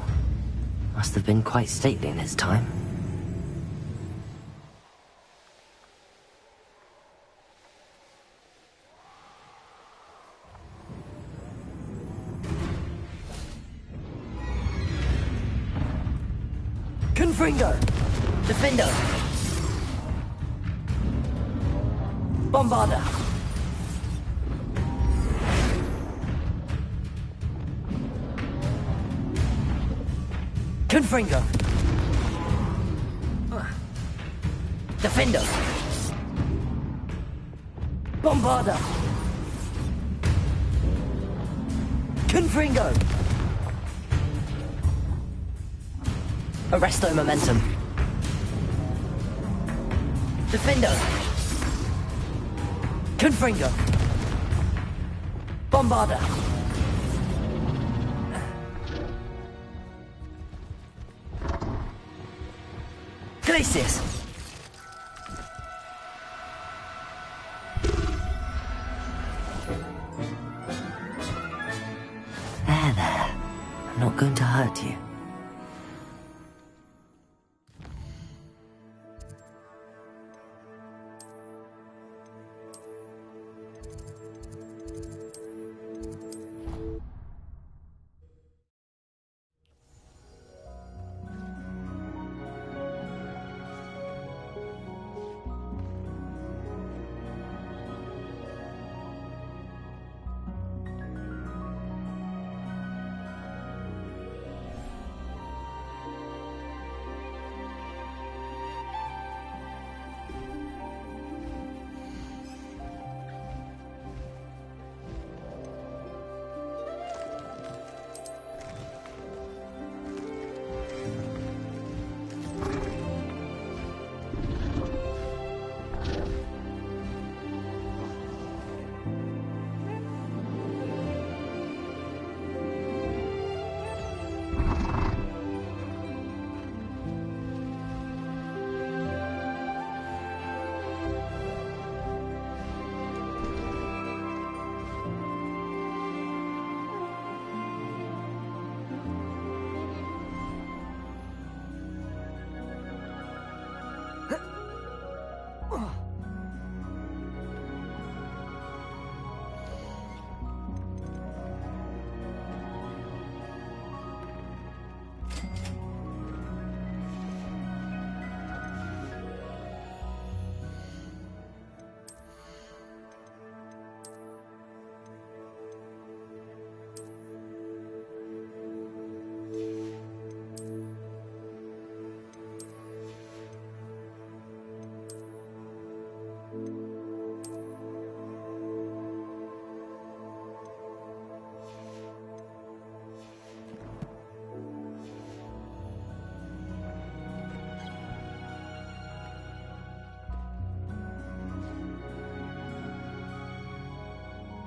Must have been quite stately in its time. Confringo! Defender! Bombarder! Confringo! Defender! Bombarder! Confringo! Arresto momentum. Defender! Confringo! Bombarder! Glacius!